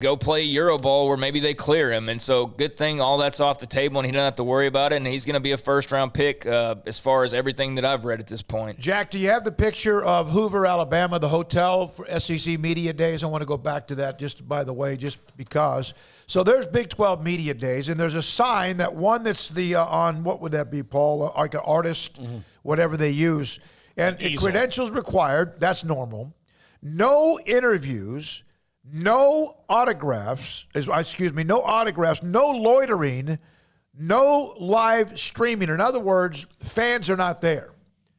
go play Euro Bowl where maybe they clear him. And so good thing all that's off the table and he doesn't have to worry about it. And he's going to be a first-round pick as far as everything that I've read at this point. Jack, do you have the picture of Hoover, Alabama, the hotel for SEC Media Days? I want to go back to that just by the way, just because. So there's Big 12 Media Days, and there's a sign, that one that's the on, what would that be, Paul? Like an artist, whatever they use. And credentials required, that's normal. No interviews. No autographs, no loitering, no live streaming. In other words, fans are not there.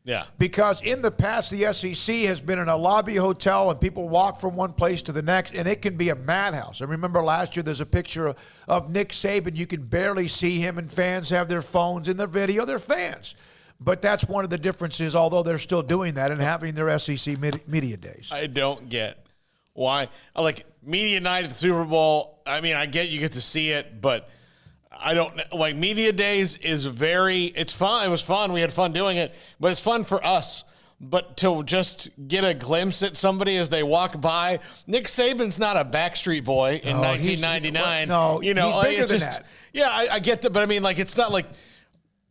Yeah. Because in the past, the SEC has been in a lobby hotel and people walk from one place to the next, and it can be a madhouse. I remember last year there's a picture of Nick Saban. You can barely see him, and fans have their phones in their video. They're fans. But that's one of the differences, although they're still doing that and having their SEC media days. I don't get why. Like, media night at the Super Bowl, I mean, I get you get to see it, but I don't – like, media days is it's fun. It was fun. We had fun doing it, but it's fun for us. But to just get a glimpse at somebody as they walk by, Nick Saban's not a Backstreet Boy in 1999. He's bigger than that. Yeah, I get that, but I mean, like, it's not like –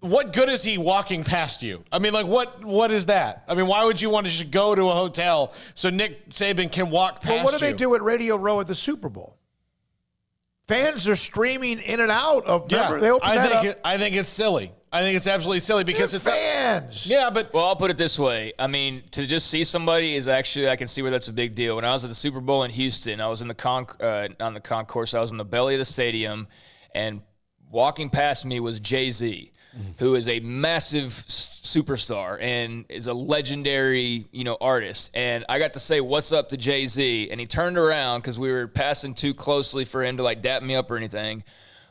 what good is he walking past you? I mean, like, what is that? I mean, why would you want to just go to a hotel so Nick Saban can walk past you? Well, what do they do at Radio Row at the Super Bowl? Fans are streaming in and out of. Remember, they open that up. I think it's silly. I think it's absolutely silly because it's fans. Yeah, but well, I'll put it this way. I mean, to just see somebody is actually, I can see where that's a big deal. When I was at the Super Bowl in Houston, I was in the on the concourse. I was in the belly of the stadium, and walking past me was Jay-Z, who is a massive superstar and is a legendary, artist. And I got to say, "What's up?" to Jay-Z, and he turned around because we were passing too closely for him to like dap me up or anything.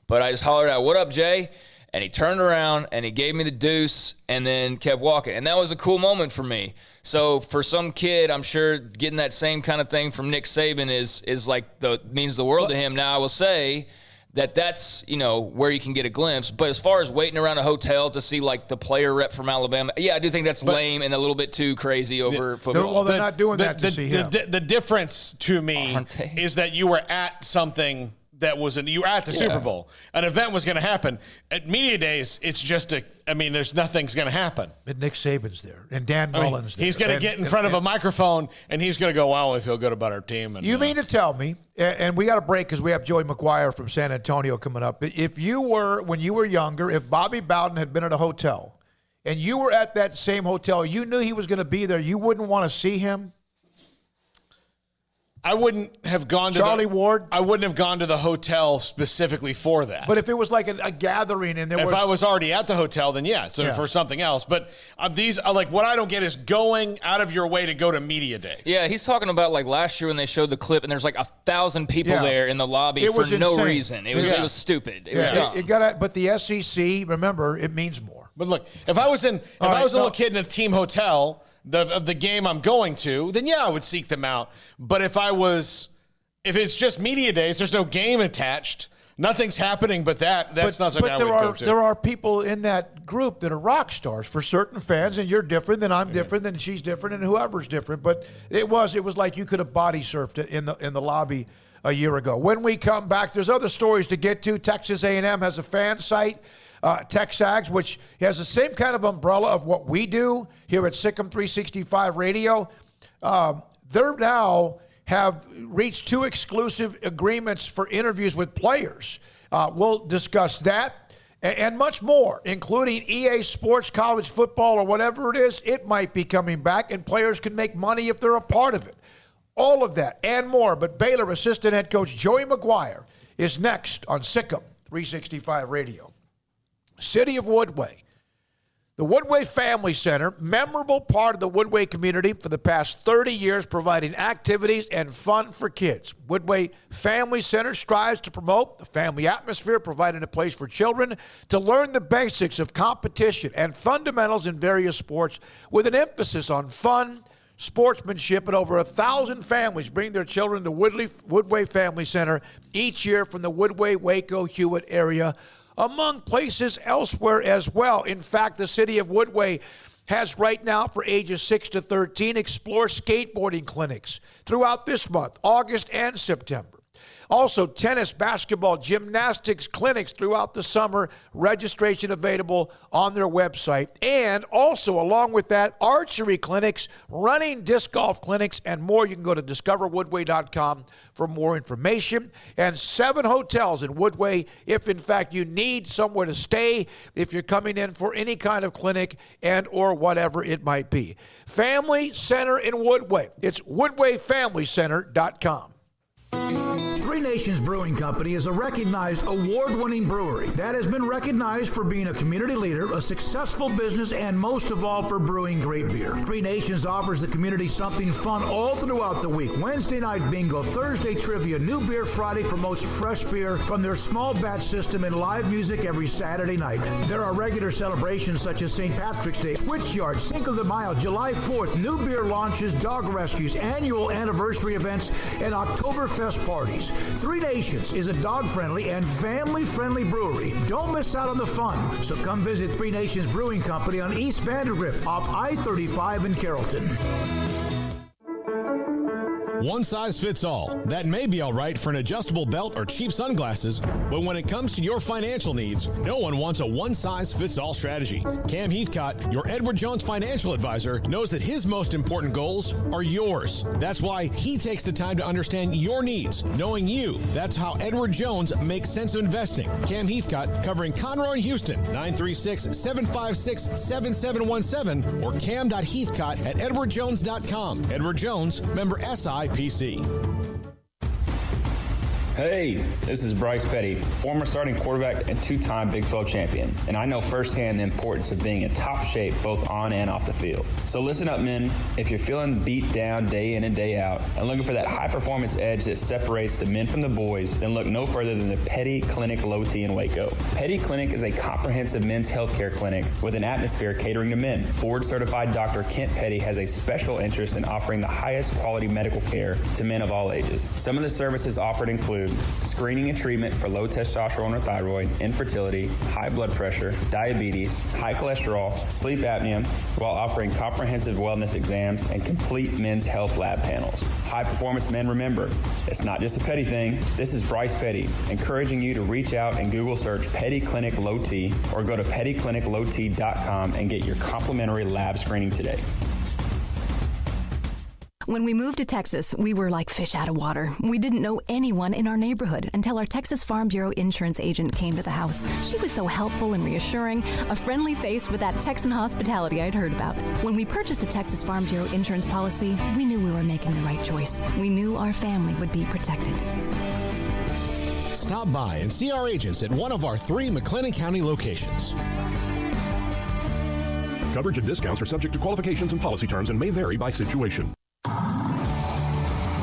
But I just hollered out, "What up, Jay?" And he turned around and he gave me the deuce and then kept walking. And that was a cool moment for me. So for some kid, I'm sure getting that same kind of thing from Nick Saban is like means the world to him. Now I will say that's, where you can get a glimpse. But as far as waiting around a hotel to see, like, the player rep from Alabama, yeah, I do think that's lame and a little bit too crazy over football. Well, they're not doing that to see him. The difference to me is that you were at something that was you were at the Super Bowl. An event was going to happen. At media days, it's just there's nothing's going to happen. But Nick Saban's there, and Dan Mullen's there. He's going to get in front of a microphone, and he's going to go, "Well, we feel good about our team." And, you mean to tell me, and we got a break because we have Joey McGuire from San Antonio coming up. If you were, when you were younger, if Bobby Bowden had been at a hotel, and you were at that same hotel, you knew he was going to be there, you wouldn't want to see him? I wouldn't have gone to Charlie Ward. I wouldn't have gone to the hotel specifically for that. But if it was like a gathering and if I was already at the hotel, then for something else. But these are like what I don't get is going out of your way to go to media days. Yeah, he's talking about like last year when they showed the clip and there's like 1,000 people there in the lobby for no reason. It was stupid. It was dumb. But the SEC, remember, it means more. But look, if I was a little kid in a team hotel. The game I'm going to, then I would seek them out. But if it's just media days, there's no game attached. Nothing's happening but that. That's not something I would go to. There are people in that group that are rock stars for certain fans, and you're different, then I'm different, then she's different, and whoever's different. But it was like you could have body surfed it in the lobby a year ago. When we come back, there's other stories to get to. Texas A&M has a fan site. TexAgs, which has the same kind of umbrella of what we do here at SicEm365 Radio. They now have reached 2 exclusive agreements for interviews with players. We'll discuss that and much more, including EA Sports, college football, or whatever it is. It might be coming back, and players can make money if they're a part of it. All of that and more. But Baylor assistant head coach Joey McGuire is next on SicEm365 Radio. City of Woodway. The Woodway Family Center, memorable part of the Woodway community for the past 30 years, providing activities and fun for kids. Woodway Family Center strives to promote the family atmosphere, providing a place for children to learn the basics of competition and fundamentals in various sports with an emphasis on fun, sportsmanship, and over 1,000 families bring their children to Woodway Family Center each year from the Woodway, Waco, Hewitt area, among places elsewhere as well. In fact, the city of Woodway has right now for ages 6 to 13 Explore skateboarding clinics throughout this month, August and September. Also, tennis, basketball, gymnastics clinics throughout the summer. Registration available on their website. And also, along with that, archery clinics, running, disc golf clinics, and more. You can go to discoverwoodway.com for more information. And 7 hotels in Woodway if, in fact, you need somewhere to stay, if you're coming in for any kind of clinic and or whatever it might be. Family Center in Woodway. It's woodwayfamilycenter.com. Three Nations Brewing Company is a recognized award-winning brewery that has been recognized for being a community leader, a successful business, and most of all for brewing great beer. Three Nations offers the community something fun all throughout the week. Wednesday night bingo, Thursday trivia, New Beer Friday promotes fresh beer from their small batch system and live music every Saturday night. There are regular celebrations such as St. Patrick's Day, Witch Yard, Cinco de Mayo, July 4th, new beer launches, dog rescues, annual anniversary events, and Oktoberfest parties. Three Nations is a dog-friendly and family-friendly brewery. Don't miss out on the fun. So come visit Three Nations Brewing Company on East Vandergrift off I-35 in Carrollton. One size fits all. That may be all right for an adjustable belt or cheap sunglasses, but when it comes to your financial needs, no one wants a one-size-fits-all strategy. Cam Heathcott, your Edward Jones financial advisor, knows that his most important goals are yours. That's why he takes the time to understand your needs, knowing you. That's how Edward Jones makes sense of investing. Cam Heathcott, covering Conroe and Houston, 936-756-7717 or cam.heathcott@edwardjones.com. Edward Jones, member SIPC. Hey, this is Bryce Petty, former starting quarterback and 2-time Big 12 champion, and I know firsthand the importance of being in top shape both on and off the field. So listen up, men. If you're feeling beat down day in and day out and looking for that high-performance edge that separates the men from the boys, then look no further than the Petty Clinic Low T in Waco. Petty Clinic is a comprehensive men's healthcare clinic with an atmosphere catering to men. Board-certified Dr. Kent Petty has a special interest in offering the highest quality medical care to men of all ages. Some of the services offered include screening and treatment for low testosterone or thyroid, infertility, high blood pressure, diabetes, high cholesterol, sleep apnea, while offering comprehensive wellness exams and complete men's health lab panels. High performance men, remember, it's not just a Petty thing. This is Bryce Petty, encouraging you to reach out and Google search Petty Clinic Low T or go to pettycliniclowt.com and get your complimentary lab screening today. When we moved to Texas, we were like fish out of water. We didn't know anyone in our neighborhood until our Texas Farm Bureau insurance agent came to the house. She was so helpful and reassuring, a friendly face with that Texan hospitality I'd heard about. When we purchased a Texas Farm Bureau insurance policy, we knew we were making the right choice. We knew our family would be protected. Stop by and see our agents at one of our 3 McLennan County locations. Coverage and discounts are subject to qualifications and policy terms and may vary by situation.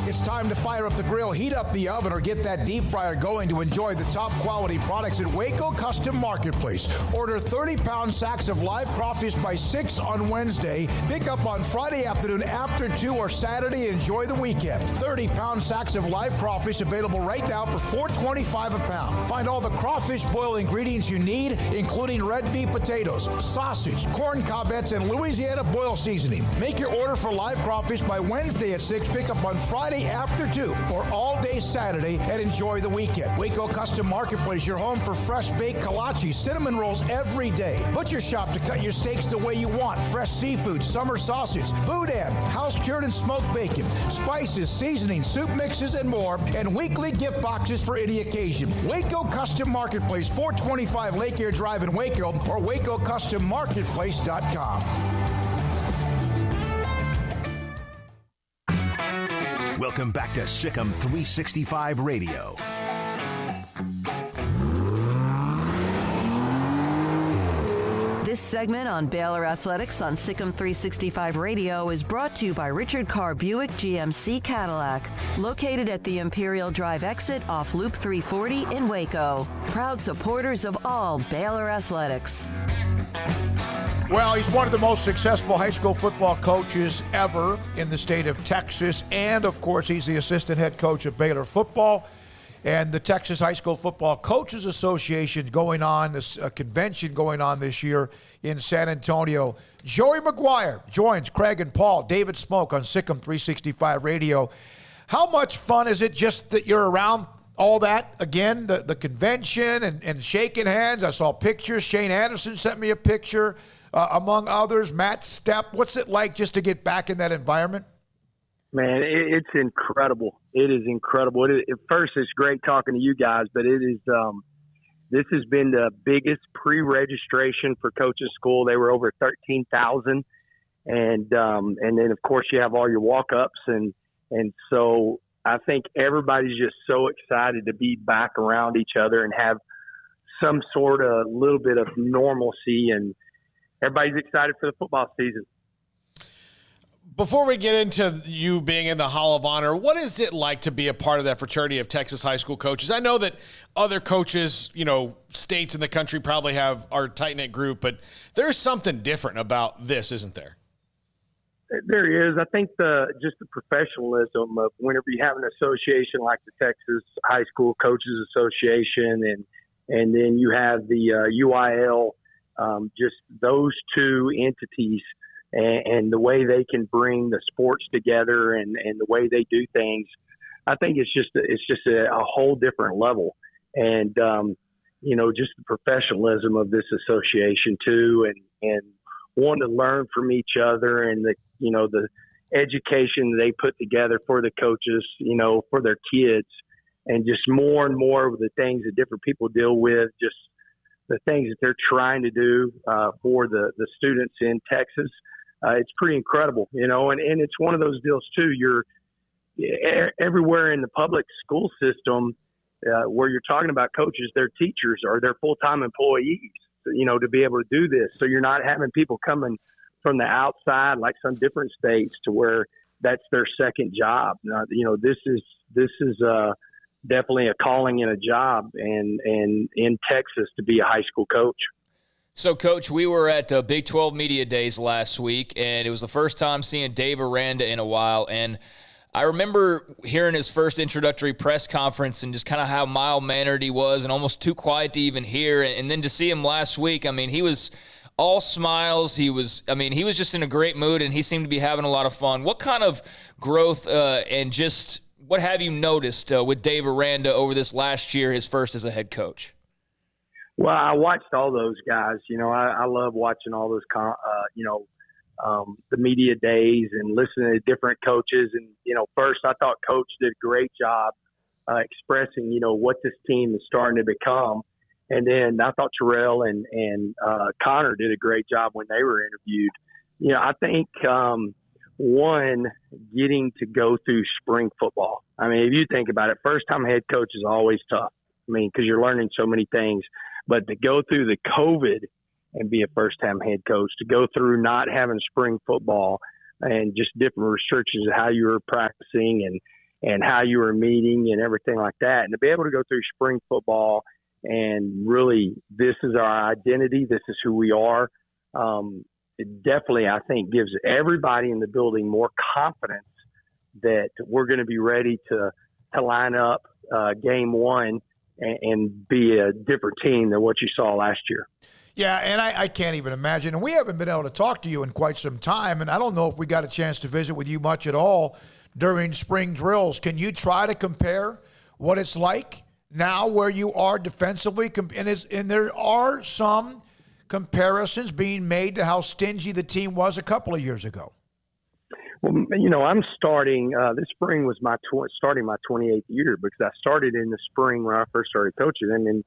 It's time to fire up the grill, heat up the oven, or get that deep fryer going to enjoy the top quality products at Waco Custom Marketplace. Order 30-pound sacks of live crawfish by 6 on Wednesday. Pick up on Friday afternoon after 2 or Saturday. Enjoy the weekend. 30-pound sacks of live crawfish available right now for $4.25 a pound. Find all the crawfish boil ingredients you need, including red beef potatoes, sausage, corn cobbettes, and Louisiana boil seasoning. Make your order for live crawfish by Wednesday at 6. Pick up on Friday after 2 or all day Saturday, and enjoy the weekend. Waco Custom Marketplace, your home for fresh baked kolache, cinnamon rolls every day. Butcher shop to cut your steaks the way you want. Fresh seafood, summer sausage, boudin, house cured and smoked bacon, spices, seasonings, soup mixes, and more, and weekly gift boxes for any occasion. Waco Custom Marketplace, 425 Lake Air Drive in Waco, or WacoCustomMarketplace.com. Welcome back to SicEm365 Radio. This segment on Baylor Athletics on SicEm365 Radio is brought to you by Richard Carr Buick GMC Cadillac, located at the Imperial Drive exit off Loop 340 in Waco. Proud supporters of all Baylor Athletics. Well, he's one of the most successful high school football coaches ever in the state of Texas. And, of course, he's the assistant head coach of Baylor football. And the Texas High School Football Coaches Association going on, this convention going on this year in San Antonio. Joey McGuire joins Craig and Paul, David Smoak on SicEm365 Radio. How much fun is it just that you're around all that, again, the convention and shaking hands? I saw pictures. Shane Anderson sent me a picture, among others. Matt Stepp. What's it like just to get back in that environment? Man, it's incredible. It is incredible. At first, it's great talking to you guys, but it is this has been the biggest pre-registration for coaches school. They were over 13,000. And then, of course, you have all your walk-ups. And so I think everybody's just so excited to be back around each other and have some sort of little bit of normalcy. And everybody's excited for the football season. Before we get into you being in the Hall of Honor, what is it like to be a part of that fraternity of Texas high school coaches? I know that other coaches, states in the country probably have our tight-knit group, but there's something different about this, isn't there? There is. I think just the professionalism of whenever you have an association like the Texas High School Coaches Association and then you have the UIL, just those two entities and the way they can bring the sports together and the way they do things, I think it's just a whole different level. And, just the professionalism of this association too, and wanting to learn from each other and the education they put together for the coaches, for their kids, and just more and more of the things that different people deal with, just the things that they're trying to do for the students in Texas. It's pretty incredible, and it's one of those deals too. You're everywhere in the public school system where you're talking about coaches, their teachers or their full-time employees, to be able to do this. So you're not having people coming from the outside, like some different states, to where that's their second job. This is definitely a calling and a job, and in Texas to be a high school coach. So, Coach, we were at Big 12 Media Days last week, and it was the first time seeing Dave Aranda in a while. And I remember hearing his first introductory press conference and just kind of how mild-mannered he was and almost too quiet to even hear. And then to see him last week, he was all smiles. He was just in a great mood, and he seemed to be having a lot of fun. What kind of growth and just what have you noticed with Dave Aranda over this last year, his first as a head coach? Well, I watched all those guys. I love watching all those, the media days and listening to different coaches. And, first I thought Coach did a great job expressing, what this team is starting to become. And then I thought Terrell and Connor did a great job when they were interviewed. I think, one, getting to go through spring football. If you think about it, first-time head coach is always tough. Because you're learning so many things. But to go through the COVID and be a first-time head coach, to go through not having spring football and just different restrictions of how you were practicing and how you were meeting and everything like that, and to be able to go through spring football and really this is our identity, this is who we are, it definitely, I think, gives everybody in the building more confidence that we're going to be ready to line up game one and be a different team than what you saw last year. Yeah, and I can't even imagine. And we haven't been able to talk to you in quite some time, and I don't know if we got a chance to visit with you much at all during spring drills. Can you try to compare what it's like now where you are defensively? And there are some comparisons being made to how stingy the team was a couple of years ago. Well, I'm starting this spring was starting my 28th year, because I started in the spring when I first started coaching. And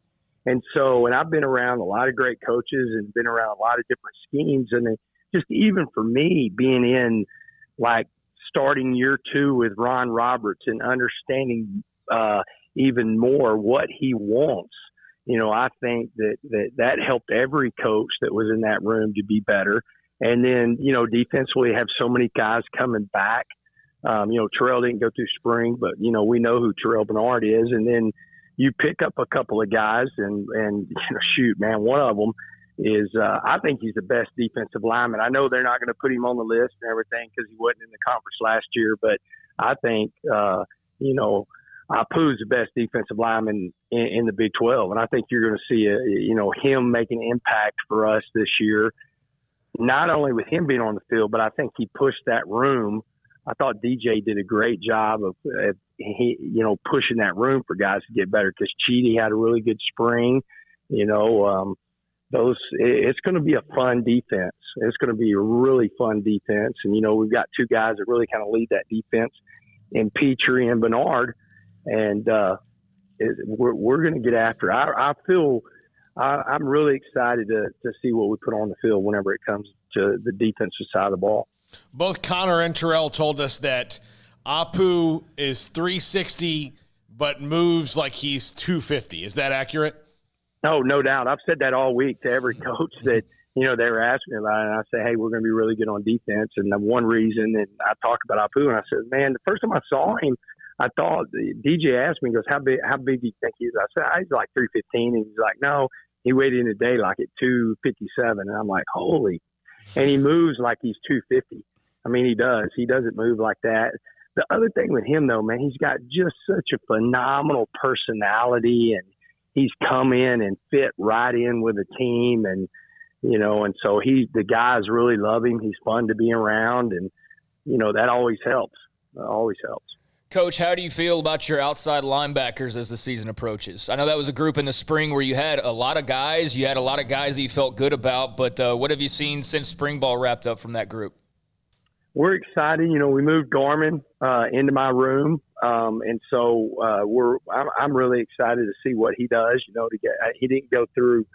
I've been around a lot of great coaches and been around a lot of different schemes. And just even for me being in like starting year 2 with Ron Roberts and understanding even more what he wants, I think that helped every coach that was in that room to be better. And then, defensively have so many guys coming back. Terrell didn't go through spring, but, we know who Terrell Bernard is. And then you pick up a couple of guys and shoot, man, one of them is I think he's the best defensive lineman. I know they're not going to put him on the list and everything because he wasn't in the conference last year, but I think, Apu's the best defensive lineman in the Big 12. And I think you're going to see, him making an impact for us this year. Not only with him being on the field, but I think he pushed that room I thought DJ did a great job of pushing that room for guys to get better, because Cheaty had a really good spring. It's going to be a fun defense. It's going to be a really fun defense. And, we've got two guys that really kind of lead that defense in Petrie and Bernard. And we're going to get after it. I feel I'm really excited to see what we put on the field whenever it comes to the defensive side of the ball. Both Connor and Terrell told us that Apu is 360 but moves like he's 250. Is that accurate? Oh, no doubt. I've said that all week to every coach that, they were asking me about it. And I say, hey, we're going to be really good on defense. And the one reason, and I talk about Apu, and I said, man, the first time I saw him, I thought DJ asked me, he goes, how big do you think he is? I said, he's like 315. And he's like, no, he weighed in today like at 257. And I'm like, holy. And he moves like he's 250. I mean, he does. He doesn't move like that. The other thing with him, though, man, he's got just such a phenomenal personality, and he's come in and fit right in with the team. And, and so the guys really love him. He's fun to be around, and, that always helps. Always helps. Coach, how do you feel about your outside linebackers as the season approaches? I know that was a group in the spring where you had a lot of guys. You had a lot of guys that you felt good about, but what have you seen since spring ball wrapped up from that group? We're excited. We moved Garmin into my room, and so I'm really excited to see what he does. He didn't go through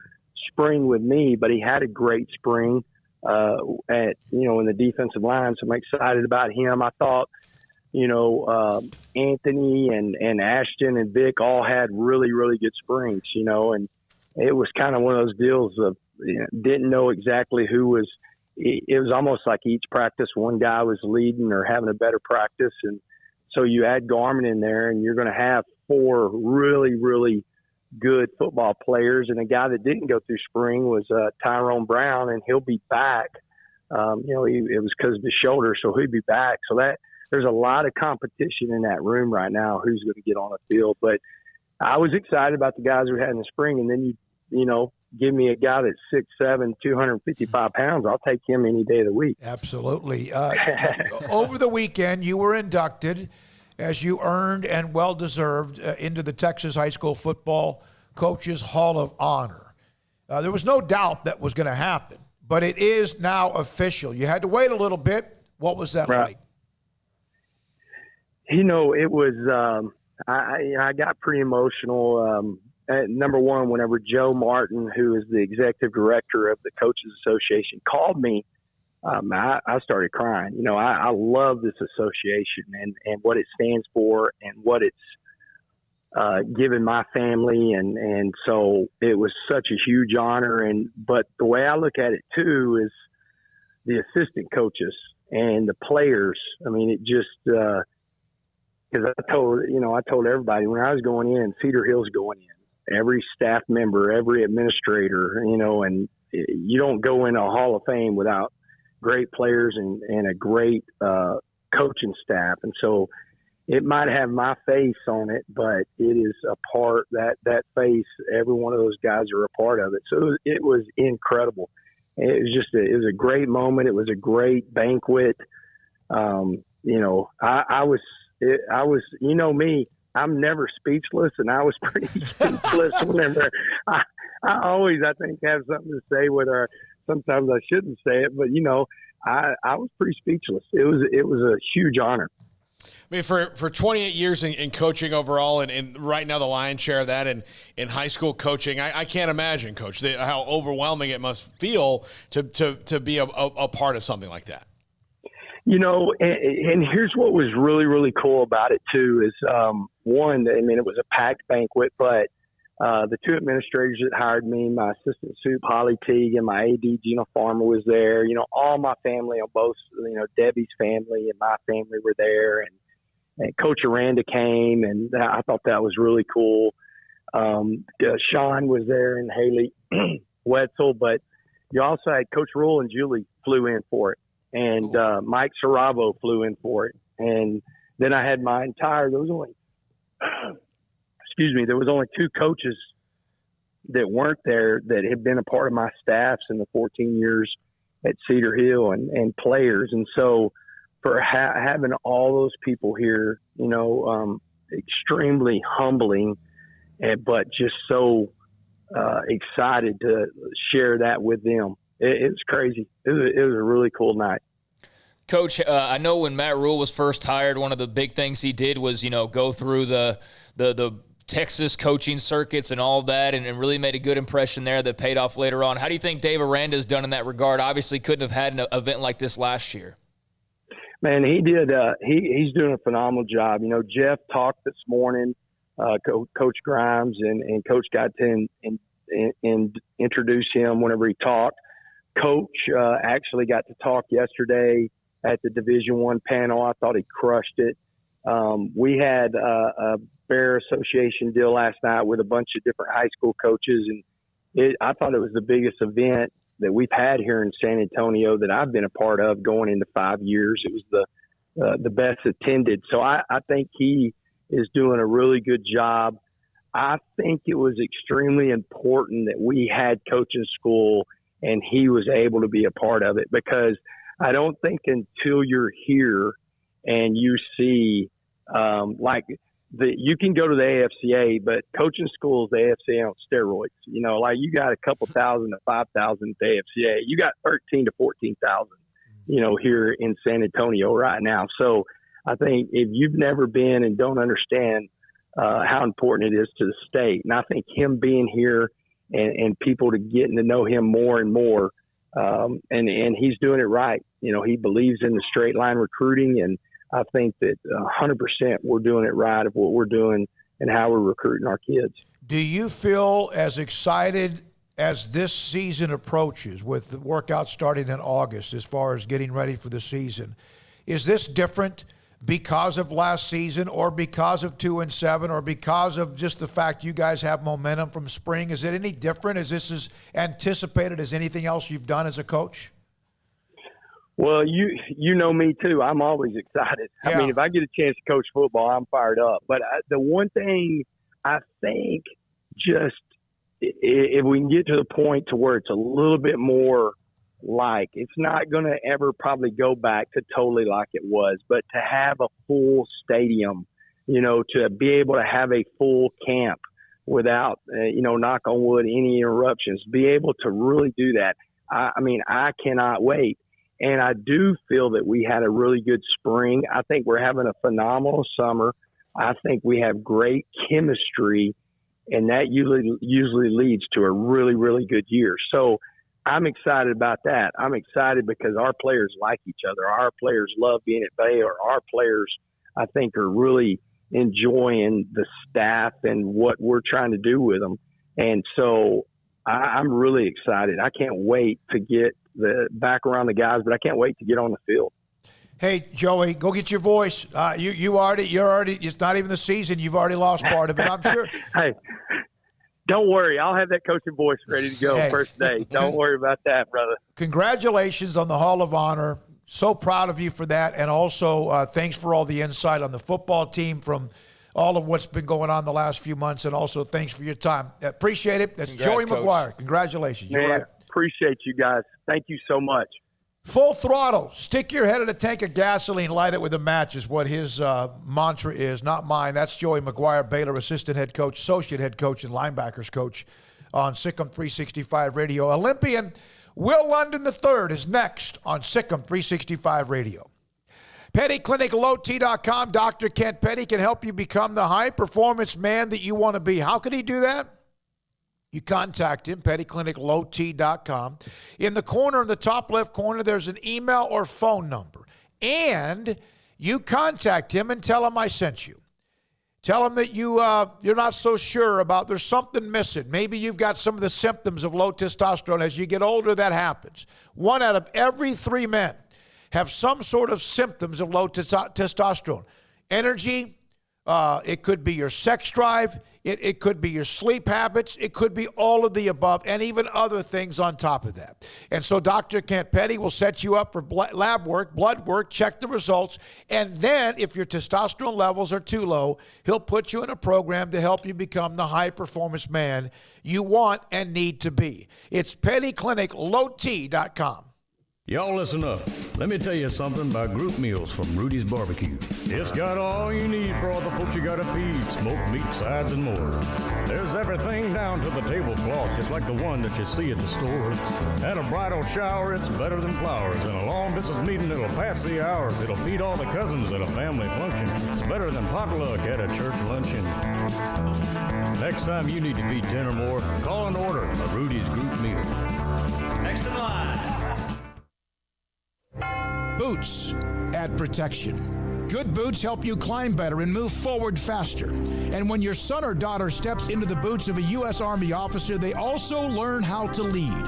spring with me, but he had a great spring in the defensive line. So I'm excited about him. I thought, Anthony and Ashton and Vic all had really, really good springs, and it was kind of one of those deals of didn't know exactly who was. It was almost like each practice one guy was leading or having a better practice. And so you add Garmin in there, and you're going to have four really, really good football players. And a guy that didn't go through spring was Tyrone Brown, and he'll be back. It was because of his shoulder, so he'll be back. So there's a lot of competition in that room right now who's going to get on the field. But I was excited about the guys we had in the spring, and then you give me a guy that's 6'7", 255 pounds, I'll take him any day of the week. Absolutely. Over the weekend, you were inducted, as you earned and well-deserved, into the Texas High School Football Coaches Hall of Honor. There was no doubt that was going to happen, but it is now official. You had to wait a little bit. What was that like? It was I got pretty emotional. Number one, whenever Joe Martin, who is the executive director of the Coaches Association, called me, I started crying. I love this association and what it stands for and what it's given my family. And so it was such a huge honor. But the way I look at it, too, is the assistant coaches and the players. I mean, it just because I told everybody when I was going in, Cedar Hill's going in. Every staff member, every administrator, and you don't go into a Hall of Fame without great players and a great coaching staff. And so it might have my face on it, but it is a part that face, every one of those guys are a part of it. So it was incredible. It was a great moment. It was a great banquet. I was me. I'm never speechless, and I was pretty speechless whenever I always, I think, have something to say, whether sometimes I shouldn't say it, but, I was pretty speechless. It was a huge honor. I mean, for 28 years in coaching overall, and right now the lion's share of that in high school coaching, I can't imagine, Coach, how overwhelming it must feel to be a part of something like that. And here's what was really, really cool about it, too, is one, it was a packed banquet, but the two administrators that hired me, my assistant soup, Holly Teague, and my AD, Gina Farmer, was there. All my family on both, Debbie's family and my family were there. And Coach Aranda came, and I thought that was really cool. Sean was there and Haley Wetzel, but you also had Coach Rule and Julie flew in for it. And Mike Saravo flew in for it. And then I had there was only two coaches that weren't there that had been a part of my staffs in the 14 years at Cedar Hill and players. And so for having all those people here, extremely humbling, but just so excited to share that with them. It was crazy. It was a really cool night. Coach, I know when Matt Rule was first hired, one of the big things he did was, go through the Texas coaching circuits and all of that, and really made a good impression there that paid off later on. How do you think Dave Aranda's done in that regard? Obviously couldn't have had an event like this last year. Man, he did. He's doing a phenomenal job. Jeff talked this morning, Coach Grimes, and Coach got to and introduce him whenever he talked. Coach actually got to talk yesterday at the Division I panel. I thought he crushed it. We had a Bear Association deal last night with a bunch of different high school coaches, and I thought it was the biggest event that we've had here in San Antonio that I've been a part of going into 5 years. It was the best attended. So I think he is doing a really good job. I think it was extremely important that we had coaching school and he was able to be a part of it, because I don't think until you're here and you see you can go to the AFCA, but coaching school is the AFCA on steroids. You got a couple thousand to 5,000 at the AFCA. You got 13 to 14,000, here in San Antonio right now. So I think if you've never been and don't understand how important it is to the state, and I think him being here and people to getting to know him more and more, and he's doing it right. He believes in the straight line recruiting, and I think that 100% we're doing it right of what we're doing and how we're recruiting our kids. Do you feel as excited as this season approaches, with the workout starting in August, as far as getting ready for the season? Is this different because of last season, or because of 2-7, or because of just the fact you guys have momentum from spring? Is it any different? Is this as anticipated as anything else you've done as a coach? Well, you know me too. I'm always excited. Yeah. I mean, if I get a chance to coach football, I'm fired up. But the one thing I think, just if we can get to the point to where it's a little bit more like, it's not going to ever probably go back to totally like it was, but to have a full stadium, to be able to have a full camp without, knock on wood, any interruptions, be able to really do that. I cannot wait. And I do feel that we had a really good spring. I think we're having a phenomenal summer. I think we have great chemistry, and that usually leads to a really, really good year. So I'm excited about that. I'm excited because our players like each other. Our players love being at Baylor. Our players, I think, are really enjoying the staff and what we're trying to do with them. And so I'm really excited. I can't wait to get back around the guys, but I can't wait to get on the field. Hey, Joey, go get your voice. You're already, it's not even the season. You've already lost part of it, I'm sure. Hey, don't worry. I'll have that coaching voice ready to go first day. Don't worry about that, brother. Congratulations on the Hall of Honor. So proud of you for that. And also, thanks for all the insight on the football team from all of what's been going on the last few months. And also, thanks for your time. Appreciate it. That's Joey McGuire. Congratulations. Man, you're right. Appreciate you guys. Thank you so much. Full throttle. Stick your head in a tank of gasoline, light it with a match is what his mantra is, not mine. That's Joey McGuire, Baylor assistant head coach, associate head coach, and linebackers coach on SicEm365 Radio. Olympian Will London III is next on SicEm365 Radio. Petty Clinic, LowT.com. Dr. Kent Petty can help you become the high-performance man that you want to be. How can he do that? You contact him, pettycliniclowt.com. In the corner, in the top left corner, there's an email or phone number. And you contact him and tell him I sent you. Tell him that you're not so sure about, there's something missing. Maybe you've got some of the symptoms of low testosterone. As you get older, that happens. 1 out of every 3 men have some sort of symptoms of low testosterone. Energy, it could be your sex drive, it could be your sleep habits, it could be all of the above, and even other things on top of that. And so Dr. Kent Petty will set you up for lab work, blood work, check the results, and then if your testosterone levels are too low, he'll put you in a program to help you become the high-performance man you want and need to be. It's pettycliniclowt.com. Y'all listen up. Let me tell you something about group meals from Rudy's Barbecue. It's got all you need for all the folks you gotta feed. Smoked meat, sides, and more. There's everything down to the tablecloth, just like the one that you see at the store. At a bridal shower, it's better than flowers. In a long distance meeting, it'll pass the hours. It'll feed all the cousins at a family function. It's better than potluck at a church luncheon. Next time you need to feed 10 or more, call and order a Rudy's group meal. Next in line. Boots add protection. Good boots help you climb better and move forward faster. And when your son or daughter steps into the boots of a U.S. Army officer, they also learn how to lead.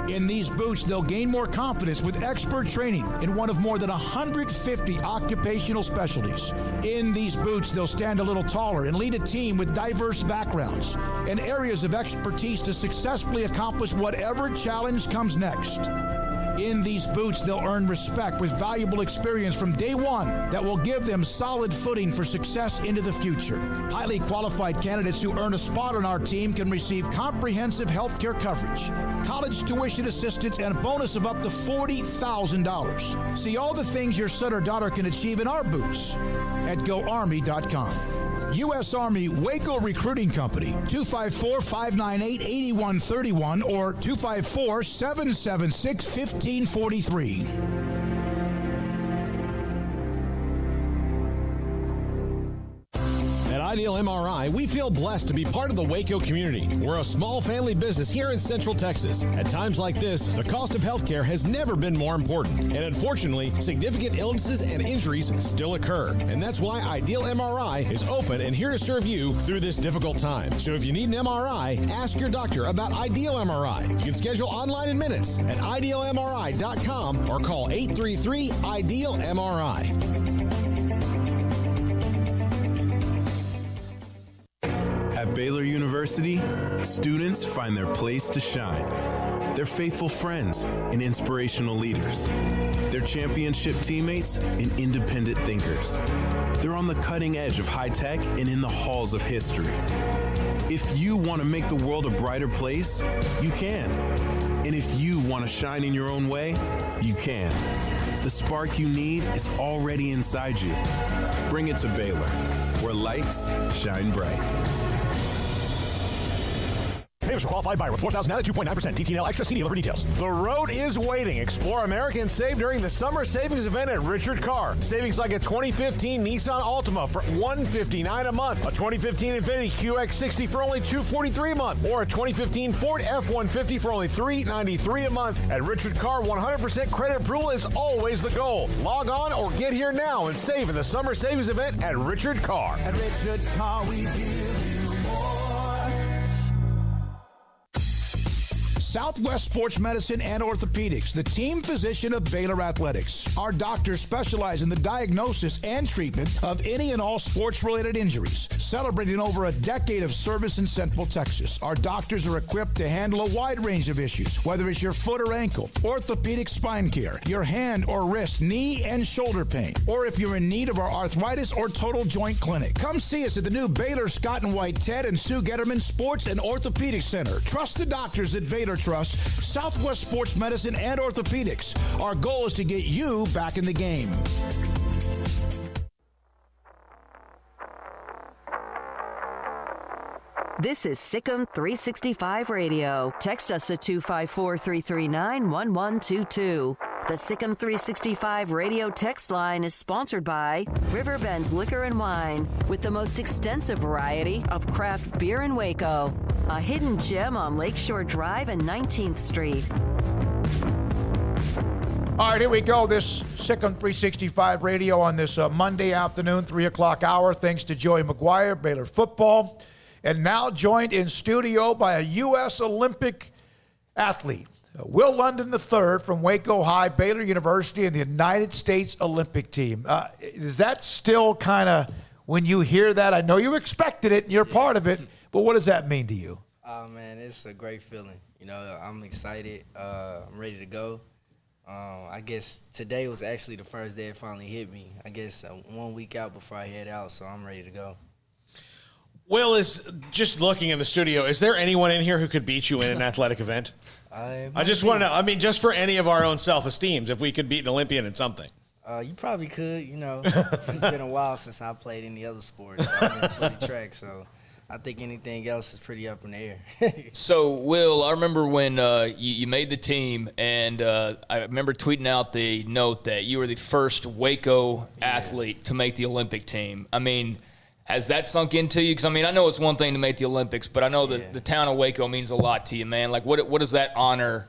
In these boots, they'll gain more confidence with expert training in one of more than 150 occupational specialties. In these boots, they'll stand a little taller and lead a team with diverse backgrounds and areas of expertise to successfully accomplish whatever challenge comes next. In these boots, they'll earn respect with valuable experience from day one that will give them solid footing for success into the future. Highly qualified candidates who earn a spot on our team can receive comprehensive health care coverage, college tuition assistance, and a bonus of up to $40,000. See all the things your son or daughter can achieve in our boots at GoArmy.com. U.S. Army Waco Recruiting Company, 254-598-8131 or 254-776-1543. At Ideal MRI, we feel blessed to be part of the Waco community. We're a small family business here in Central Texas. At times like this, the cost of healthcare has never been more important. And unfortunately, significant illnesses and injuries still occur. And that's why Ideal MRI is open and here to serve you through this difficult time. So if you need an MRI, ask your doctor about Ideal MRI. You can schedule online in minutes at idealmri.com or call 833-IDEAL-MRI. At Baylor University, students find their place to shine. They're faithful friends and inspirational leaders. They're championship teammates and independent thinkers. They're on the cutting edge of high tech and in the halls of history. If you want to make the world a brighter place, you can. And if you want to shine in your own way, you can. The spark you need is already inside you. Bring it to Baylor, where lights shine bright. Payments for qualified buyer with $4,000 at 2.9%. TTL extra CD for details. The road is waiting. Explore America and save during the summer savings event at Richard Carr. Savings like a 2015 Nissan Altima for $159 a month, a 2015 Infiniti QX60 for only $243 a month, or a 2015 Ford F-150 for only $393 a month. At Richard Carr, 100% credit approval is always the goal. Log on or get here now and save in the summer savings event at Richard Carr. At Richard Carr, we give you more. Southwest Sports Medicine and Orthopedics, the team physician of Baylor Athletics. Our doctors specialize in the diagnosis and treatment of any and all sports-related injuries. Celebrating over a decade of service in Central Texas, our doctors are equipped to handle a wide range of issues, whether it's your foot or ankle, orthopedic spine care, your hand or wrist, knee and shoulder pain, or if you're in need of our arthritis or total joint clinic. Come see us at the new Baylor Scott and White Ted and Sue Getterman Sports and Orthopedic Center. Trusted doctors at Baylor Trust, Southwest Sports Medicine and Orthopedics. Our goal is to get you back in the game. This is SicEm365 Radio. Text us at 254-339-1122. The SicEm365 Radio text line is sponsored by Riverbend Liquor and Wine, with the most extensive variety of craft beer in Waco. A hidden gem on Lakeshore Drive and 19th Street. All right, here we go. This SicEm365 Radio on this Monday afternoon, 3 o'clock hour. Thanks to Joey McGuire, Baylor football. And now joined in studio by a U.S. Olympic athlete, Will London III from Waco High, Baylor University, and the United States Olympic team. Is that still kind of, when you hear that, I know you expected it and you're part of it, but what does that mean to you? Oh, man, it's a great feeling. You know, I'm excited. I'm ready to go. I guess today was actually the first day it finally hit me. I guess 1 week out before I head out, so I'm ready to go. Will, is just looking in the studio, is there anyone in here who could beat you in an athletic event? I just want to know. I mean, just for any of our own self-esteems, if we could beat an Olympian in something. You probably could. It's been a while since I played any other sports. I'm in fully track, so I think anything else is pretty up in the air. So, Will, I remember when you made the team, and I remember tweeting out the note that you were the first Waco athlete to make the Olympic team. I mean, has that sunk into you? Because, I mean, I know it's one thing to make the Olympics, but I know that the town of Waco means a lot to you, man. Like, what does that honor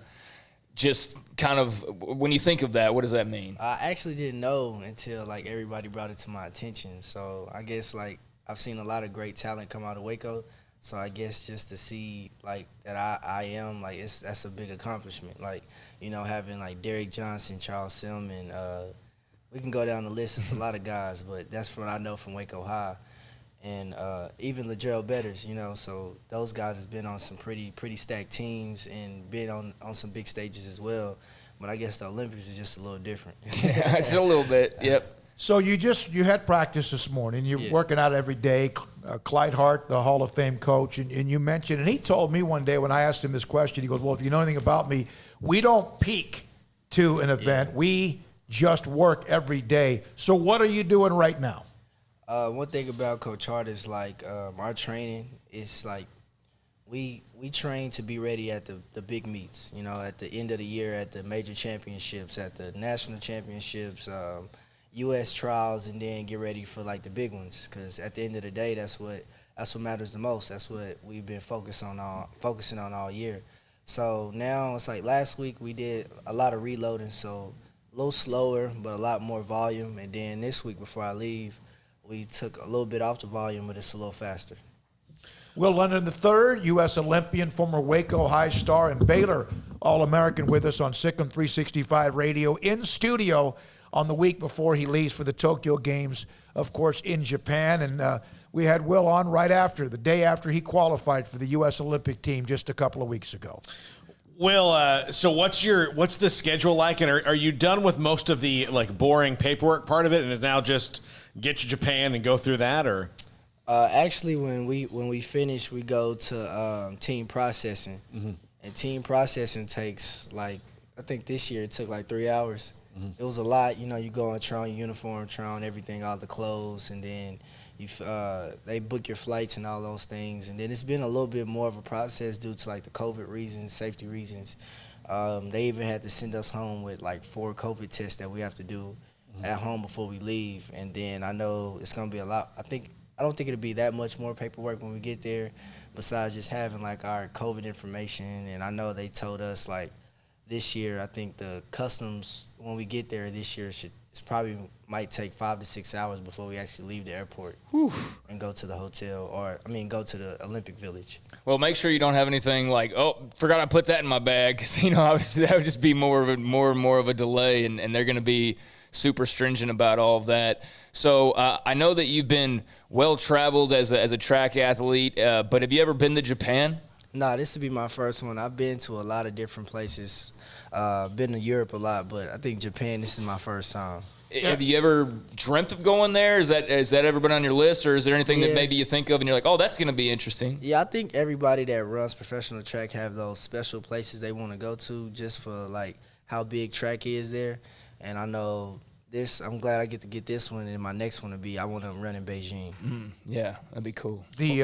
just kind of, when you think of that, what does that mean? I actually didn't know until, everybody brought it to my attention. So, I guess, I've seen a lot of great talent come out of Waco, so I guess just to see that I am that's a big accomplishment. Having Derek Johnson, Charles Tillman, we can go down the list. It's a lot of guys, but that's what I know from Waco High, and even LaGerald Betters. So those guys has been on some pretty stacked teams and been on some big stages as well. But I guess the Olympics is just a little different. Yeah, it's a little bit. Yep. So you had practice this morning. You're working out every day. Clyde Hart, the Hall of Fame coach, and you mentioned, and he told me one day when I asked him this question, he goes, well, if you know anything about me, we don't peak to an event. We just work every day. So what are you doing right now? One thing about Coach Hart is our training is we train to be ready at the big meets, at the end of the year, at the major championships, at the national championships, U.S. trials, and then get ready for the big ones. Because at the end of the day, that's what matters the most. That's what we've been focusing on all year. So now it's last week we did a lot of reloading, so a little slower but a lot more volume. And then this week before I leave, we took a little bit off the volume, but it's a little faster. Will London III, U.S. Olympian, former Waco High star, and Baylor All-American with us on SicEm365 Radio in studio on the week before he leaves for the Tokyo Games, of course, in Japan. And we had Will on the day after he qualified for the U.S. Olympic team just a couple of weeks ago. Will, so what's the schedule like? And are you done with most of the boring paperwork part of it, and is now just get to Japan and go through that, or? Actually, when we finish, we go to team processing, and team processing takes I think this year it took 3 hours. It was a lot, you go and try on your uniform, try on everything, all the clothes, and then they book your flights and all those things. And then it's been a little bit more of a process due to the COVID reasons, safety reasons. They even had to send us home with 4 COVID tests that we have to do at home before we leave. And then I know it's gonna be a lot. I don't think it'll be that much more paperwork when we get there, besides just having our COVID information. And I know they told us this year, I think the customs, when we get there this year, might take 5 to 6 hours before we actually leave the airport and go to the hotel, go to the Olympic Village. Well, make sure you don't have anything forgot I put that in my bag, because obviously that would just be more and more of a delay, and they're going to be super stringent about all of that. So I know that you've been well traveled as a track athlete, but have you ever been to Japan? No, this would be my first one. I've been to a lot of different places. Been to Europe a lot, but I think Japan, this is my first time. Have you ever dreamt of going there? Is that ever been on your list, or is there anything that maybe you think of and you're like, oh, that's going to be interesting? Yeah, I think everybody that runs professional track have those special places they want to go to just for how big track is there. And I know I'm glad I get to get this one, and my next one will be I want to run in Beijing. Yeah, that'd be cool. The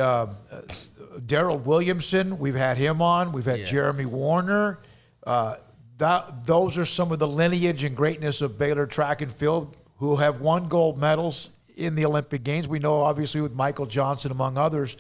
Daryl Williamson, we've had him on. We've had Jeremy Warner. Those are some of the lineage and greatness of Baylor track and field who have won gold medals in the Olympic Games. We know, obviously, with Michael Johnson, among others.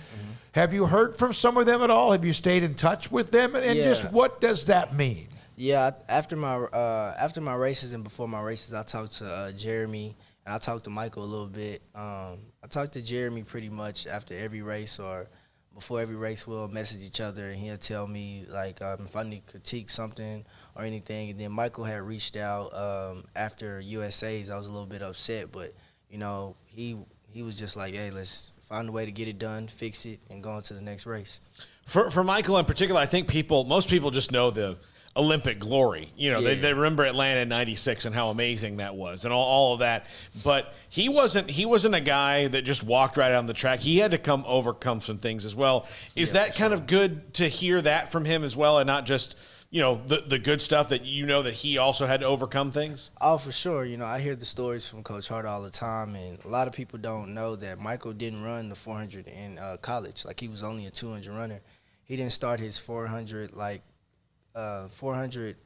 Have you heard from some of them at all? Have you stayed in touch with them? And just what does that mean? Yeah, after my races and before my races, I talked to Jeremy, and I talked to Michael a little bit. I talked to Jeremy pretty much after every race or before every race. We'll message each other, and he'll tell me if I need to critique something or anything. And then Michael had reached out after USA's. I was a little bit upset, but he was just like, hey, let's find a way to get it done, fix it, and go on to the next race. For Michael in particular, I think most people just know the Olympic glory. They remember Atlanta in '96 and how amazing that was and all of that. But he wasn't a guy that just walked right on the track. He had to overcome some things as well. Is that kind of good to hear that from him as well, and not just the good stuff that that he also had to overcome things? Oh, for sure. I hear the stories from Coach Hart all the time, and a lot of people don't know that Michael didn't run the 400 in college. Like, he was only a 200 runner. He didn't start his 400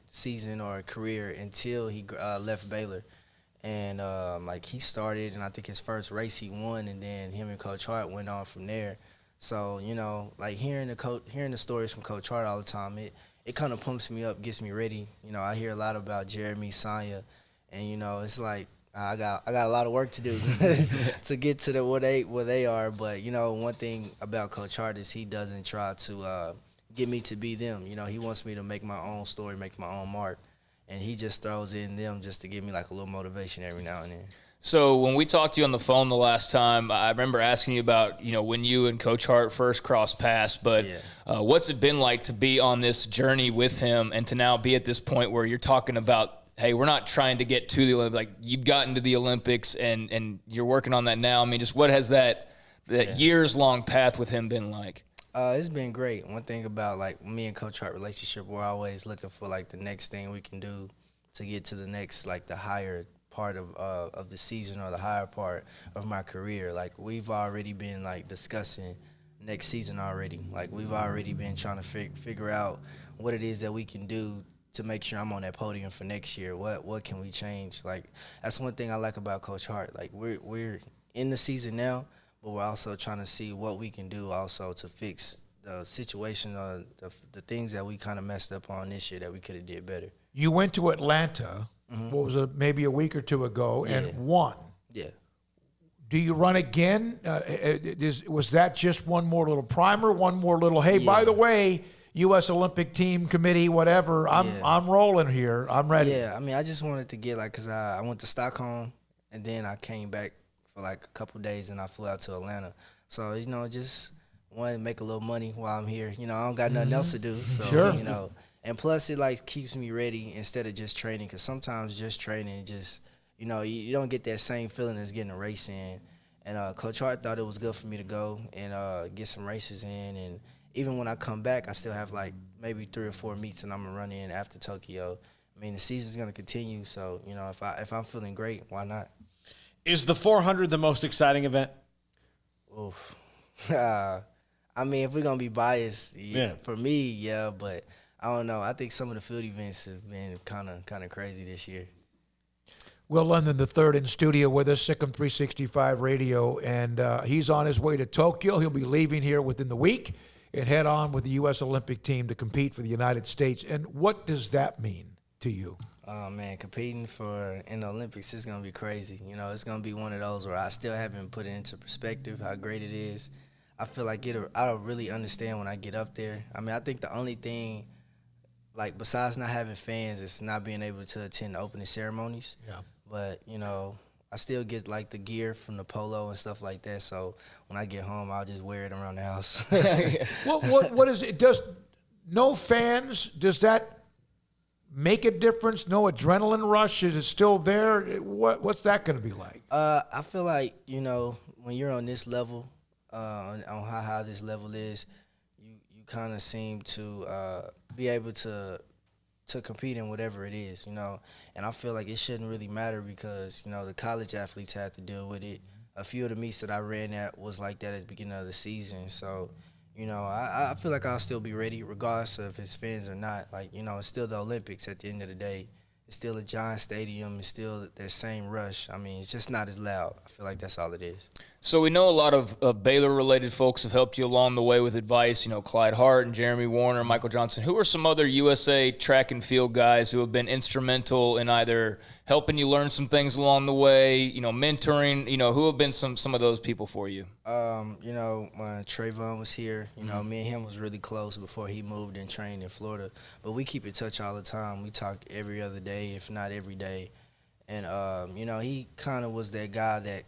season or career until he left Baylor. And he started, and I think his first race he won, and then him and Coach Hart went on from there. So hearing the stories from Coach Hart all the time, it kind of pumps me up, gets me ready. I hear a lot about Jeremy, Sonya, and it's like I got a lot of work to do to get to where they are. But one thing about Coach Hart is he doesn't try to get me to be them. He wants me to make my own story, make my own mark, and he just throws in them just to give me like a little motivation every now and then. So when we talked to you on the phone the last time, I remember asking you about, when you and Coach Hart first crossed paths, but what's it been like to be on this journey with him and to now be at this point where you're talking about, hey, we're not trying to get to the Olympics, like you've gotten to the Olympics and you're working on that now. I mean, just what has that years-long path with him been like? It's been great. One thing about like me and Coach Hart relationship, we're always looking for like the next thing we can do to get to the next, like the higher part of the season or the higher part of my career. Like, we've already been like discussing next season already. Like, we've already been trying to figure out what it is that we can do to make sure I'm on that podium for next year. What can we change? Like, that's one thing I like about Coach Hart. Like, we're in the season now, but we're also trying to see what we can do also to fix the situation or the things that we kind of messed up on this year that we could have did better. You went to Atlanta. What was it, maybe a week or two ago, and won. Yeah. Do you run again? Was that just one more little primer, one more little, hey, by the way, U.S. Olympic Team Committee, whatever, I'm rolling here. I'm ready. Yeah, I mean, I just wanted to get, because I went to Stockholm, and then I came back for, a couple of days, and I flew out to Atlanta. So, just wanted to make a little money while I'm here. I don't got nothing else to do. So, sure. And plus, it keeps me ready instead of just training, because sometimes just training, you don't get that same feeling as getting a race in. And Coach Hart thought it was good for me to go and get some races in. And even when I come back, I still have maybe 3 or 4 meets, and I'm gonna run in after Tokyo. I mean, the season's gonna continue, so if I'm feeling great, why not? Is the 400 the most exciting event? Oof. I mean, if we're gonna be biased, for me, yeah, but. I don't know. I think some of the field events have been kind of crazy this year. Will London III in studio with us, SicEm365 Radio, and he's on his way to Tokyo. He'll be leaving here within the week and head on with the U.S. Olympic team to compete for the United States. And what does that mean to you? Oh, man, competing in the Olympics is going to be crazy. It's going to be one of those where I still haven't put it into perspective how great it is. I feel like I don't really understand when I get up there. I mean, I think the only thing – besides not having fans, it's not being able to attend the opening ceremonies. Yeah. But, I still get, the gear from the polo and stuff like that. So when I get home, I'll just wear it around the house. What is it? No fans, does that make a difference? No adrenaline rush? Is it still there? What's that going to be like? I feel like, when you're on this level, on how high this level is, you kind of seem to be able to compete in whatever it is, And I feel like it shouldn't really matter because, the college athletes have to deal with it. A few of the meets that I ran at was like that at the beginning of the season. So, I feel like I'll still be ready regardless of if it's fans or not. It's still the Olympics at the end of the day. It's still a giant stadium. It's still that same rush. I mean, it's just not as loud. I feel like that's all it is. So we know a lot of Baylor-related folks have helped you along the way with advice, Clyde Hart and Jeremy Warner, Michael Johnson. Who are some other USA track and field guys who have been instrumental in either helping you learn some things along the way, mentoring, who have been some of those people for you? When Trayvon was here, me and him was really close before he moved and trained in Florida. But we keep in touch all the time. We talk every other day, if not every day. And, he kind of was that guy that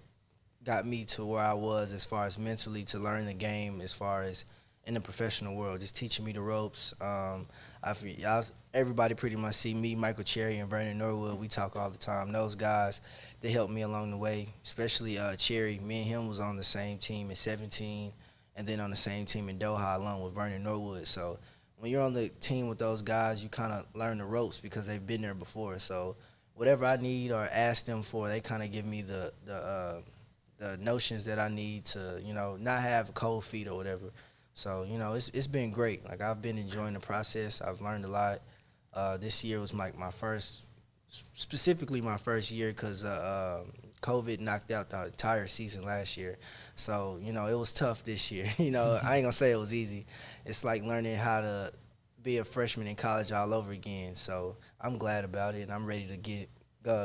got me to where I was as far as mentally to learn the game as far as in the professional world, just teaching me the ropes. Everybody pretty much see me, Michael Cherry, and Vernon Norwood. We talk all the time. Those guys, they helped me along the way, especially Cherry. Me and him was on the same team at 17 and then on the same team in Doha along with Vernon Norwood. So when you're on the team with those guys, you kind of learn the ropes because they've been there before. So whatever I need or ask them for, they kind of give me the notions that I need to, not have cold feet or whatever. So, it's been great. Like, I've been enjoying the process. I've learned a lot. This year was like my first year because COVID knocked out the entire season last year. So, it was tough this year. I ain't going to say it was easy. It's like learning how to be a freshman in college all over again. So I'm glad about it, and I'm ready to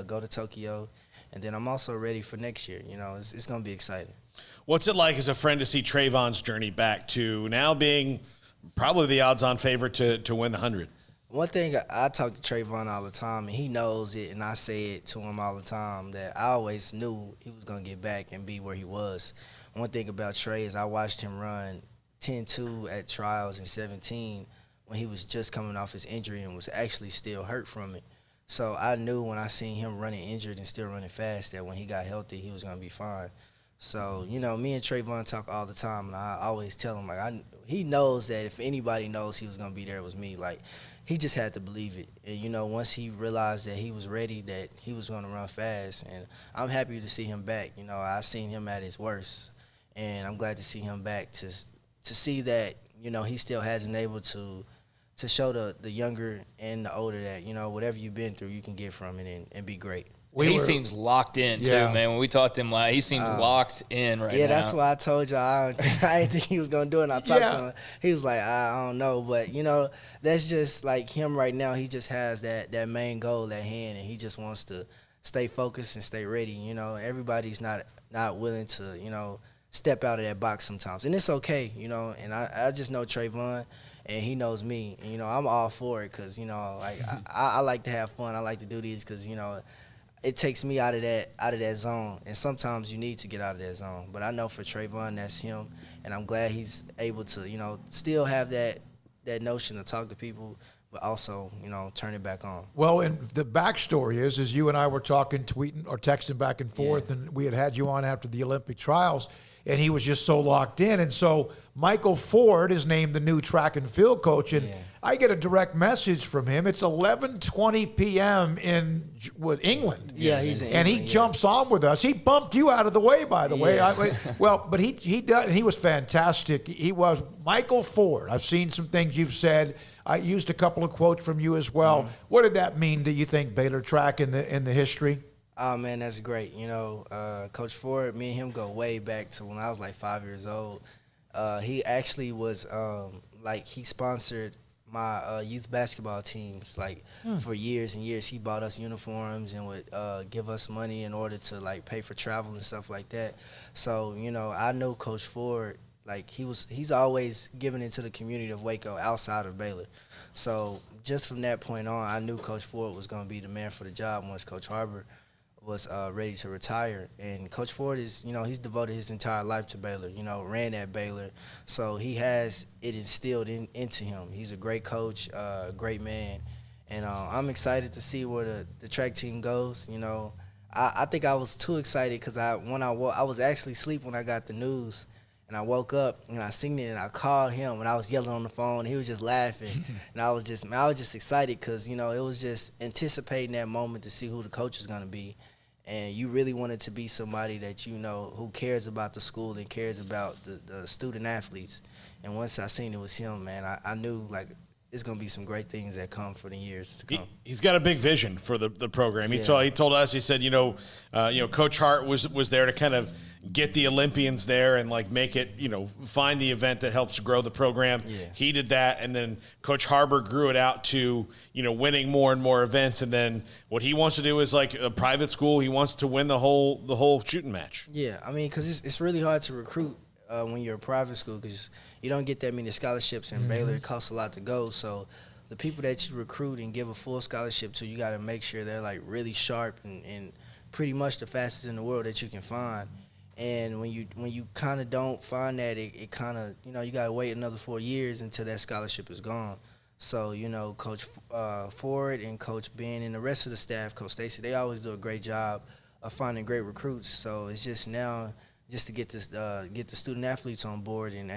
go to Tokyo. And then I'm also ready for next year. It's going to be exciting. What's it like as a friend to see Trayvon's journey back to now being probably the odds-on favorite to win the 100? One thing, I talk to Trayvon all the time, and he knows it, and I say it to him all the time, that I always knew he was going to get back and be where he was. One thing about Trey is I watched him run 10-2 at trials in 17 when he was just coming off his injury and was actually still hurt from it. So I knew when I seen him running injured and still running fast that when he got healthy, he was going to be fine. So, me and Trayvon talk all the time, and I always tell him, he knows that if anybody knows he was going to be there, it was me. Like, he just had to believe it. And, once he realized that he was ready, that he was going to run fast. And I'm happy to see him back. I seen him at his worst, and I'm glad to see him back to see that, he still hasn't able to show the younger and the older that, whatever you've been through, you can get from it and be great. He seems locked in, too, man. When we talked to him, he seems locked in right now. Yeah, that's why I told you I didn't think he was going to do it. And I talked to him. He was like, I don't know. But, that's just like him right now. He just has that main goal at hand, and he just wants to stay focused and stay ready. Everybody's not willing to, step out of that box sometimes. And it's okay, And I just know Trayvon, and he knows me. And, I'm all for it because, I like to have fun. I like to do these because, it takes me out of that zone, and sometimes you need to get out of that zone. But I know for Trayvon, that's him, and I'm glad he's able to, still have that notion to talk to people, but also, turn it back on. Well, and the backstory is you and I were talking, tweeting, or texting back and forth, and we had you on after the Olympic trials, and he was just so locked in. And so Michael Ford is named the new track and field coach, and I get a direct message from him. It's 11:20 p.m. in England. Yeah, he's in England, and he jumps on with us. He bumped you out of the way, by the way. But he does, and he was fantastic. He was Michael Ford. I've seen some things you've said. I used a couple of quotes from you as well. What did that mean, do you think, Baylor track in the history? Oh, man, that's great. Coach Ford, me and him go way back to when I was like 5 years old. He actually was he sponsored my youth basketball teams for years and years. He bought us uniforms and would give us money in order to pay for travel and stuff like that. So I know Coach Ford, he's always giving into the community of Waco outside of Baylor. So just from that point on, I knew Coach Ford was going to be the man for the job once Coach Harbor was ready to retire. And Coach Ford is, he's devoted his entire life to Baylor, ran at Baylor. So he has it instilled into him. He's a great coach, great man. And I'm excited to see where the track team goes. I think I was too excited because I was actually asleep when I got the news. And I woke up and I seen it and I called him and I was yelling on the phone. And he was just laughing. And I was just excited because, it was just anticipating that moment to see who the coach is going to be. And you really wanted to be somebody that who cares about the school and cares about the student athletes. And once I seen it was him, man, I knew it's going to be some great things that come for the years to come. He's got a big vision for the program. He told us, he said, Coach Hart was there to kind of get the Olympians there and make it, find the event that helps grow the program. Yeah. He did that, and then Coach Harbor grew it out to, winning more and more events. And then what he wants to do is a private school. He wants to win the whole shooting match. Yeah, I mean, because it's really hard to recruit when you're a private school because you don't get that many scholarships in Baylor. It costs a lot to go. So the people that you recruit and give a full scholarship to, you got to make sure they're really sharp and pretty much the fastest in the world that you can find. And when you kind of don't find that, it kind of, you got to wait another 4 years until that scholarship is gone. So, Coach Ford and Coach Ben and the rest of the staff, Coach Stacy, they always do a great job of finding great recruits. So it's just now to get the student athletes on board and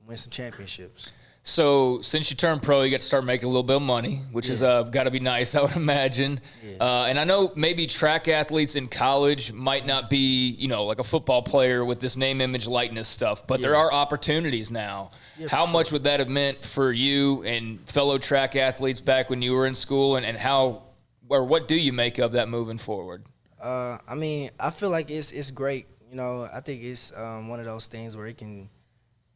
win some championships. So since you turned pro, you got to start making a little bit of money, which is got to be nice, I would imagine. Yeah. And I know maybe track athletes in college might not be, like a football player with this name, image, likeness stuff, but there are opportunities now. Yeah, how much would that have meant for you and fellow track athletes back when you were in school, and how or what do you make of that moving forward? I feel like it's great. I think it's one of those things where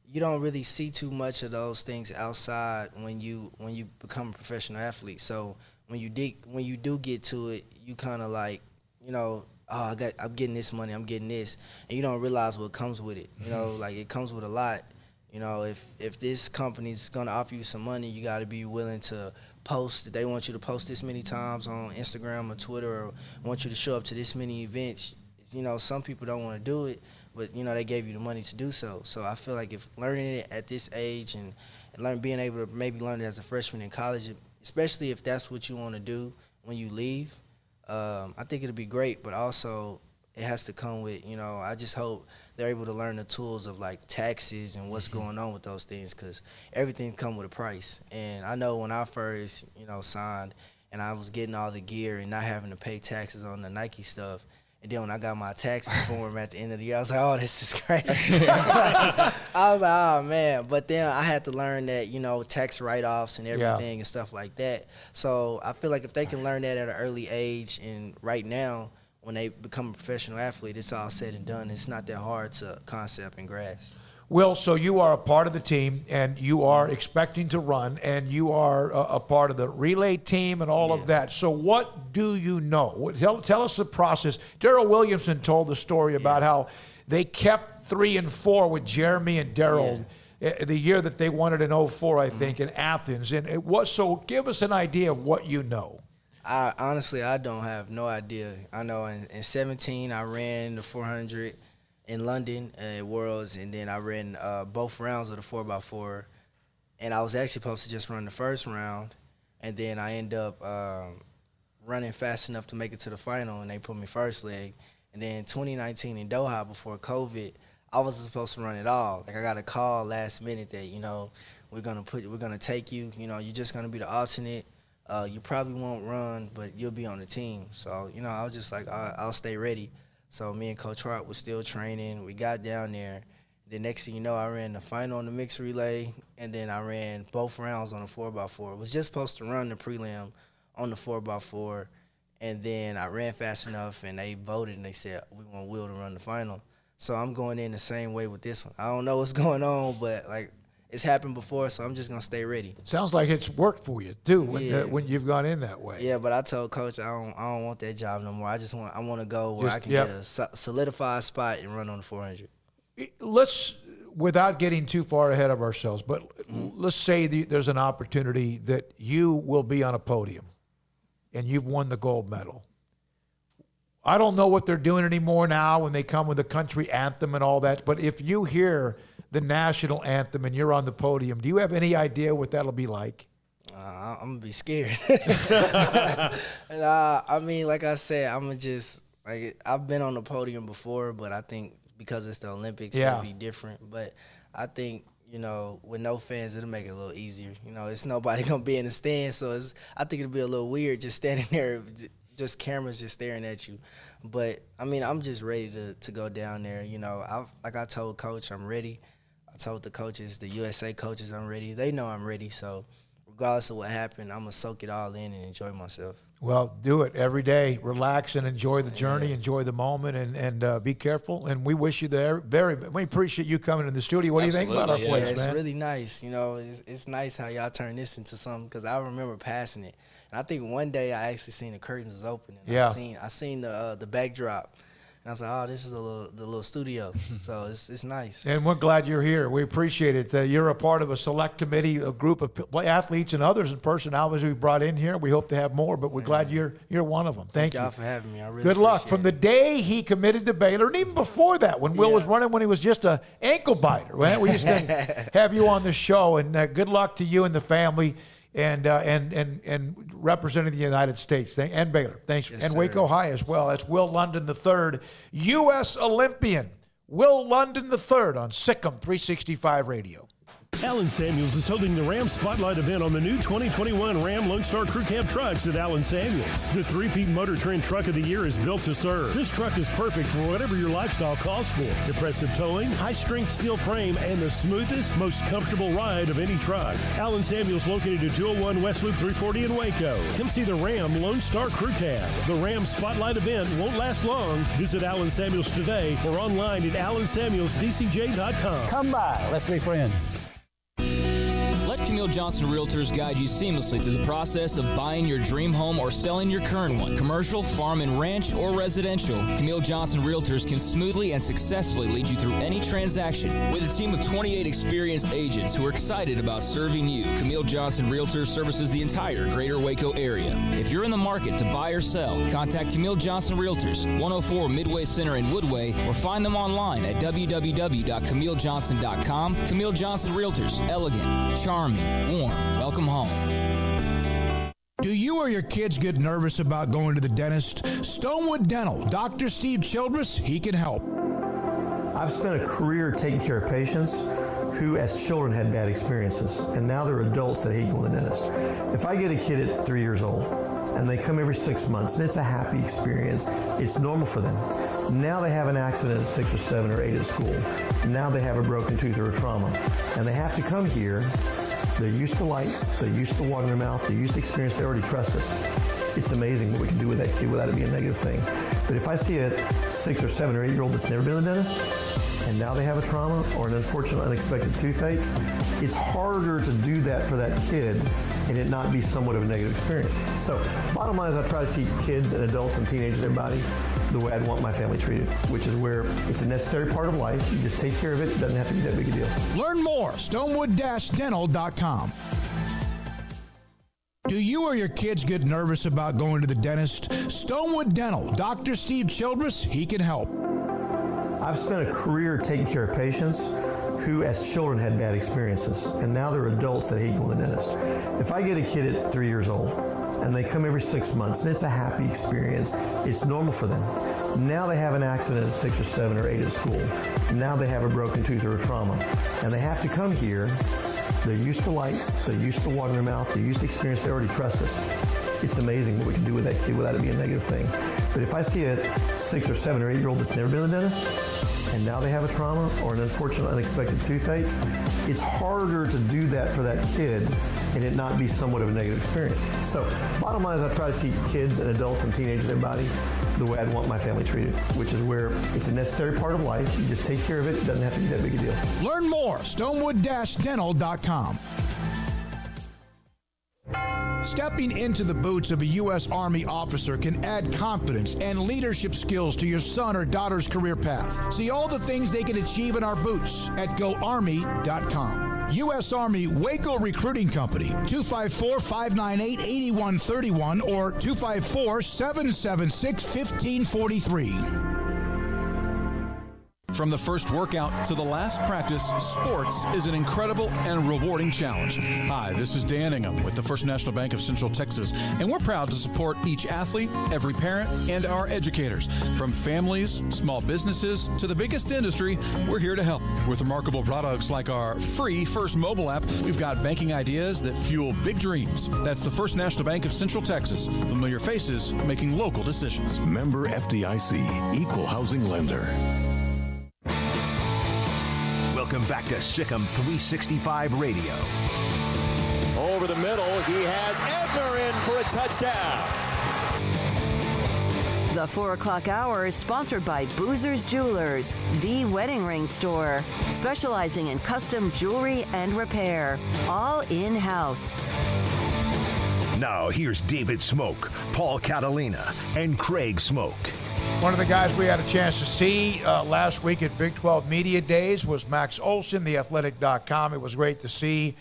you don't really see too much of those things outside when you become a professional athlete. So when you do get to it, you kind of like, I'm getting this money, I'm getting this, and you don't realize what comes with it. Like it comes with a lot. If this company's gonna offer you some money, you got to be willing to post. They want you to post this many times on Instagram or Twitter, or want you to show up to this many events. Some people don't want to do it, but they gave you the money to do so. So I feel like if learning it at this age and being able to maybe learn it as a freshman in college, especially if that's what you want to do when you leave, I think it'll be great. But also it has to come with, I just hope they're able to learn the tools of like taxes and what's going on with those things, because everything come with a price. And I know when I first, signed and I was getting all the gear and not having to pay taxes on the Nike stuff, and then when I got my taxes form at the end of the year, I was like, oh, this is crazy. I was like, oh, man. But then I had to learn that, tax write-offs and everything and stuff like that. So I feel like if they can learn that at an early age, and right now, when they become a professional athlete, it's all said and done. It's not that hard to concept and grasp. Will, so you are a part of the team, and you are expecting to run, and you are a part of the relay team and all of that. So what do you know? Tell us the process. Daryl Williamson told the story about how they kept 3 and 4 with Jeremy and Daryl the year that they won it in 2004, I think, in Athens. And it was, so give us an idea of what you know. Honestly, I don't have no idea. I know in 2017 I ran the 400 in London at Worlds, and then I ran both rounds of the 4x4, and I was actually supposed to just run the first round, and then I ended up running fast enough to make it to the final, and they put me first leg. And then 2019 in Doha, before COVID, I wasn't supposed to run at all. Like I got a call last minute that we're gonna take you. You're just gonna be the alternate. You probably won't run, but you'll be on the team. So I was just like, I'll stay ready. So me and Coach Hart was still training. We got down there. The next thing you know, I ran the final on the mixed relay, and then I ran both rounds on the 4x4. I was just supposed to run the prelim on the 4x4, and then I ran fast enough, and they voted, and they said, we want Will to run the final. So I'm going in the same way with this one. I don't know what's going on, but, it's happened before, so I'm just going to stay ready. Sounds like it's worked for you, too, when you've gone in that way. Yeah, but I told Coach I don't want that job no more. I want to go where I can get a solidified spot and run on the 400. Let's, without getting too far ahead of ourselves, but let's say there's an opportunity that you will be on a podium and you've won the gold medal. I don't know what they're doing anymore now when they come with the country anthem and all that, but if you hear the national anthem and you're on the podium, do you have any idea what that'll be like? I'm going to be scared. Like I said, I'm going to just, I've been on the podium before, but I think because it's the Olympics, it'll be different. But I think, with no fans, it'll make it a little easier. It's nobody going to be in the stands, so I think it'll be a little weird just standing there, just cameras just staring at you. But, I'm just ready to go down there. Like I told Coach, I'm ready. I told the coaches, the USA coaches, I'm ready. They know I'm ready, so regardless of what happened, I'm going to soak it all in and enjoy myself. Well, do it every day. Relax and enjoy the journey, enjoy the moment, and be careful. And we wish you we appreciate you coming in the studio. What do you think about our place, man? It's really nice. It's nice how y'all turn this into something, because I remember passing it. And I think one day I actually seen the curtains was open. And I seen the backdrop. And I was like, oh, this is the little studio. So it's nice. And we're glad you're here. We appreciate it. You're a part of a select committee, a group of athletes and others and personalities we brought in here. We hope to have more, but we're glad you're one of them. Thank you. Thank y'all for having me. I really Good luck. From the day he committed to Baylor, and even before that, when Will was running, when he was just an ankle biter. Right? We just didn't have you on the show. And good luck to you and the family. And representing the United States and Baylor. Thanks. Yes, and sir. Waco High as well. That's Will London III, U.S. Olympian. Will London III on SicEm365 Radio. Allen Samuels is holding the Ram Spotlight event on the new 2021 Ram Lone Star Crew Cab trucks at Allen Samuels. The three-peat Motor Trend Truck of the Year is built to serve. This truck is perfect for whatever your lifestyle calls for. Impressive towing, high-strength steel frame, and the smoothest, most comfortable ride of any truck. Allen Samuels located at 201 West Loop 340 in Waco. Come see the Ram Lone Star Crew Cab. The Ram Spotlight event won't last long. Visit Allen Samuels today or online at allensamuelsdcj.com. Come by. Let's be friends. Let Camille Johnson Realtors guide you seamlessly through the process of buying your dream home or selling your current one. Commercial, farm and ranch, or residential, Camille Johnson Realtors can smoothly and successfully lead you through any transaction. With a team of 28 experienced agents who are excited about serving you, Camille Johnson Realtors services the entire greater Waco area. If you're in the market to buy or sell, contact Camille Johnson Realtors, 104 Midway Center in Woodway, or find them online at www.camillejohnson.com. Camille Johnson Realtors, elegant, charming, warm. Welcome home. Do you or your kids get nervous about going to the dentist? Stonewood Dental, Dr. Steve Childress, he can help. I've spent a career taking care of patients who as children had bad experiences, and now they're adults that hate going to the dentist. If I get a kid at 3 years old and they come every 6 months and it's a happy experience, it's normal for them. Now they have an accident at 6 or 7 or 8 at school. Now they have a broken tooth or a trauma, and they have to come here. They're used to lights, they're used to water in their mouth, they're used to experience, they already trust us. It's amazing what we can do with that kid without it being a negative thing. But if I see a 6 or 7 or 8 year old that's never been to the dentist, and now they have a trauma or an unfortunate unexpected toothache, it's harder to do that for that kid and it not be somewhat of a negative experience. So bottom line is I try to teach kids and adults and teenagers and everybody the way I'd want my family treated, which is where it's a necessary part of life. You just take care of it. It doesn't have to be that big a deal. Learn more, stonewood-dental.com. Do you or your kids get nervous about going to the dentist? Stonewood Dental, Dr. Steve Childress, he can help. I've spent a career taking care of patients who as children had bad experiences, and now they're adults that hate going to the dentist. If I get a kid at 3 years old and they come every 6 months and it's a happy experience, it's normal for them. Now they have an accident at 6 or 7 or 8 at school. Now they have a broken tooth or a trauma, and they have to come here. They're used to lights, they're used to water in their mouth, they're used to experience, they already trust us. It's amazing what we can do with that kid without it being a negative thing. But if I see a 6 or 7 or 8 year old that's never been to the dentist, and now they have a trauma or an unfortunate unexpected toothache, it's harder to do that for that kid and it not be somewhat of a negative experience. So bottom line is I try to teach kids and adults and teenagers and everybody the way I'd want my family treated, which is where it's a necessary part of life. You just take care of it. It doesn't have to be that big a deal. Learn more, stonewood-dental.com. Stepping into the boots of a U.S. Army officer can add confidence and leadership skills to your son or daughter's career path. See all the things they can achieve in our boots at GoArmy.com. U.S. Army Waco Recruiting Company, 254-598-8131 or 254-776-1543. From the first workout to the last practice, sports is an incredible and rewarding challenge. Hi, this is Dan Ingham with the First National Bank of Central Texas, and we're proud to support each athlete, every parent, and our educators. From families, small businesses, to the biggest industry, we're here to help. With remarkable products like our free First mobile app, we've got banking ideas that fuel big dreams. That's the First National Bank of Central Texas. Familiar faces making local decisions. Member FDIC, Equal Housing Lender. Welcome back to SicEm365 Radio. Over the middle, he has Ebner in for a touchdown. The 4 o'clock hour is sponsored by Boozer's Jewelers, the wedding ring store, specializing in custom jewelry and repair, all in-house. Now here's David Smoak, Paul Catalina, and Craig Smoak. One of the guys we had a chance to see last week at Big 12 Media Days was Max Olson, theathletic.com. It was great to see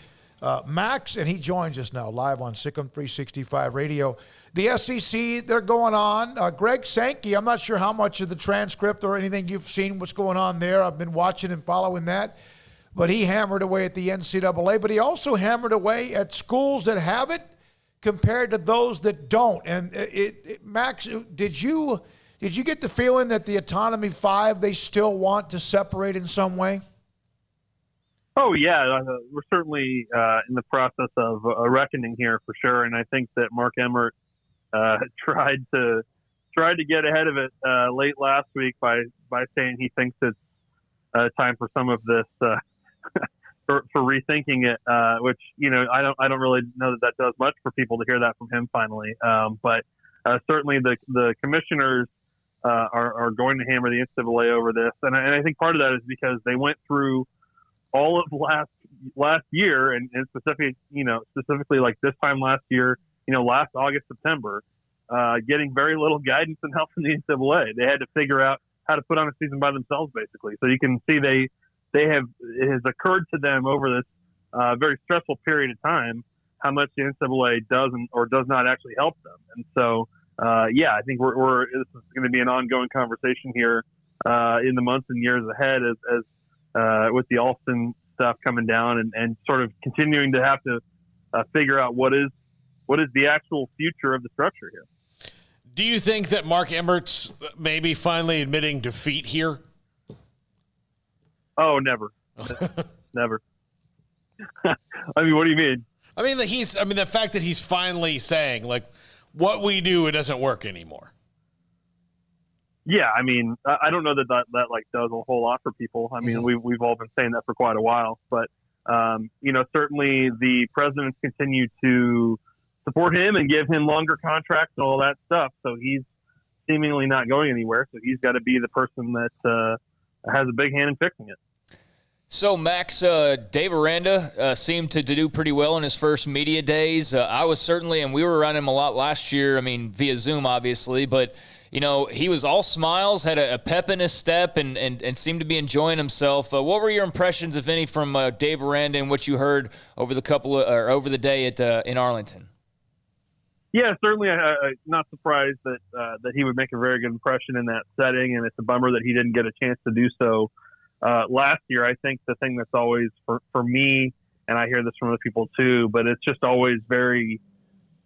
Max, and he joins us now live on SicEm365 Radio. The SEC, they're going on. Greg Sankey, I'm not sure how much of the transcript or anything you've seen what's going on there. I've been watching and following that. But he hammered away at the NCAA, but he also hammered away at schools that have it compared to those that don't. And Max, did you get the feeling that the Autonomy 5, they still want to separate in some way? Oh, yeah. We're certainly in the process of a reckoning here for sure. And I think that Mark Emmert tried to get ahead of it late last week by saying he thinks it's time for some of this for rethinking it, which, I don't really know that does much for people to hear that from him finally. But certainly the commissioners are going to hammer the NCAA over this. And I think part of that is because they went through all of last year and specifically like this time last year, last August, September, getting very little guidance and help from the NCAA. They had to figure out how to put on a season by themselves, basically. So you can see it has occurred to them over this very stressful period of time how much the NCAA doesn't or does not actually help them. And so, I think this is going to be an ongoing conversation here in the months and years ahead as with the Alston stuff coming down and sort of continuing to have to figure out what is the actual future of the structure here. Do you think that Mark Emmert's maybe finally admitting defeat here? Oh, never. Never. I mean, what do you mean? I mean, the fact that he's finally saying, like, what we do, it doesn't work anymore. Yeah, I mean, I don't know that does a whole lot for people. I mean, we've all been saying that for quite a while, but certainly the presidents continue to support him and give him longer contracts and all that stuff. So he's seemingly not going anywhere. So he's got to be the person that has a big hand in fixing it. So, Max, Dave Aranda seemed to do pretty well in his first media days. I was certainly, and we were around him a lot last year, I mean, via Zoom, obviously, but, he was all smiles, had a pep in his step, and seemed to be enjoying himself. What were your impressions, if any, from Dave Aranda and what you heard over the day in Arlington? Yeah, certainly. Not surprised that he would make a very good impression in that setting, and it's a bummer that he didn't get a chance to do so last year. I think the thing that's always for me, and I hear this from other people too, but it's just always very,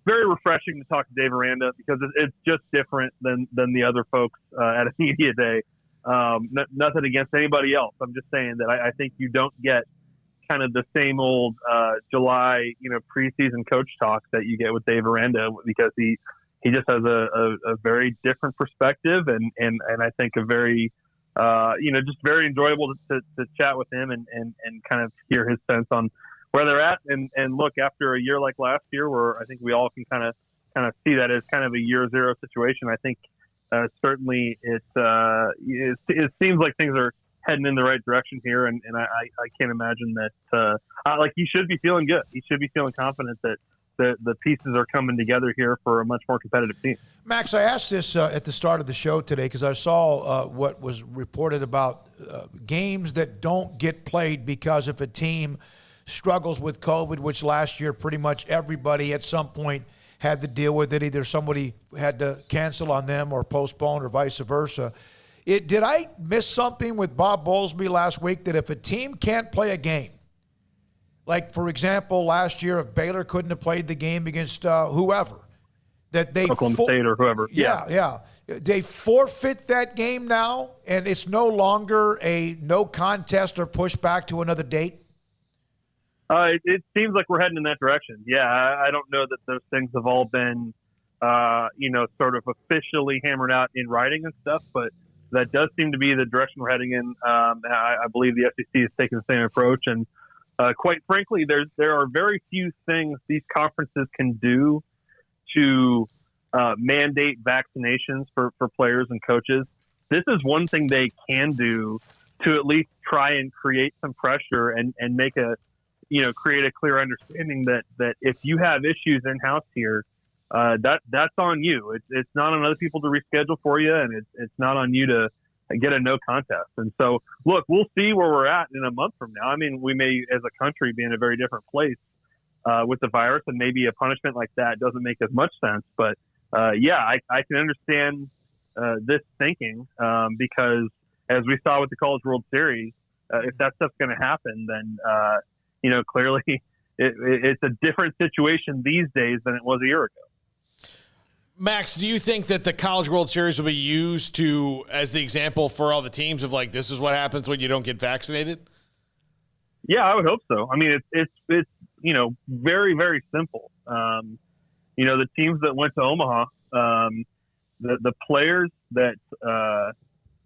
very refreshing to talk to Dave Aranda because it's just different than the other folks at a media day. Nothing against anybody else. I'm just saying that I think you don't get kind of the same old July, preseason coach talk that you get with Dave Aranda because he just has a very different perspective and I think a very just very enjoyable to chat with him and kind of hear his sense on where they're at and look after a year like last year where I think we all can kind of see that as kind of a year zero situation. I think certainly it seems like things are heading in the right direction here, and I can't imagine that. He should be feeling good. He should be feeling confident that the pieces are coming together here for a much more competitive team. Max, I asked this at the start of the show today because I saw what was reported about games that don't get played because if a team struggles with COVID, which last year pretty much everybody at some point had to deal with it. Either somebody had to cancel on them or postpone or vice versa. Did I miss something with Bob Bowlesby last week that if a team can't play a game, like, for example, last year if Baylor couldn't have played the game against whoever, that they Oklahoma State or whoever. Yeah. They forfeit that game now, and it's no longer a no contest or push back to another date? It seems like we're heading in that direction. Yeah, I don't know that those things have all been, sort of officially hammered out in writing and stuff, but that does seem to be the direction we're heading in. I believe the SEC is taking the same approach. And quite frankly, there are very few things these conferences can do to mandate vaccinations for players and coaches. This is one thing they can do to at least try and create some pressure and make create a clear understanding that if you have issues in-house here, that's on you. It's not on other people to reschedule for you, and it's not on you to get a no contest. And so, look, we'll see where we're at in a month from now. I mean, we may, as a country, be in a very different place with the virus, and maybe a punishment like that doesn't make as much sense. But, I can understand this thinking because, as we saw with the College World Series, if that stuff's going to happen, then clearly it's a different situation these days than it was a year ago. Max, do you think that the College World Series will be used as the example for all the teams of, like, this is what happens when you don't get vaccinated? Yeah, I would hope so. I mean, it's very, very simple. The teams that went to Omaha, the players that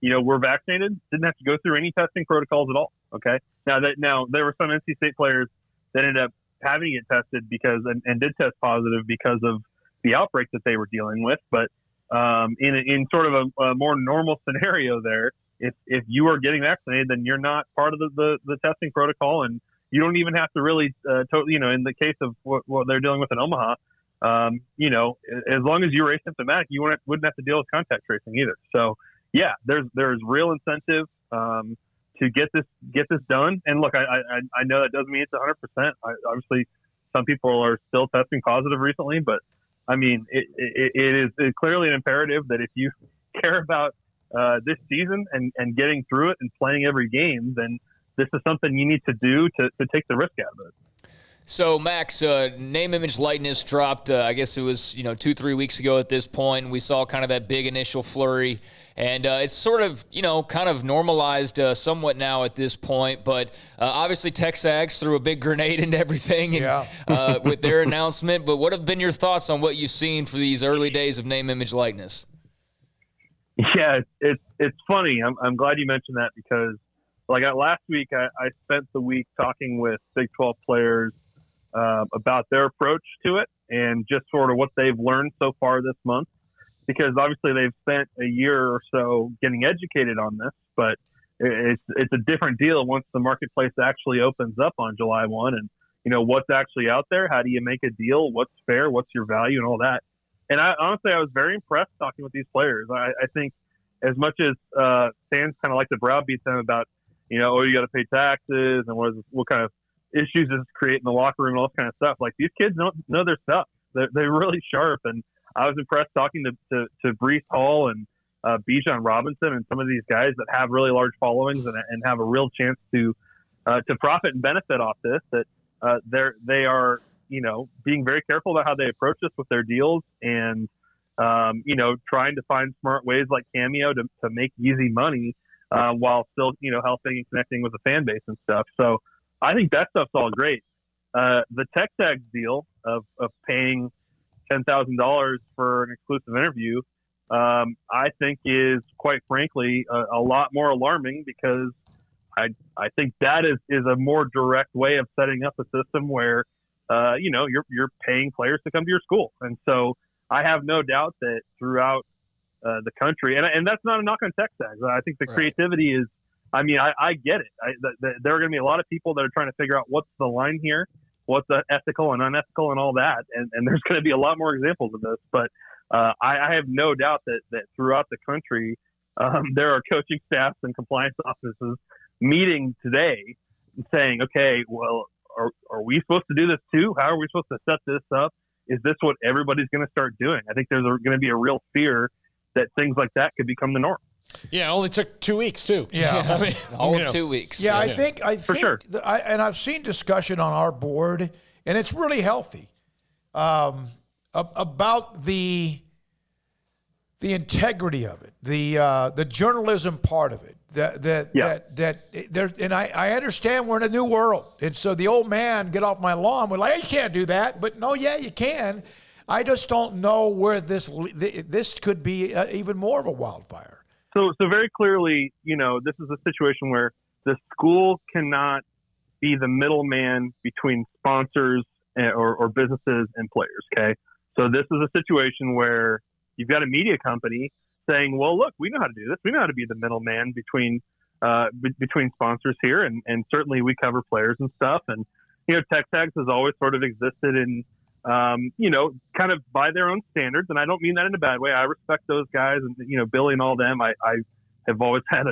were vaccinated didn't have to go through any testing protocols at all. Okay. Now there were some NC State players that ended up having to get tested and did test positive because of the outbreak that they were dealing with. But in sort of a more normal scenario there, if you are getting vaccinated, then you're not part of the testing protocol, and you don't even have to really, in the case of what they're dealing with in Omaha, as long as you're asymptomatic, you wouldn't have to deal with contact tracing either. So yeah, there's real incentive to get this done. And look, I know that doesn't mean it's 100%. Obviously, some people are still testing positive recently, but I mean, it is clearly an imperative that if you care about this season and getting through it and playing every game, then this is something you need to do to take the risk out of it. So, Max, name, image, likeness dropped, I guess it was, 2-3 weeks ago at this point. We saw kind of that big initial flurry, and it's sort of, kind of normalized somewhat now at this point. But obviously Texags threw a big grenade into everything with their announcement. But what have been your thoughts on what you've seen for these early days of name, image, likeness? Yeah, it's funny. I'm glad you mentioned that because, last week, I spent the week talking with Big 12 players about their approach to it and just sort of what they've learned so far this month, because obviously they've spent a year or so getting educated on this, but it's a different deal once the marketplace actually opens up on July 1 and, what's actually out there. How do you make a deal? What's fair? What's your value and all that? And I was very impressed talking with these players. I think as much as fans kind of like to browbeat them about, you got to pay taxes and what kind of issues does it create in the locker room and all this kind of stuff. Like, these kids know their stuff. They're really sharp. And I was impressed talking to Breece Hall and Bijan Robinson and some of these guys that have really large followings and have a real chance to profit and benefit off this, that they are, being very careful about how they approach this with their deals and, trying to find smart ways like Cameo to make easy money while still, helping and connecting with the fan base and stuff. So I think that stuff's all great. The TechTags deal of paying $10,000 for an exclusive interview, I think is, quite frankly, a lot more alarming, because I think that is a more direct way of setting up a system where, you're paying players to come to your school. And so I have no doubt that throughout the country, and that's not a knock on TechTags. I think the creativity is, I get it. There are going to be a lot of people that are trying to figure out what's the line here, what's ethical and unethical and all that. And there's going to be a lot more examples of this. But I have no doubt that throughout the country, there are coaching staffs and compliance offices meeting today and saying, okay, well, are we supposed to do this too? How are we supposed to set this up? Is this what everybody's going to start doing? I think there's going to be a real fear that things like that could become the norm. Yeah, it only took 2 weeks too. Yeah, all of 2 weeks. Yeah, I think for sure. And I've seen discussion on our board, and it's really healthy about the integrity of it, the journalism part of it. I understand we're in a new world, and so the old man get off my lawn. We're like, hey, you can't do that, but no, yeah, you can. I just don't know where this could be even more of a wildfire. So very clearly, this is a situation where the school cannot be the middleman between sponsors or businesses and players. Okay, so this is a situation where you've got a media company saying, well, look, we know how to do this. We know how to be the middleman between sponsors here. And certainly we cover players and stuff. And, TechTags has always sort of existed in, kind of by their own standards. And I don't mean that in a bad way. I respect those guys and, Billy and all them. I have always had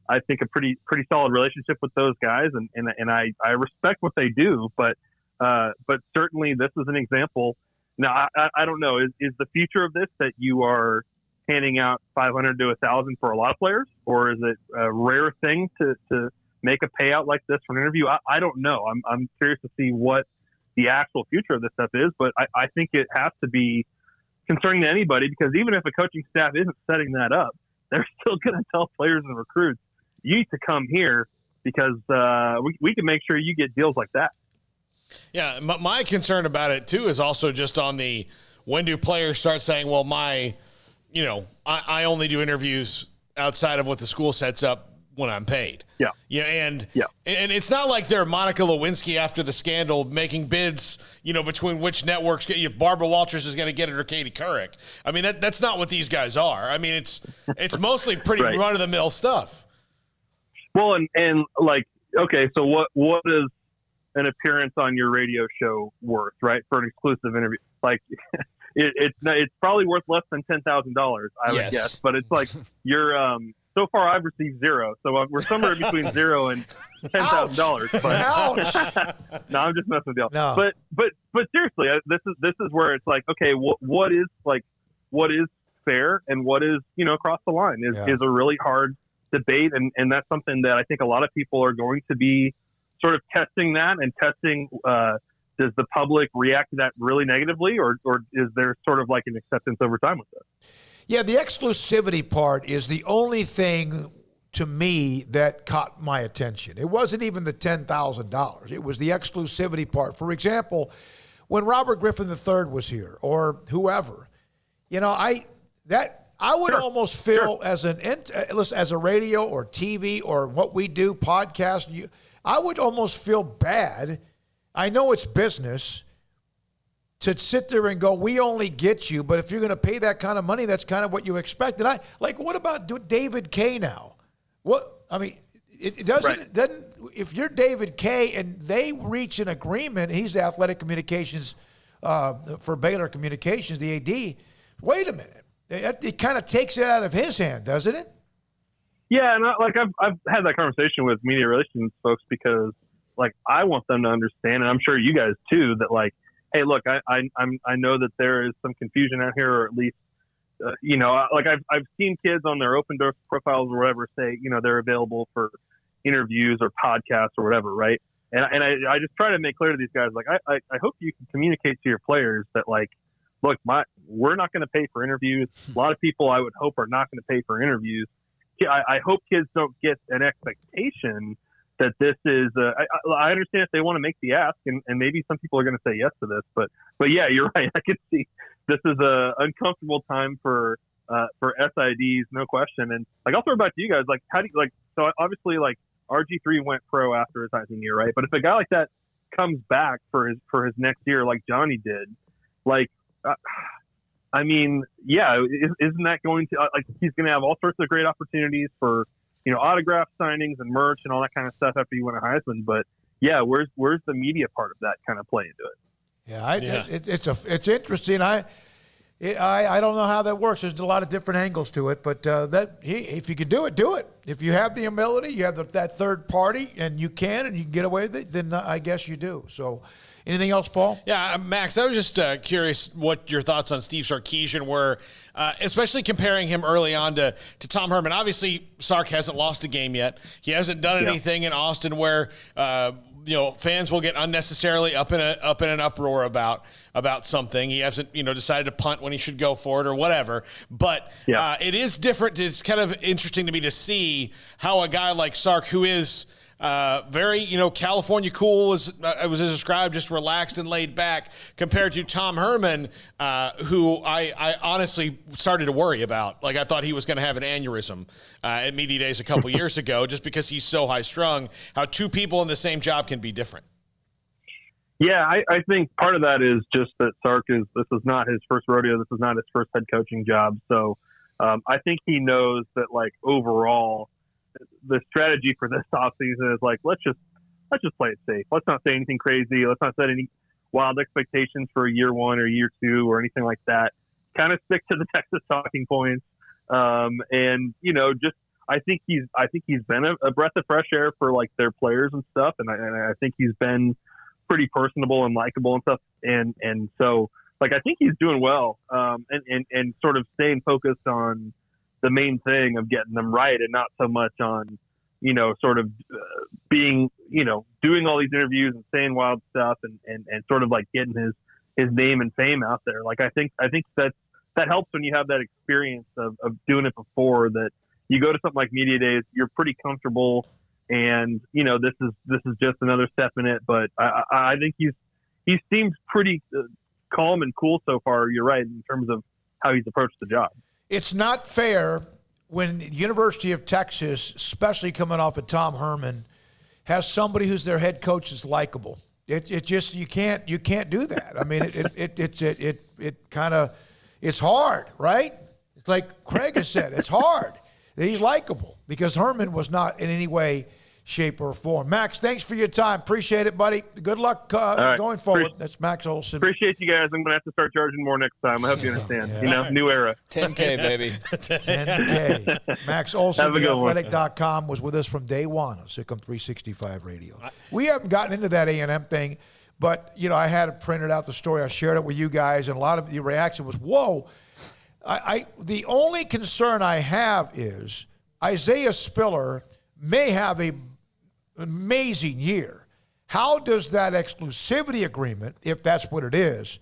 I think a pretty solid relationship with those guys. And I respect what they do, but certainly this is an example. Now, I don't know, is the future of this that you are handing out 500 to 1,000 for a lot of players, or is it a rare thing to make a payout like this for an interview? I don't know. I'm curious to see what the actual future of this stuff is, but I think it has to be concerning to anybody, because even if a coaching staff isn't setting that up, they're still going to tell players and recruits, you need to come here because we can make sure you get deals like that. Yeah, my concern about it too is also just on the when do players start saying, well, I only do interviews outside of what the school sets up when I'm paid. Yeah. And it's not like they're Monica Lewinsky after the scandal making bids, between which networks, if Barbara Walters is going to get it or Katie Couric. I mean, that's not what these guys are. I mean, it's mostly pretty right. run-of-the-mill stuff. Well, and like, okay, so what is an appearance on your radio show worth, right, for an exclusive interview? Like, it's probably worth less than $10,000, I would guess. But it's like you're so far I've received zero, so we're somewhere between $0 and $10,000. But no, I'm just messing with y'all. No. But seriously, this is where it's like, okay, what is fair and what is across the line is a really hard debate, and that's something that I think a lot of people are going to be sort of testing that and testing. Does the public react to that really negatively, or is there sort of like an acceptance over time with this? Yeah, the exclusivity part is the only thing to me that caught my attention. It wasn't even the $10,000. It was the exclusivity part. For example, when Robert Griffin III was here, or whoever, I would almost feel as a radio or TV or what we do, podcast, I would almost feel bad. I know it's business to sit there and go, we only get you, but if you're going to pay that kind of money, that's kind of what you expect. And what about David Kay now? It doesn't, if you're David Kay and they reach an agreement, he's the athletic communications for Baylor Communications, the AD, wait a minute. It kind of takes it out of his hand, doesn't it? Yeah, and I've had that conversation with media relations folks because I want them to understand, and I'm sure you guys too, that hey, look, I know that there is some confusion out here, or at least I've seen kids on their open door profiles or whatever say they're available for interviews or podcasts or whatever, right? And I just try to make clear to these guys I hope you can communicate to your players that look, we're not going to pay for interviews. A lot of people I would hope are not going to pay for interviews. I hope kids don't get an expectation that this is I understand if they want to make the ask, and maybe some people are going to say yes to this, but yeah, you're right. I can see this is a uncomfortable time for SIDs, no question. And I'll throw it back to you guys. How do you so obviously RG3 went pro after his Heisman year, right? But if a guy like that comes back for his next year, like Johnny did, I mean, yeah, isn't that going to he's going to have all sorts of great opportunities for autograph signings and merch and all that kind of stuff after you win a Heisman? But yeah, where's the media part of that kind of play into it? Yeah, it's interesting. I don't know how that works. There's a lot of different angles to it, but if you can do it, do it. If you have the ability, you have that third party, and you can get away with it, then I guess you do. So. Anything else, Paul? Yeah, Max, I was just curious what your thoughts on Steve Sarkisian were, especially comparing him early on to Tom Herman. Obviously, Sark hasn't lost a game yet. He hasn't done anything in Austin where fans will get unnecessarily up in an uproar about something. He hasn't decided to punt when he should go for it or whatever. But it is different. It's kind of interesting to me to see how a guy like Sark, who is very, California cool, was described, just relaxed and laid back, compared to Tom Herman, who I honestly started to worry about. I thought he was going to have an aneurysm at media days a couple years ago, just because he's so high strung. How two people in the same job can be different. Yeah, I think part of that is just that Sark this is not his first rodeo. This is not his first head coaching job. So I think he knows that overall, the strategy for this offseason is let's just play it safe. Let's not say anything crazy. Let's not set any wild expectations for year one or year two or anything like that. Kind of stick to the Texas talking points. I think he's been a breath of fresh air for their players and stuff. And I think he's been pretty personable and likable and stuff. And so I think he's doing well. And sort of staying focused on the main thing of getting them right, and not so much on, being, doing all these interviews and saying wild stuff and sort of getting his name and fame out there. I think that helps when you have that experience of doing it before, that you go to something like media days, you're pretty comfortable And this is just another step in it. But I think he seems pretty calm and cool so far. You're right in terms of how he's approached the job. It's not fair when the University of Texas, especially coming off of Tom Herman, has somebody who's their head coach is likable. It just you can't do that. I mean, it's hard, right? It's like Craig has said, it's hard. He's likable because Herman was not in any way, shape, or form. Max, thanks for your time. Appreciate it, buddy. Good luck going forward. That's Max Olson. Appreciate you guys. I'm going to have to start charging more next time. I hope you understand. New era. 10K, baby. 10K. Max Olson, theathletic.com, was with us from day one of SicEm365 Radio. We haven't gotten into that A&M thing, but, I had printed out the story. I shared it with you guys, and a lot of the reaction was, whoa. The only concern I have is Isaiah Spiller may have an amazing year. How does that exclusivity agreement, if that's what it is,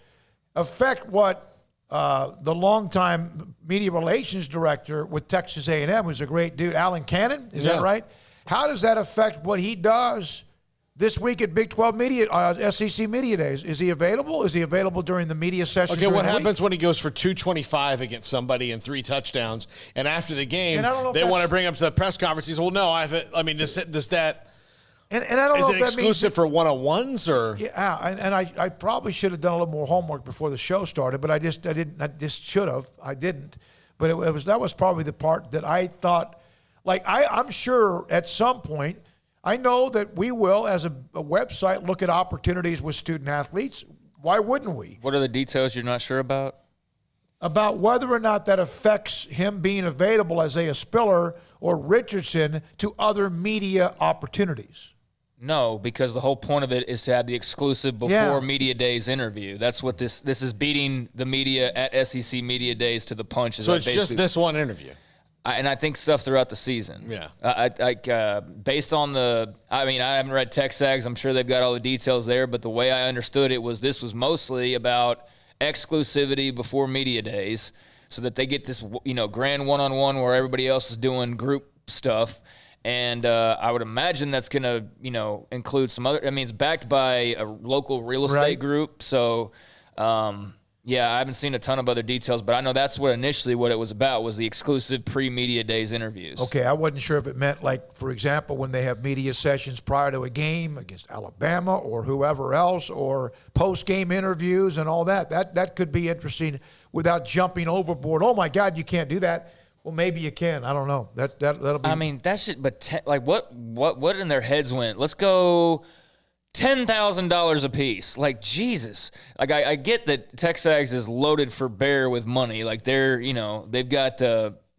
affect what the longtime media relations director with Texas A&M, who's a great dude, Alan Cannon, is that right? How does that affect what he does this week at Big 12 Media, SEC Media Days? Is he available? Is he available during the media session? Okay, what happens when he goes for 225 against somebody and 3 touchdowns, and after the game, they want to bring him to the press conference? He says, well, no, does that... And I don't know if that means... Is it exclusive for one-on-ones, or... Yeah, and I probably should have done a little more homework before the show started, but I just should have. I didn't. But that was probably the part that I thought... I'm sure at some point... I know that we will, as a website, look at opportunities with student athletes. Why wouldn't we? What are the details you're not sure about? About whether or not that affects him being available, Isaiah Spiller or Richardson, to other media opportunities. No, because the whole point of it is to have the exclusive before Media Days interview. That's what this is, beating the media at SEC Media Days to the punch. So it's just this one interview. And I think stuff throughout the season. Yeah. Based on I haven't read TexAgs. I'm sure they've got all the details there, but the way I understood it was this was mostly about exclusivity before media days so that they get this, grand one-on-one where everybody else is doing group stuff. And I would imagine that's going to, include some other, it's backed by a local real estate group. So, yeah, I haven't seen a ton of other details, but I know that's what it was about, was the exclusive pre-media days interviews. Okay, I wasn't sure if it meant, for example, when they have media sessions prior to a game against Alabama or whoever else, or post-game interviews and all that. That could be interesting without jumping overboard. Oh, my God, you can't do that. Well, maybe you can. I don't know. That'll be... that shit, but what in their heads went? Let's go... $10,000 a piece. Jesus. I get that TexAgs is loaded for bear with money. They've got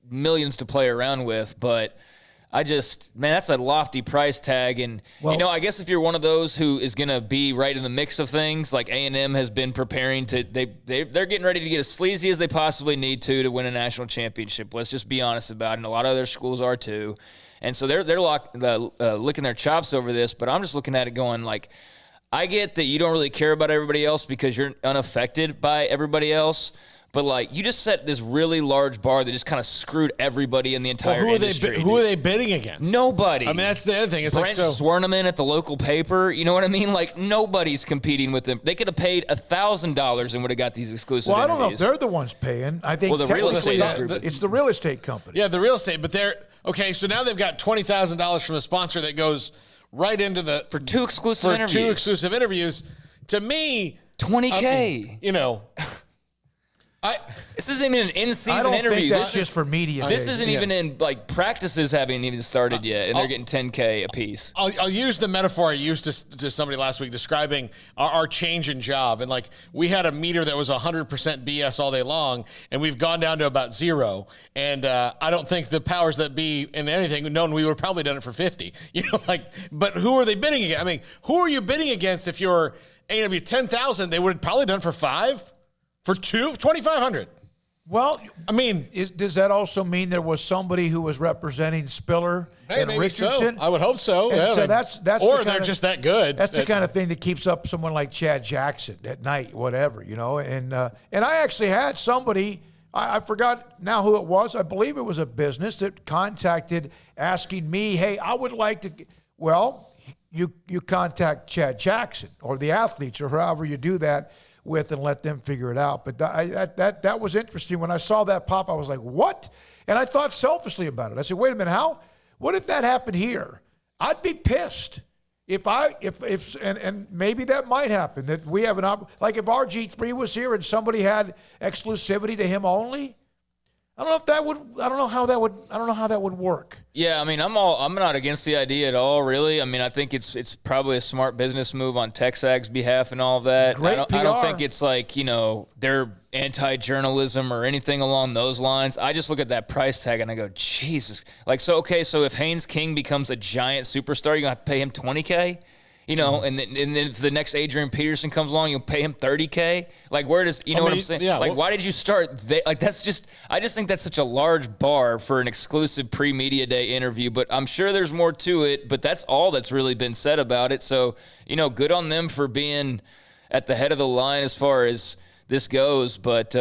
millions to play around with, but that's a lofty price tag. And, I guess if you're one of those who is going to be right in the mix of things, like A&M has been preparing they're getting ready to get as sleazy as they possibly need to win a national championship. Let's just be honest about it. And a lot of other schools are too. And so they're licking their chops over this, but I'm just looking at it going I get that you don't really care about everybody else because you're unaffected by everybody else, but you just set this really large bar that just kind of screwed everybody in the entire industry. Who are they bidding against? Nobody. That's the other thing. It's Brent Swerneman at the local paper. You know what I mean? Nobody's competing with them. They could have paid $1,000 and would have got these exclusive interviews. I don't know if they're the ones paying. I think the real estate group. It's the real estate company. Yeah, the real estate. But okay, so now they've got $20,000 from a sponsor that goes right into for two exclusive interviews. To me, $20K. This isn't even an in-season interview. I don't think that's just for media. This isn't even in, practices haven't even started yet, and they're getting $10K a piece. I'll use the metaphor I used to somebody last week describing our change in job. And we had a meter that was 100% BS all day long, and we've gone down to about 0. And I don't think the powers that be in anything known we would have probably done it for 50. But who are they bidding against? Who are you bidding against if you're A&W 10,000? They would have probably done it for 5. For 2,500. Well, does that also mean there was somebody who was representing Spiller and Richardson? So. I would hope so. And so that's or they're just that good. That's the kind of thing that keeps up someone like Chad Jackson at night, whatever, And I actually had somebody I forgot now who it was. I believe it was a business that contacted asking me, hey, I would like to, well, you contact Chad Jackson or the athletes or however you do that with and let them figure it out. But that was interesting. When I saw that pop, I was like, what? And I thought selfishly about it. I said, wait a minute, what if that happened here? I'd be pissed. If maybe that might happen, that we have like if RG3 was here and somebody had exclusivity to him only, I don't know how that would work. Yeah, I mean, I'm not against the idea at all, really. I mean, I think it's probably a smart business move on TexAg's behalf and all that. Great I don't think it's like, they're anti-journalism or anything along those lines. I just look at that price tag and I go, Jesus. Like, so if Haynes King becomes a giant superstar, you're going to have to pay him $20K? And then if the next Adrian Peterson comes along, you'll pay him $30K. Like, where does what I'm saying? Yeah, why did you start? I just think that's such a large bar for an exclusive pre-media day interview. But I'm sure there's more to it. But that's all that's really been said about it. So good on them for being at the head of the line as far as this goes. But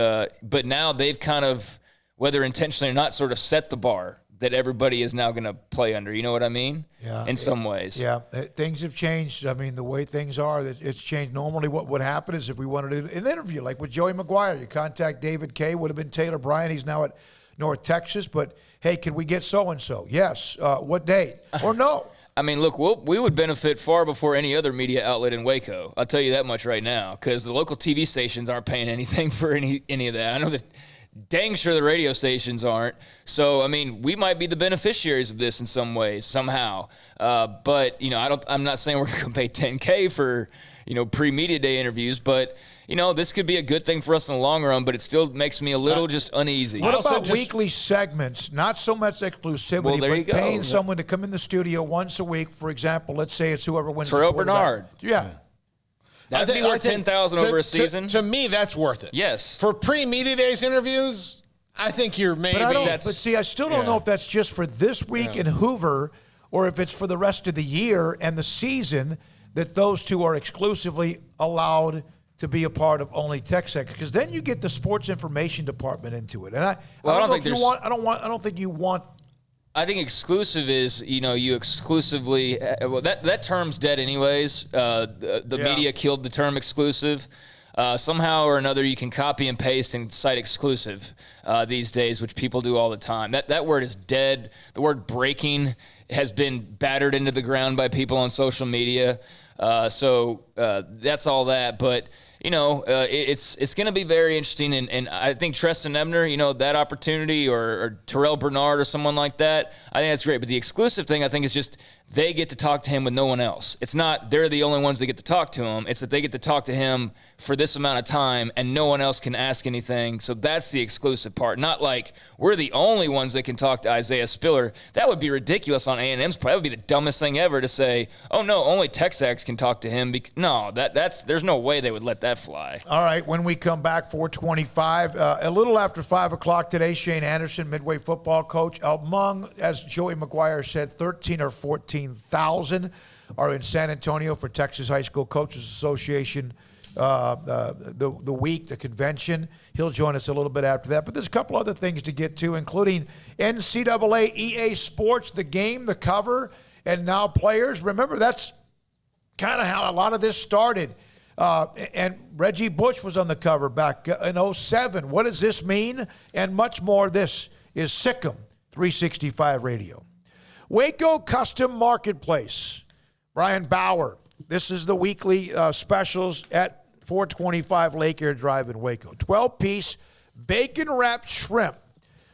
now they've kind of, whether intentionally or not, sort of set the bar that everybody is now going to play under. You know what I mean? Yeah. In some ways. Yeah. Things have changed. I mean, the way things are, it's changed. Normally what would happen is if we wanted to do an interview, like with Joey McGuire, you contact David K., would have been Taylor Bryan. He's now at North Texas. But, hey, can we get so-and-so? Yes. What date? Or no? I mean, look, we would benefit far before any other media outlet in Waco. I'll tell you that much right now, because the local TV stations aren't paying anything for any of that. I know that dang sure the radio stations aren't. So, I mean, we might be the beneficiaries of this in some ways, somehow. But, I'm not saying we're going to pay $10K for, pre-media day interviews, but, this could be a good thing for us in the long run, but it still makes me a little just uneasy. What about weekly segments? Not so much exclusivity, but paying someone to come in the studio once a week. For example, let's say it's whoever wins Terrell the quarterback. Bernard. Yeah. That'd be worth $10,000 over a season. To me, that's worth it. Yes. For pre-media days interviews, I think you're maybe. But see, I still don't know if that's just for this week in Hoover or if it's for the rest of the year and the season that those two are exclusively allowed to be a part of only TexAg, because then you get the sports information department into it. And I don't think you want. I think exclusive is, you exclusively, that term's dead anyways. The media killed the term exclusive. Somehow or another, you can copy and paste and cite exclusive these days, which people do all the time. That word is dead. The word breaking has been battered into the ground by people on social media. So that's all that. But, it's going to be very interesting. And I think Treston Ebner, that opportunity or Terrell Bernard or someone like that, I think that's great. But the exclusive thing, I think, is just they get to talk to him with no one else. It's not they're the only ones that get to talk to him. It's that they get to talk to him for this amount of time and no one else can ask anything. So that's the exclusive part. Not like we're the only ones that can talk to Isaiah Spiller. That would be ridiculous on A&M's part. That would be the dumbest thing ever to say, oh, no, only TexAgs can talk to him. No, there's no way they would let that fly. All right, when we come back, 4:25, a little after 5 o'clock today, Shane Anderson, Midway football coach, among, as Joey McGuire said, 13 or 14,000 are in San Antonio for Texas High School Coaches Association, the convention. He'll join us a little bit after that. But there's a couple other things to get to, including NCAA EA Sports, the game, the cover, and now players. Remember, that's kind of how a lot of this started. And Reggie Bush was on the cover back in 2007. What does this mean? And much more. This is SicEm365 Radio. Waco Custom Marketplace. Brian Bauer. This is the weekly specials at 425 Lake Air Drive in Waco. 12-piece bacon-wrapped shrimp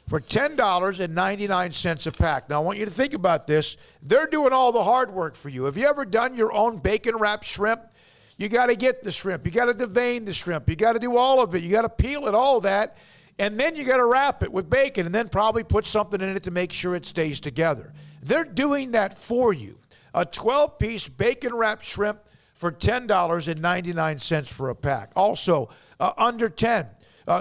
for $10.99 a pack. Now, I want you to think about this. They're doing all the hard work for you. Have you ever done your own bacon-wrapped shrimp? You got to get the shrimp. You got to devein the shrimp. You got to do all of it. You got to peel it, all that. And then you got to wrap it with bacon and then probably put something in it to make sure it stays together. They're doing that for you. A 12-piece bacon-wrapped shrimp for $10.99 for a pack. Also, under 10,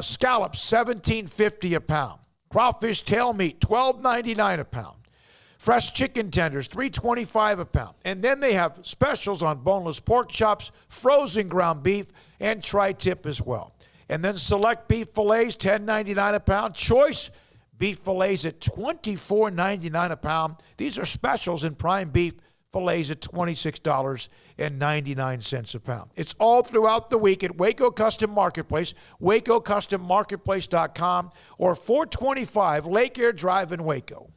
scallops, $17.50 a pound. Crawfish tail meat, $12.99 a pound. Fresh chicken tenders, $3.25 a pound. And then they have specials on boneless pork chops, frozen ground beef, and tri-tip as well. And then select beef fillets, $10.99 a pound. Choice beef fillets at $24.99 a pound. These are specials in prime beef fillets at $26.99 a pound. It's all throughout the week at Waco Custom Marketplace, WacoCustomMarketplace.com, or 425 Lake Air Drive in Waco.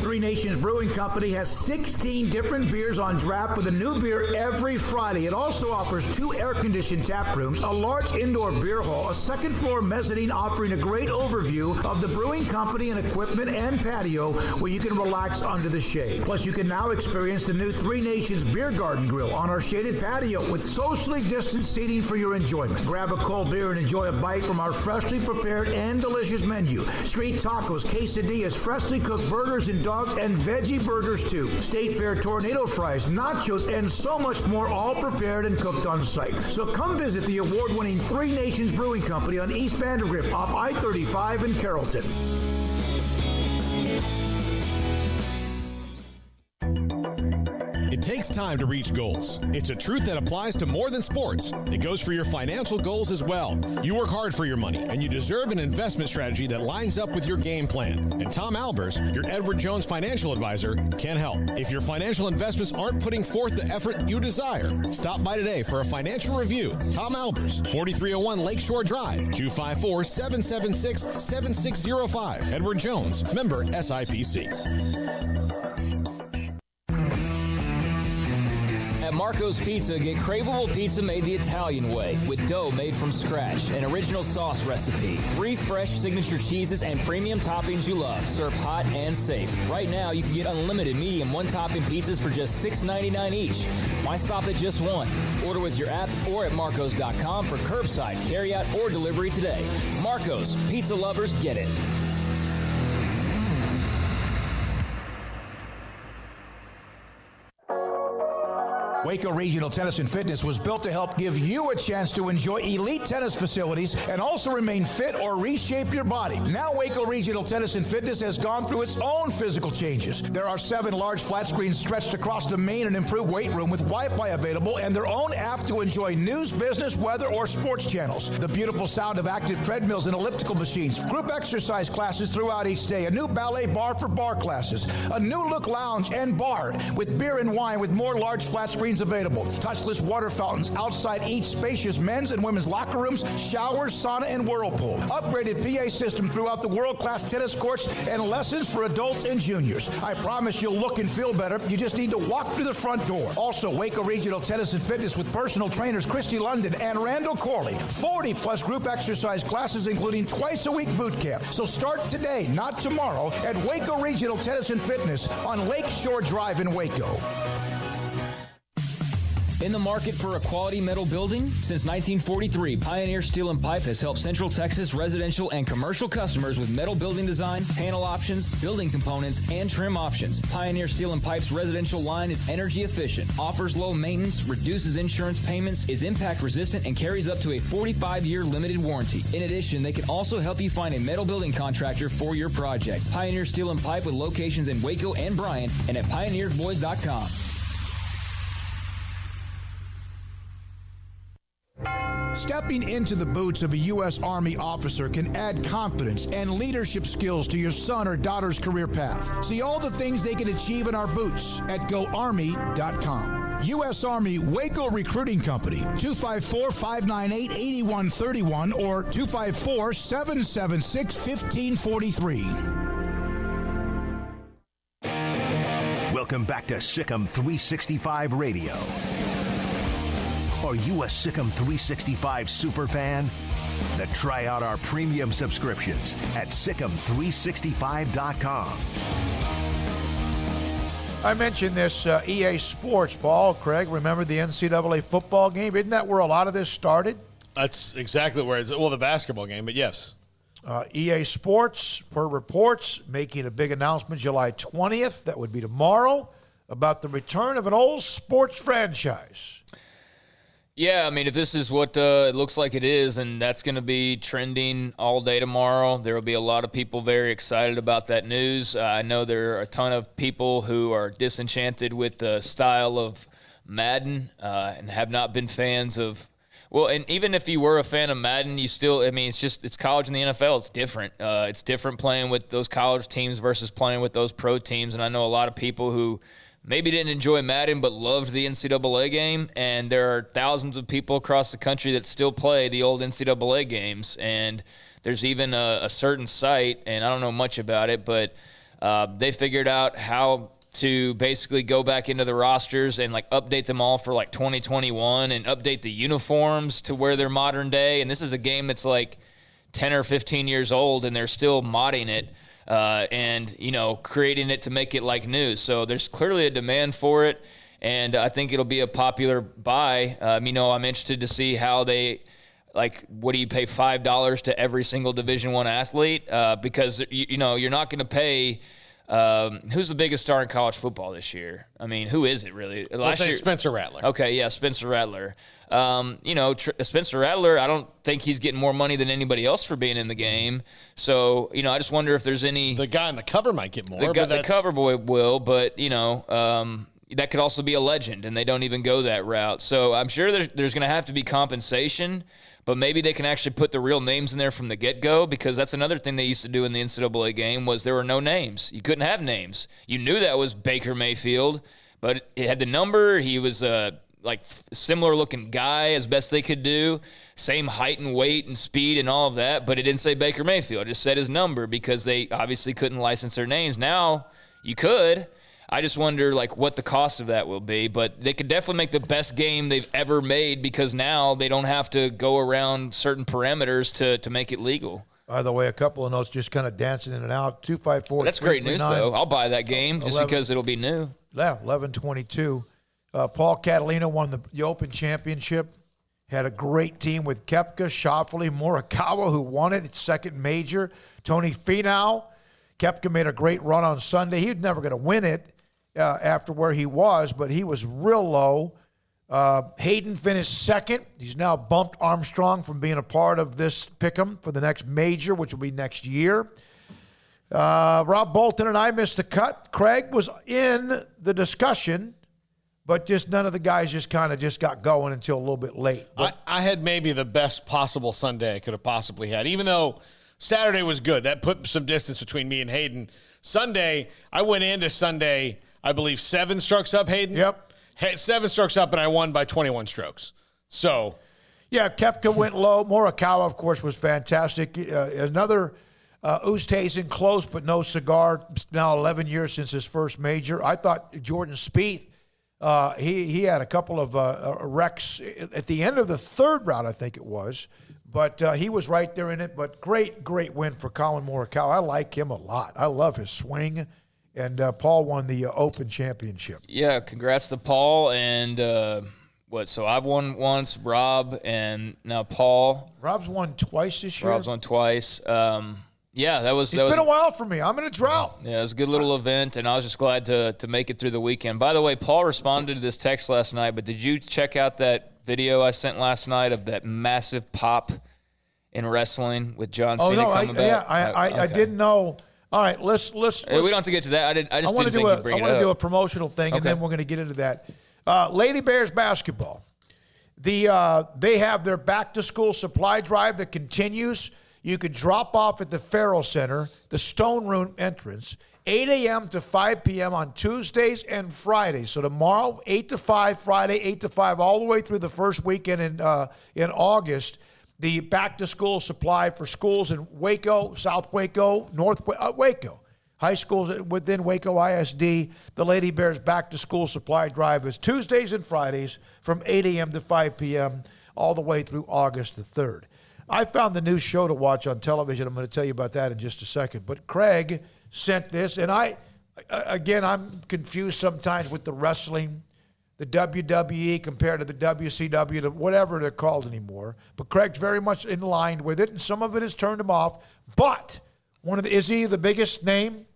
Three Nations Brewing Company has 16 different beers on draft with a new beer every Friday. It also offers 2 air-conditioned tap rooms, a large indoor beer hall, a second-floor mezzanine offering a great overview of the brewing company and equipment and patio where you can relax under the shade. Plus, you can now experience the new Three Nations Beer Garden Grill on our shaded patio with socially distanced seating for your enjoyment. Grab a cold beer and enjoy a bite from our freshly prepared and delicious menu. Street tacos, quesadillas, freshly cooked burgers and dogs and veggie burgers too. State Fair tornado fries, nachos, and so much more, all prepared and cooked on site. So come visit the award-winning Three Nations Brewing Company on East Vandergrift off I-35 in Carrollton. It takes time to reach goals. It's a truth that applies to more than sports. It goes for your financial goals as well. You work hard for your money, and you deserve an investment strategy that lines up with your game plan. And Tom Albers, your Edward Jones financial advisor, can help. If your financial investments aren't putting forth the effort you desire, stop by today for a financial review. Tom Albers, 4301 Lakeshore Drive, 254-776-7605. Edward Jones, member SIPC. At Marco's Pizza, get craveable pizza made the Italian way with dough made from scratch, an original sauce recipe, 3 fresh signature cheeses, and premium toppings you love, served hot and safe. Right now, you can get unlimited medium one-topping pizzas for just $6.99 each. Why stop at just one? Order with your app or at marcos.com for curbside, carryout, or delivery today. Marco's, pizza lovers get it. Waco Regional Tennis and Fitness was built to help give you a chance to enjoy elite tennis facilities and also remain fit or reshape your body. Now Waco Regional Tennis and Fitness has gone through its own physical changes. There are 7 large flat screens stretched across the main and improved weight room with Wi-Fi available and their own app to enjoy news, business, weather, or sports channels. The beautiful sound of active treadmills and elliptical machines, group exercise classes throughout each day, a new ballet bar for bar classes, a new look lounge and bar with beer and wine with more large flat screens available. Touchless water fountains outside each spacious men's and women's locker rooms, showers, sauna, and whirlpool. Upgraded PA system throughout the world-class tennis courts and lessons for adults and juniors. I promise you'll look and feel better. You just need to walk through the front door. Also, Waco Regional Tennis and Fitness with personal trainers Christy London and Randall Corley. 40-plus group exercise classes, including twice-a-week boot camp. So start today, not tomorrow, at Waco Regional Tennis and Fitness on Lakeshore Drive in Waco. In the market for a quality metal building? Since 1943, Pioneer Steel and Pipe has helped Central Texas residential and commercial customers with metal building design, panel options, building components, and trim options. Pioneer Steel and Pipe's residential line is energy efficient, offers low maintenance, reduces insurance payments, is impact resistant, and carries up to a 45-year limited warranty. In addition, they can also help you find a metal building contractor for your project. Pioneer Steel and Pipe with locations in Waco and Bryan and at pioneersboys.com. Stepping into the boots of a U.S. Army officer can add confidence and leadership skills to your son or daughter's career path. See all the things they can achieve in our boots at GoArmy.com. U.S. Army Waco Recruiting Company, 254-598-8131 or 254-776-1543. Welcome back to SicEm365 Radio. Are you a SicEm365 superfan? Then try out our premium subscriptions at SicEm365.com. I mentioned this EA Sports, Paul, Craig. Remember the NCAA football game? Isn't that where a lot of this started? That's exactly where it's, well, the basketball game, but yes. EA Sports, per reports, making a big announcement July 20th, that would be tomorrow, about the return of an old sports franchise. Yeah, I mean, if this is what it looks like it is, and that's going to be trending all day tomorrow, there will be a lot of people very excited about that news. I know there are a ton of people who are disenchanted with the style of Madden and have not been fans of Well, and even if you were a fan of Madden, you still, I mean, it's college and the NFL. It's different. It's different playing with those college teams versus playing with those pro teams. And I know a lot of people who maybe didn't enjoy Madden but loved the NCAA game. And there are thousands of people across the country that still play the old NCAA games. And there's even a certain site, and I don't know much about it, but they figured out how to basically go back into the rosters and like update them all for like 2021 and update the uniforms to where they're modern day. And this is a game that's like 10 or 15 years old, and they're still modding it and, you know, creating it to make it like new. So there's clearly a demand for it, and I think it'll be a popular buy. You know, I'm interested to see how they, like, what do you pay $5 to every single Division I athlete? Because, you know, you're not going to pay who's the biggest star in college football this year? I mean, who is it really? Let's say Spencer Rattler. Okay, yeah, Spencer Rattler. You know, Spencer Rattler, I don't think he's getting more money than anybody else for being in the game. So, you know, I just wonder if there's any. The guy on the cover might get more. The cover boy will, but, you know, that could also be a legend, and they don't even go that route. So I'm sure there's going to have to be compensation, but maybe they can actually put the real names in there from the get-go, because that's another thing they used to do in the NCAA game was there were no names. You couldn't have names. You knew that was Baker Mayfield, but it had the number. He was a similar-looking guy as best they could do, same height and weight and speed and all of that, but it didn't say Baker Mayfield. It just said his number because they obviously couldn't license their names. Now you could. I just wonder, like, what the cost of that will be. But they could definitely make the best game they've ever made, because now they don't have to go around certain parameters to make it legal. By the way, a couple of notes just kind of dancing in and out. 254. That's great news, though. I'll buy that game just because it'll be new. Yeah, 11-22. Paul Catalina won the Open Championship. Had a great team with Koepka, Schauffele, Morikawa, who won it, its second major. Tony Finau. Koepka made a great run on Sunday. He was never going to win it after where he was, but he was real low. Hayden finished second. He's now bumped Armstrong from being a part of this pick'em for the next major, which will be next year. Rob Bolton and I missed the cut. Craig was in the discussion, but just none of the guys just got going until a little bit late. I had maybe the best possible Sunday I could have possibly had, even though Saturday was good. That put some distance between me and Hayden. Sunday, I went into Sunday, I believe 7 strokes up, Hayden. Yep. 7 strokes up, and I won by 21 strokes. So, yeah, Koepka went low. Morikawa, of course, was fantastic. Another Oosthuizen close, but no cigar. It's now 11 years since his first major. I thought Jordan Spieth, he had a couple of wrecks at the end of the third round, I think it was. But he was right there in it. But great win for Colin Morikawa. I like him a lot. I love his swing. And Paul won the Open Championship. Yeah, congrats to Paul. And so I've won once, Rob, and now Paul. Rob's won twice this year. Rob's won twice. Yeah, It's been a while for me. I'm in a drought. Yeah, it was a good little event, and I was just glad to make it through the weekend. By the way, Paul responded to this text last night, but did you check out that video I sent last night of that massive pop in wrestling with John Cena coming back? Yeah, I didn't know. All right, let's we don't have to get to that. I just didn't think you'd bring it up. I want to do a promotional thing, and then we're going to get into that. Lady Bears basketball. They have their back-to-school supply drive that continues. You could drop off at the Farrell Center, the Stone Room entrance, 8 a.m. to 5 p.m. on Tuesdays and Fridays. So tomorrow, 8 to 5, Friday, 8 to 5, all the way through the first weekend in August. The back-to-school supply for schools in Waco, South Waco, North Waco. High schools within Waco ISD. The Lady Bears back-to-school supply drive is Tuesdays and Fridays from 8 a.m. to 5 p.m. all the way through August the 3rd. I found the new show to watch on television. I'm going to tell you about that in just a second. But Craig sent this, and I'm confused sometimes with the wrestling, the WWE compared to the WCW, whatever they're called anymore. But Craig's very much in line with it, and some of it has turned him off. But is he the biggest name?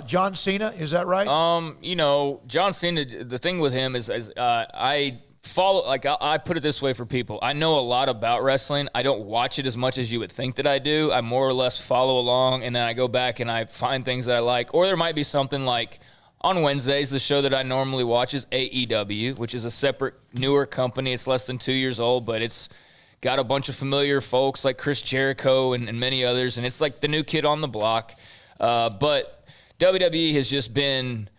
John Cena, is that right? John Cena, the thing with him is I follow, I put it this way for people. I know a lot about wrestling. I don't watch it as much as you would think that I do. I more or less follow along, and then I go back and I find things that I like. Or there might be something like on Wednesdays, the show that I normally watch is AEW, which is a separate, newer company. It's less than 2 years old, but it's got a bunch of familiar folks like Chris Jericho and many others, and it's like the new kid on the block. But WWE has just been,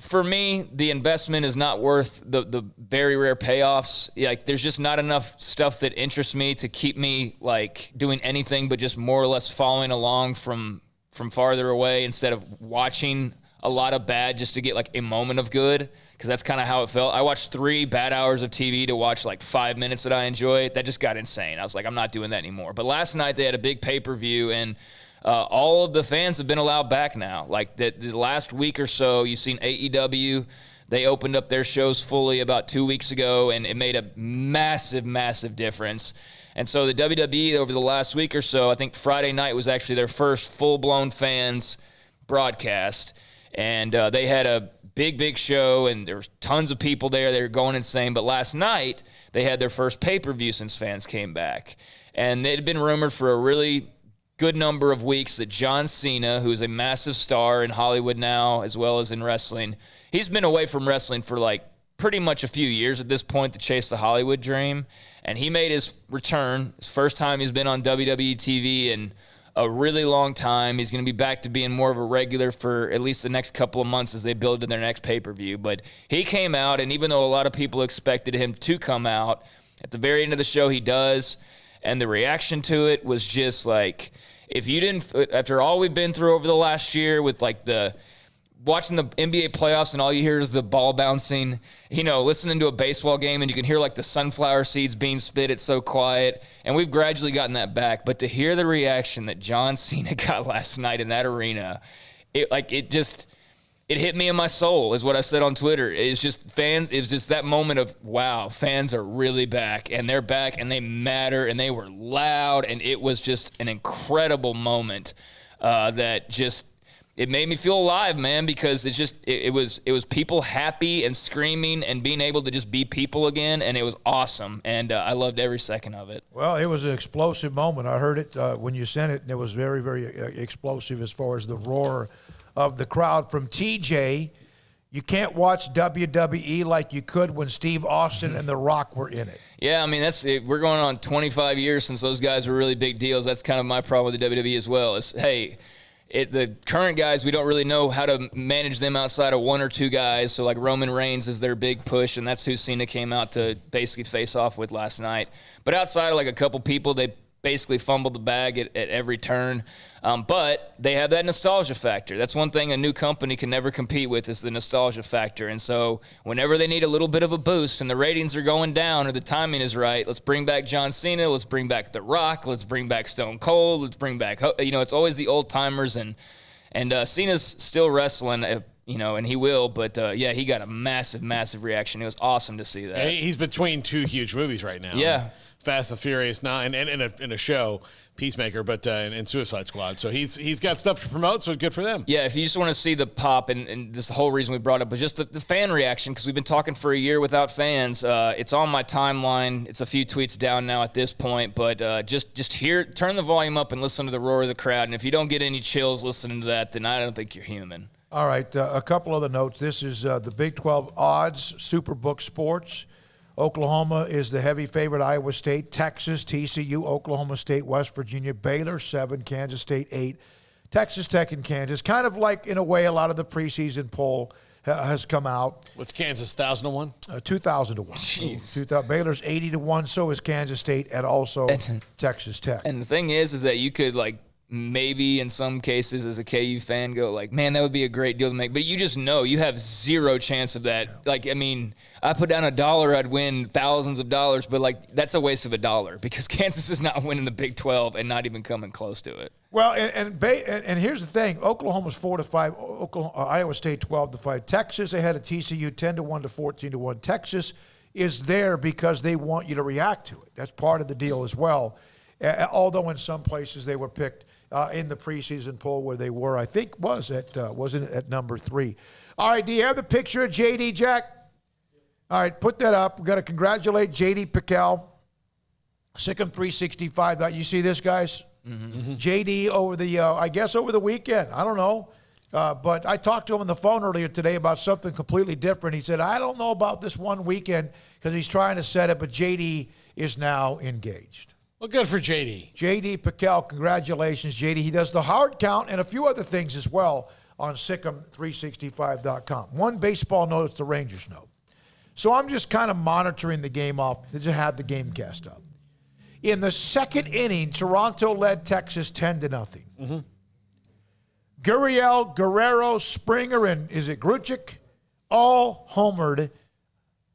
for me, the investment is not worth the very rare payoffs. Like, there's just not enough stuff that interests me to keep me like doing anything but just more or less following along from farther away instead of watching a lot of bad just to get like a moment of good, because that's kind of how it felt. I watched 3 bad hours of TV to watch like 5 minutes that I enjoyed. That just got insane. I was like, I'm not doing that anymore. But last night they had a big pay-per-view, and all of the fans have been allowed back now. Like the last week or so, you've seen AEW. They opened up their shows fully about 2 weeks ago, and it made a massive, massive difference. And so the WWE over the last week or so, I think Friday night was actually their first full-blown fans broadcast. And they had a big show, and there was tons of people there. They were going insane. But last night, they had their first pay-per-view since fans came back. And it had been rumored for a really good number of weeks that John Cena, who's a massive star in Hollywood now as well as in wrestling, he's been away from wrestling for like pretty much a few years at this point to chase the Hollywood dream. And he made his return, his first time he's been on WWE TV in a really long time. He's going to be back to being more of a regular for at least the next couple of months as they build to their next pay-per-view. But he came out, and even though a lot of people expected him to come out, at the very end of the show he does, and the reaction to it was just like, if you didn't, after all we've been through over the last year with like watching the NBA playoffs and all you hear is the ball bouncing, listening to a baseball game and you can hear like the sunflower seeds being spit, it's so quiet. And we've gradually gotten that back. But to hear the reaction that John Cena got last night in that arena, it hit me in my soul, is what I said on Twitter. It's just that moment of, wow, fans are really back, and they're back, and they matter, and they were loud, and it was just an incredible moment that just, it made me feel alive, man, because it was people happy and screaming and being able to just be people again, and it was awesome, and I loved every second of it. Well, it was an explosive moment. I heard it when you sent it, and it was very, very explosive as far as the roar of the crowd. From TJ, you can't watch WWE like you could when Steve Austin and The Rock were in it. Yeah, I mean, we're going on 25 years since those guys were really big deals. That's kind of my problem with the WWE as well. Is, hey, the current guys, we don't really know how to manage them outside of 1 or 2 guys. So like Roman Reigns is their big push, and that's who Cena came out to basically face off with last night. But outside of like a couple people, they basically fumbled the bag at every turn. But they have that nostalgia factor. That's one thing a new company can never compete with, is the nostalgia factor. And so whenever they need a little bit of a boost and the ratings are going down or the timing is right, let's bring back John Cena, let's bring back The Rock, let's bring back Stone Cold, let's bring back, it's always the old timers. And Cena's still wrestling, and he will, but yeah, he got a massive, massive reaction. It was awesome to see that. He's between 2 huge movies right now. Yeah. Fast and Furious 9 and in a show, Peacemaker, but in Suicide Squad. So he's got stuff to promote, so good for them. Yeah, if you just want to see the pop, and this is the whole reason we brought it up, but just the fan reaction, because we've been talking for a year without fans. It's on my timeline. It's a few tweets down now at this point, but just turn the volume up and listen to the roar of the crowd. And if you don't get any chills listening to that, then I don't think you're human. All right, a couple other notes. This is the Big 12 odds, Superbook Sports. Oklahoma is the heavy favorite. Iowa State, Texas, TCU, Oklahoma State, West Virginia, Baylor 7, Kansas State 8, Texas Tech and Kansas. Kind of like, in a way, a lot of the preseason poll has come out. What's Kansas, 1,000 to 1? 2,000 to 1. Jeez. Baylor's 80 to 1. So is Kansas State and also Texas Tech. And the thing is that you could maybe in some cases as a KU fan go man, that would be a great deal to make. But you just know you have zero chance of that. I put down $1, I'd win thousands of dollars, but that's a waste of $1 because Kansas is not winning the Big 12 and not even coming close to it. Well, and here's the thing: Oklahoma's 4-5, Iowa State 12-5, Texas ahead of TCU 10-1 to 14-1. Texas is there because they want you to react to it. That's part of the deal as well. Although in some places they were picked in the preseason poll where they were, I think wasn't it at number 3. All right, do you have the picture of JD, Jack? All right, put that up. We've got to congratulate JD Pickell, SicEm365. You see this, guys? Mm-hmm. JD over the weekend. I don't know. But I talked to him on the phone earlier today about something completely different. He said, I don't know about this one weekend because he's trying to set it, but JD is now engaged. Well, good for JD. JD Piquel, congratulations, JD. He does the hard count and a few other things as well on SicEm365.com. One baseball note the Rangers know. So I'm just kind of monitoring the game off. They just had the game cast up. In the second inning, Toronto led Texas 10-0. Mm-hmm. Gurriel, Guerrero, Springer, and is it Gruchik? All homered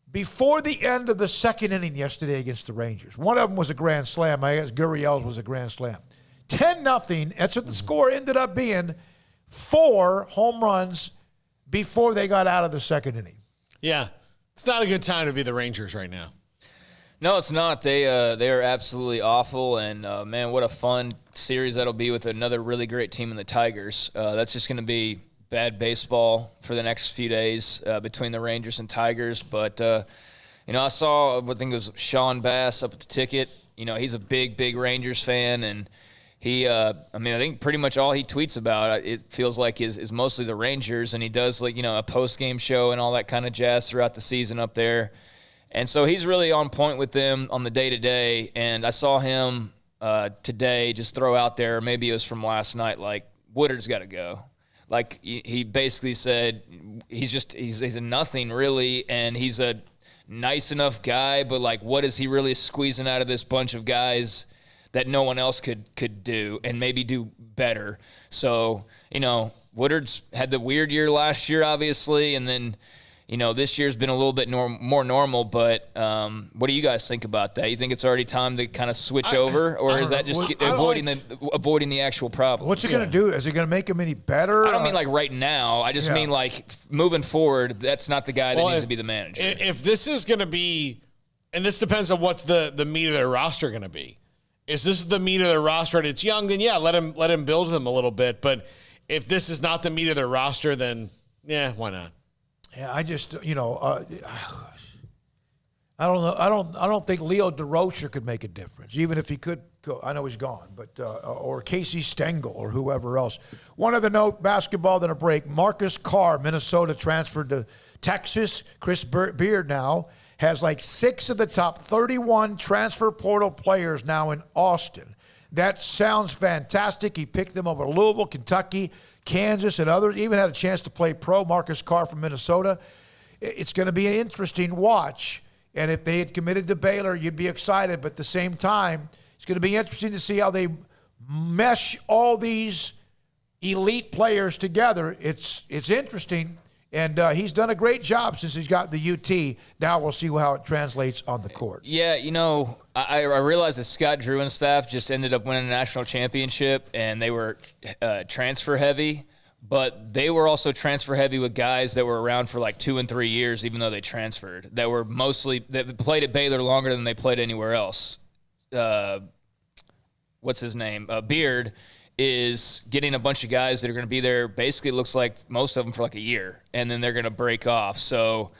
before the end of the second inning yesterday against the Rangers. One of them was a grand slam. I guess Gurriel's was a grand slam. 10-0. That's what the score ended up being. 4 home runs before they got out of the second inning. Yeah. It's not a good time to be the Rangers right now. No, it's not. They are absolutely awful, and man, what a fun series that'll be with another really great team in the Tigers. That's just going to be bad baseball for the next few days between the Rangers and Tigers. But I saw, I think it was Sean Bass up at the ticket. He's a big Rangers fan, and he, I think pretty much all he tweets about, it feels like is mostly the Rangers, and he does a post-game show and all that kind of jazz throughout the season up there. And so he's really on point with them on the day-to-day, and I saw him today just throw out there, maybe it was from last night, like, Woodard's got to go. Like, he basically said he's a nothing, really, and he's a nice enough guy, but, like, what is he really squeezing out of this bunch of guys that no one else could do and maybe do better? So, Woodard's had the weird year last year, obviously, and then this year's been a little bit more normal, but what do you guys think about that? You think it's already time to kind of switch over, or is that just avoiding the actual problem? What's it going to do? Is it going to make him any better? I don't mean like right now. I just mean like moving forward, that's not the guy that needs to be the manager. If this is going to be, and this depends on what's the meat of their roster going to be. Is this the meat of their roster and it's young, then let him build them a little bit. But if this is not the meat of their roster, then why not? Yeah, I just, I don't know. I don't think Leo DeRocher could make a difference, even if he could go. I know he's gone, but or Casey Stengel or whoever else. One other note, basketball, then a break. Marcus Carr, Minnesota, transferred to Texas. Chris Beard now has like 6 of the top 31 transfer portal players now in Austin. That sounds fantastic. He picked them over Louisville, Kentucky, Kansas, and others. Even had a chance to play pro. Marcus Carr from Minnesota. It's going to be an interesting watch. And if they had committed to Baylor, you'd be excited. But at the same time, it's going to be interesting to see how they mesh all these elite players together. It's interesting. And he's done a great job since he's got the UT. Now we'll see how it translates on the court. Yeah, I realized that Scott Drew and staff just ended up winning a national championship, and they were transfer heavy, but they were also transfer heavy with guys that were around for like 2 and 3 years, even though they transferred, that played at Baylor longer than they played anywhere else. What's his name? Beard is getting a bunch of guys that are going to be there. Basically, it looks like most of them for like a year, and then they're going to break off. So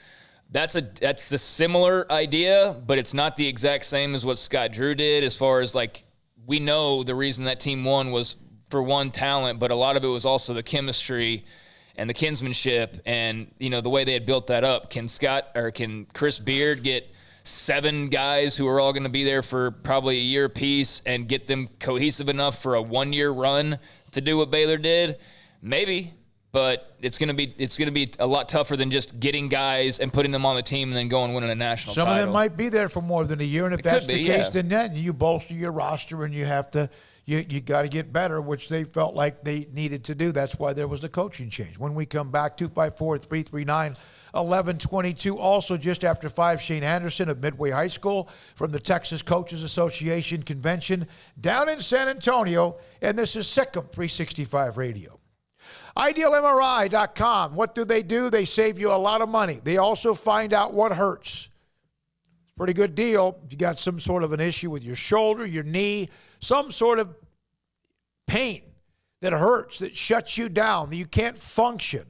that's a similar idea, but it's not the exact same as what Scott Drew did. As far as like, we know the reason that team won was for one, talent, but a lot of it was also the chemistry and the kinsmanship, and the way they had built that up. Can Chris Beard get 7 guys who are all going to be there for probably a year apiece and get them cohesive enough for a 1-year run to do what Baylor did? Maybe, but it's going to be a lot tougher than just getting guys and putting them on the team and then going winning a national title. Some of them might be there for more than a year, and if that's the case, then you bolster your roster and you have to. You got to get better, which they felt like they needed to do. That's why there was the coaching change. When we come back, 254-339-1122. Also, just after 5, Shane Anderson of Midway High School from the Texas Coaches Association Convention down in San Antonio. And this is SicEm365 Radio. IdealMRI.com. What do? They save you a lot of money. They also find out what hurts. It's a pretty good deal. If you got some sort of an issue with your shoulder, your knee, some sort of pain that hurts, that shuts you down, that you can't function,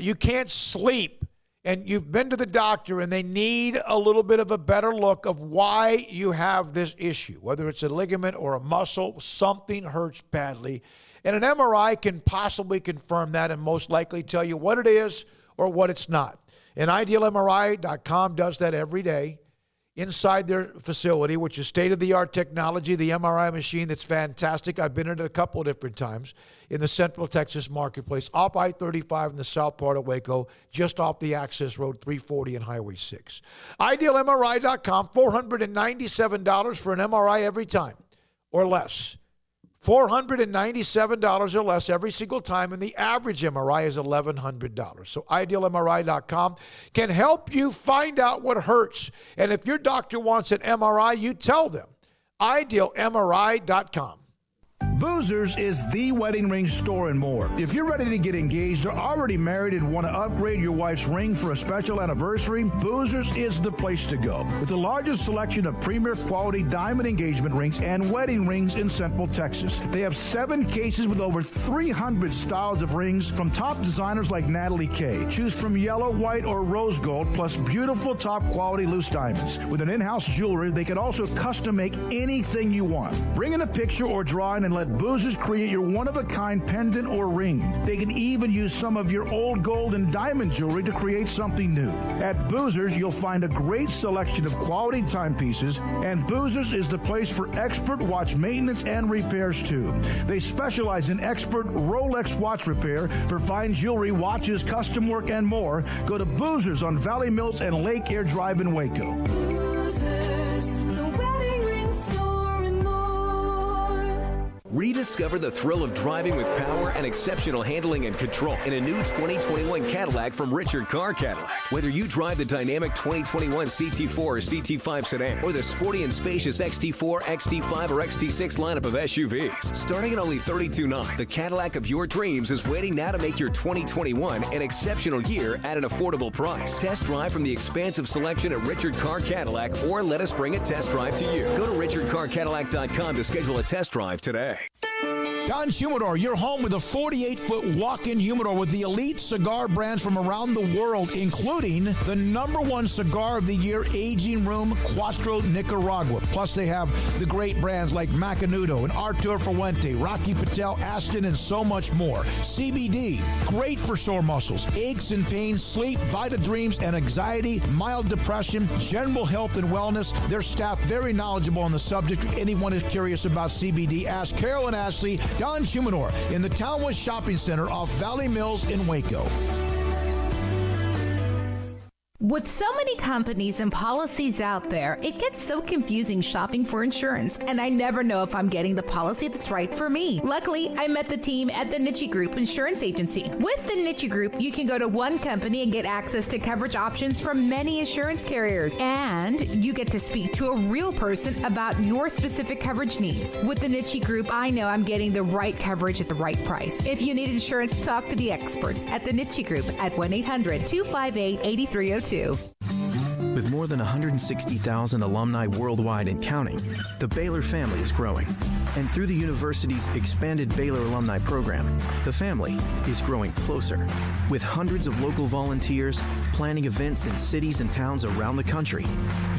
you can't sleep, and you've been to the doctor and they need a little bit of a better look of why you have this issue, whether it's a ligament or a muscle, something hurts badly. And an MRI can possibly confirm that and most likely tell you what it is or what it's not. And IdealMRI.com does that every day. inside their facility, which is state-of-the-art technology, the MRI machine that's fantastic. I've been in it a couple of different times in the Central Texas marketplace, off I-35 in the south part of Waco, just off the access road 340 and Highway 6. IdealMRI.com, $497 for an MRI every time or less. $497 or less every single time, and the average MRI is $1,100. So IdealMRI.com can help you find out what hurts. And if your doctor wants an MRI, you tell them. IdealMRI.com. Boozers is the wedding ring store and more. If you're ready to get engaged or already married and want to upgrade your wife's ring for a special anniversary, Boozers is the place to go. With the largest selection of premier quality diamond engagement rings and wedding rings in Central Texas. They have 7 cases with over 300 styles of rings from top designers like Natalie Kay. Choose from yellow, white, or rose gold, plus beautiful top quality loose diamonds. With an in-house jewelry, they can also custom make anything you want. Bring in a picture or drawing and let Boozers create your one-of-a-kind pendant or ring. They can even use some of your old gold and diamond jewelry to create something new. At Boozers, you'll find a great selection of quality timepieces, and Boozers is the place for expert watch maintenance and repairs, too. They specialize in expert Rolex watch repair for fine jewelry, watches, custom work, and more. Go to Boozers on Valley Mills and Lake Air Drive in Waco. Boozers, the wedding ring store. Rediscover the thrill of driving with power and exceptional handling and control in a new 2021 Cadillac from Richard Carr Cadillac. Whether you drive the dynamic 2021 CT4 or CT5 sedan or the sporty and spacious XT4, XT5, or XT6 lineup of SUVs, starting at only $32,900, the Cadillac of your dreams is waiting now to make your 2021 an exceptional year at an affordable price. Test drive from the expansive selection at Richard Carr Cadillac, or let us bring a test drive to you. Go to richardcarcadillac.com to schedule a test drive today. Don Humidor, your home with a 48-foot walk-in humidor with the elite cigar brands from around the world, including the #1 cigar of the year, Aging Room Cuatro Nicaragua. Plus, they have the great brands like Macanudo and Artur Fuente, Rocky Patel, Aston, and so much more. CBD, great for sore muscles, aches and pains, sleep, Vita Dreams, and anxiety, mild depression, general health and wellness. Their staff very knowledgeable on the subject. If anyone is curious about CBD, ask Carol and Ashley. Don Humidor in the Townwest Shopping Center off Valley Mills in Waco. With so many companies and policies out there, it gets so confusing shopping for insurance, and I never know if I'm getting the policy that's right for me. Luckily, I met the team at the Niche Group Insurance Agency. With the Niche Group, you can go to one company and get access to coverage options from many insurance carriers, and you get to speak to a real person about your specific coverage needs. With the Niche Group, I know I'm getting the right coverage at the right price. If you need insurance, talk to the experts at the Niche Group at 1-800-258-8302. With more than 160,000 alumni worldwide and counting, the Baylor family is growing. And through the university's expanded Baylor alumni program, the family is growing closer. With hundreds of local volunteers planning events in cities and towns around the country,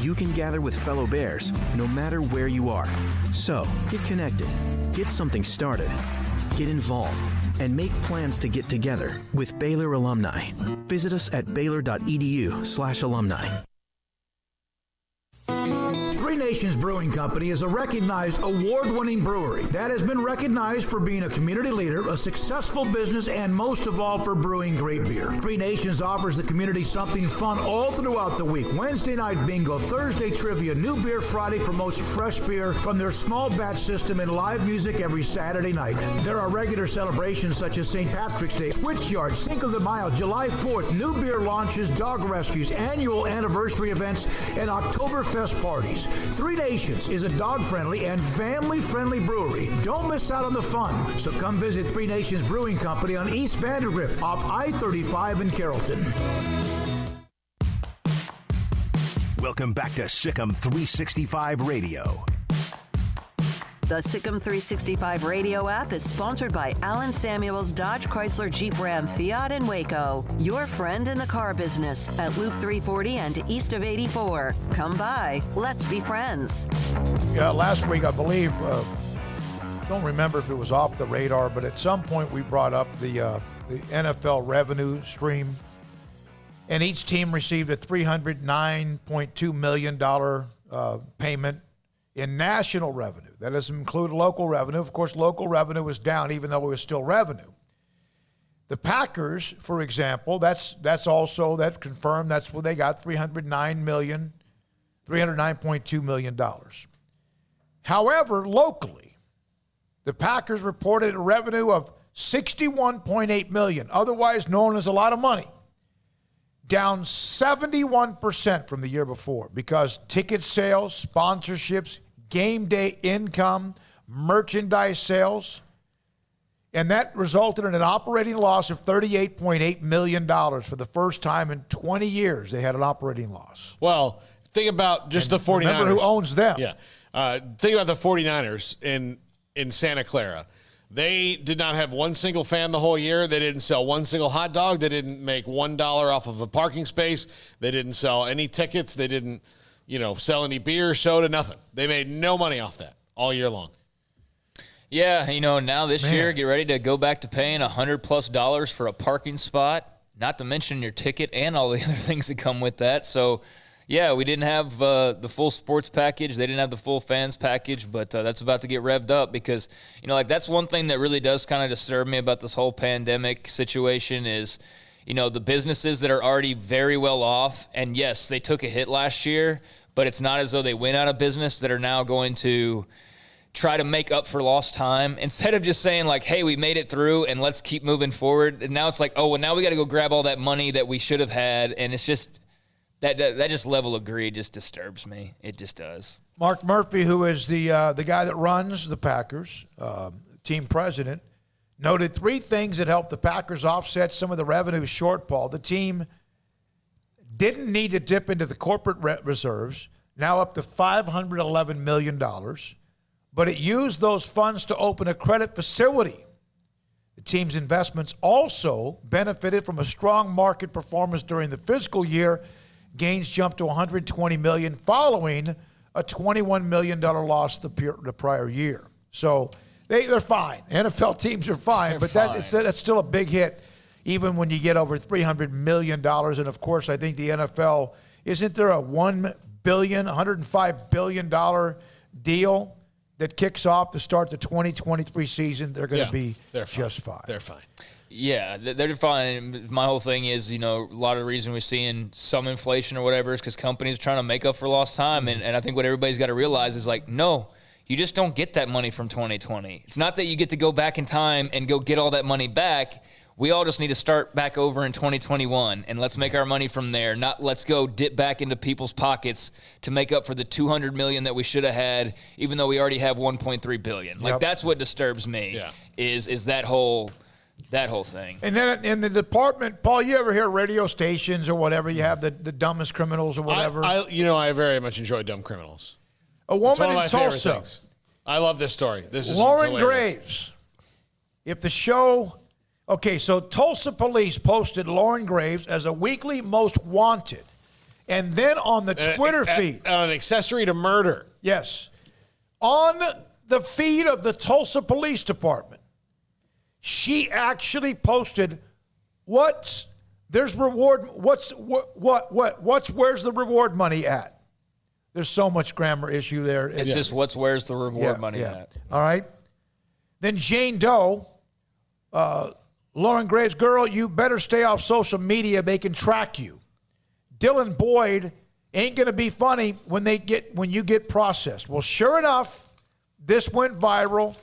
you can gather with fellow Bears no matter where you are. So, get connected, get something started, get involved, and make plans to get together with Baylor alumni. Visit us at baylor.edu/alumni. Three Nations Brewing Company is a recognized award-winning brewery that has been recognized for being a community leader, a successful business, and most of all for brewing great beer. Three Nations offers the community something fun all throughout the week. Wednesday night bingo, Thursday trivia, New Beer Friday promotes fresh beer from their small batch system, and live music every Saturday night. There are regular celebrations such as St. Patrick's Day, Switchyard, Cinco de Mayo, July 4th, new beer launches, dog rescues, annual anniversary events, and Oktoberfest parties. Three Nations is a dog-friendly and family-friendly brewery. Don't miss out on the fun. So come visit Three Nations Brewing Company on East Vandergrift off I-35 in Carrollton. Welcome back to SicEm365 Radio. The SicEm365 Radio app is sponsored by Alan Samuels Dodge Chrysler Jeep Ram Fiat in Waco. Your friend in the car business at Loop 340 and east of 84. Come by. Let's be friends. Yeah, last week, I believe, don't remember if it was off the radar, but at some point we brought up the NFL revenue stream. and each team received a $309.2 million payment in national revenue. That doesn't include local revenue. Of course, local revenue was down, even though it was still revenue. The Packers, for example, that's confirmed. That's what they got, $309.2 million. However, locally, the Packers reported a revenue of $61.8 million, otherwise known as a lot of money, down 71% from the year before because ticket sales, sponsorships, game day income, merchandise sales, and that resulted in an operating loss of $38.8 million for the first time in 20 years. They had an operating loss. Well, think about just the 49ers. Remember who owns them. Yeah. Think about the 49ers in Santa Clara. They did not have one single fan the whole year. They didn't sell one single hot dog. They didn't make $1 off of a parking space. They didn't sell any tickets. They didn't, sell any beer, soda, nothing. They made no money off that all year long. Yeah, now this year, get ready to go back to paying $100+ for a parking spot, not to mention your ticket and all the other things that come with that. So, yeah, we didn't have the full sports package. They didn't have the full fans package, but that's about to get revved up because, that's one thing that really does kind of disturb me about this whole pandemic situation is, the businesses that are already very well off, and yes, they took a hit last year, but it's not as though they went out of business that are now going to try to make up for lost time instead of just saying like, hey, we made it through and let's keep moving forward. And now it's like, oh, well, now we got to go grab all that money that we should have had. And it's just that just level of greed just disturbs me. It just does. Mark Murphy, who is the guy that runs the Packers, team president, noted three things that helped the Packers offset some of the revenue shortfall. The team didn't need to dip into the corporate reserves, now up to $511 million. But it used those funds to open a credit facility. The team's investments also benefited from a strong market performance during the fiscal year. Gains jumped to $120 million following a $21 million loss the prior year. So they're fine. NFL teams are fine, but that's still a big hit, even when you get over $300 million. And, of course, I think the NFL, isn't there a $105 billion deal that kicks off to start the 2023 season? They're going to be just fine. They're fine. Yeah, they're fine. My whole thing is, a lot of the reason we're seeing some inflation or whatever is because companies are trying to make up for lost time. And I think what everybody's got to realize is like, no, you just don't get that money from 2020. It's not that you get to go back in time and go get all that money back. We all just need to start back over in 2021, and let's make our money from there. Not let's go dip back into people's pockets to make up for the $200 million that we should have had, even though we already have $1.3 billion. Like that's what disturbs me. Is that whole thing. And then in the department, Paul, you ever hear radio stations or whatever? You have the dumbest criminals or whatever. I very much enjoy Dumb Criminals. A woman in Tulsa. I love this story. This is Lauren hilarious. Graves. If the show. Okay, so Tulsa police posted Lauren Graves as a weekly most wanted. And then on the Twitter feed. An accessory to murder. Yes. On the feed of the Tulsa Police Department, she actually posted, where's the reward money at? There's so much grammar issue there. It's just where's the reward money at? All right. Then Jane Doe, Lauren Graves, girl, you better stay off social media. They can track you. Dylan Boyd ain't going to be funny when you get processed. Well, sure enough, this went viral.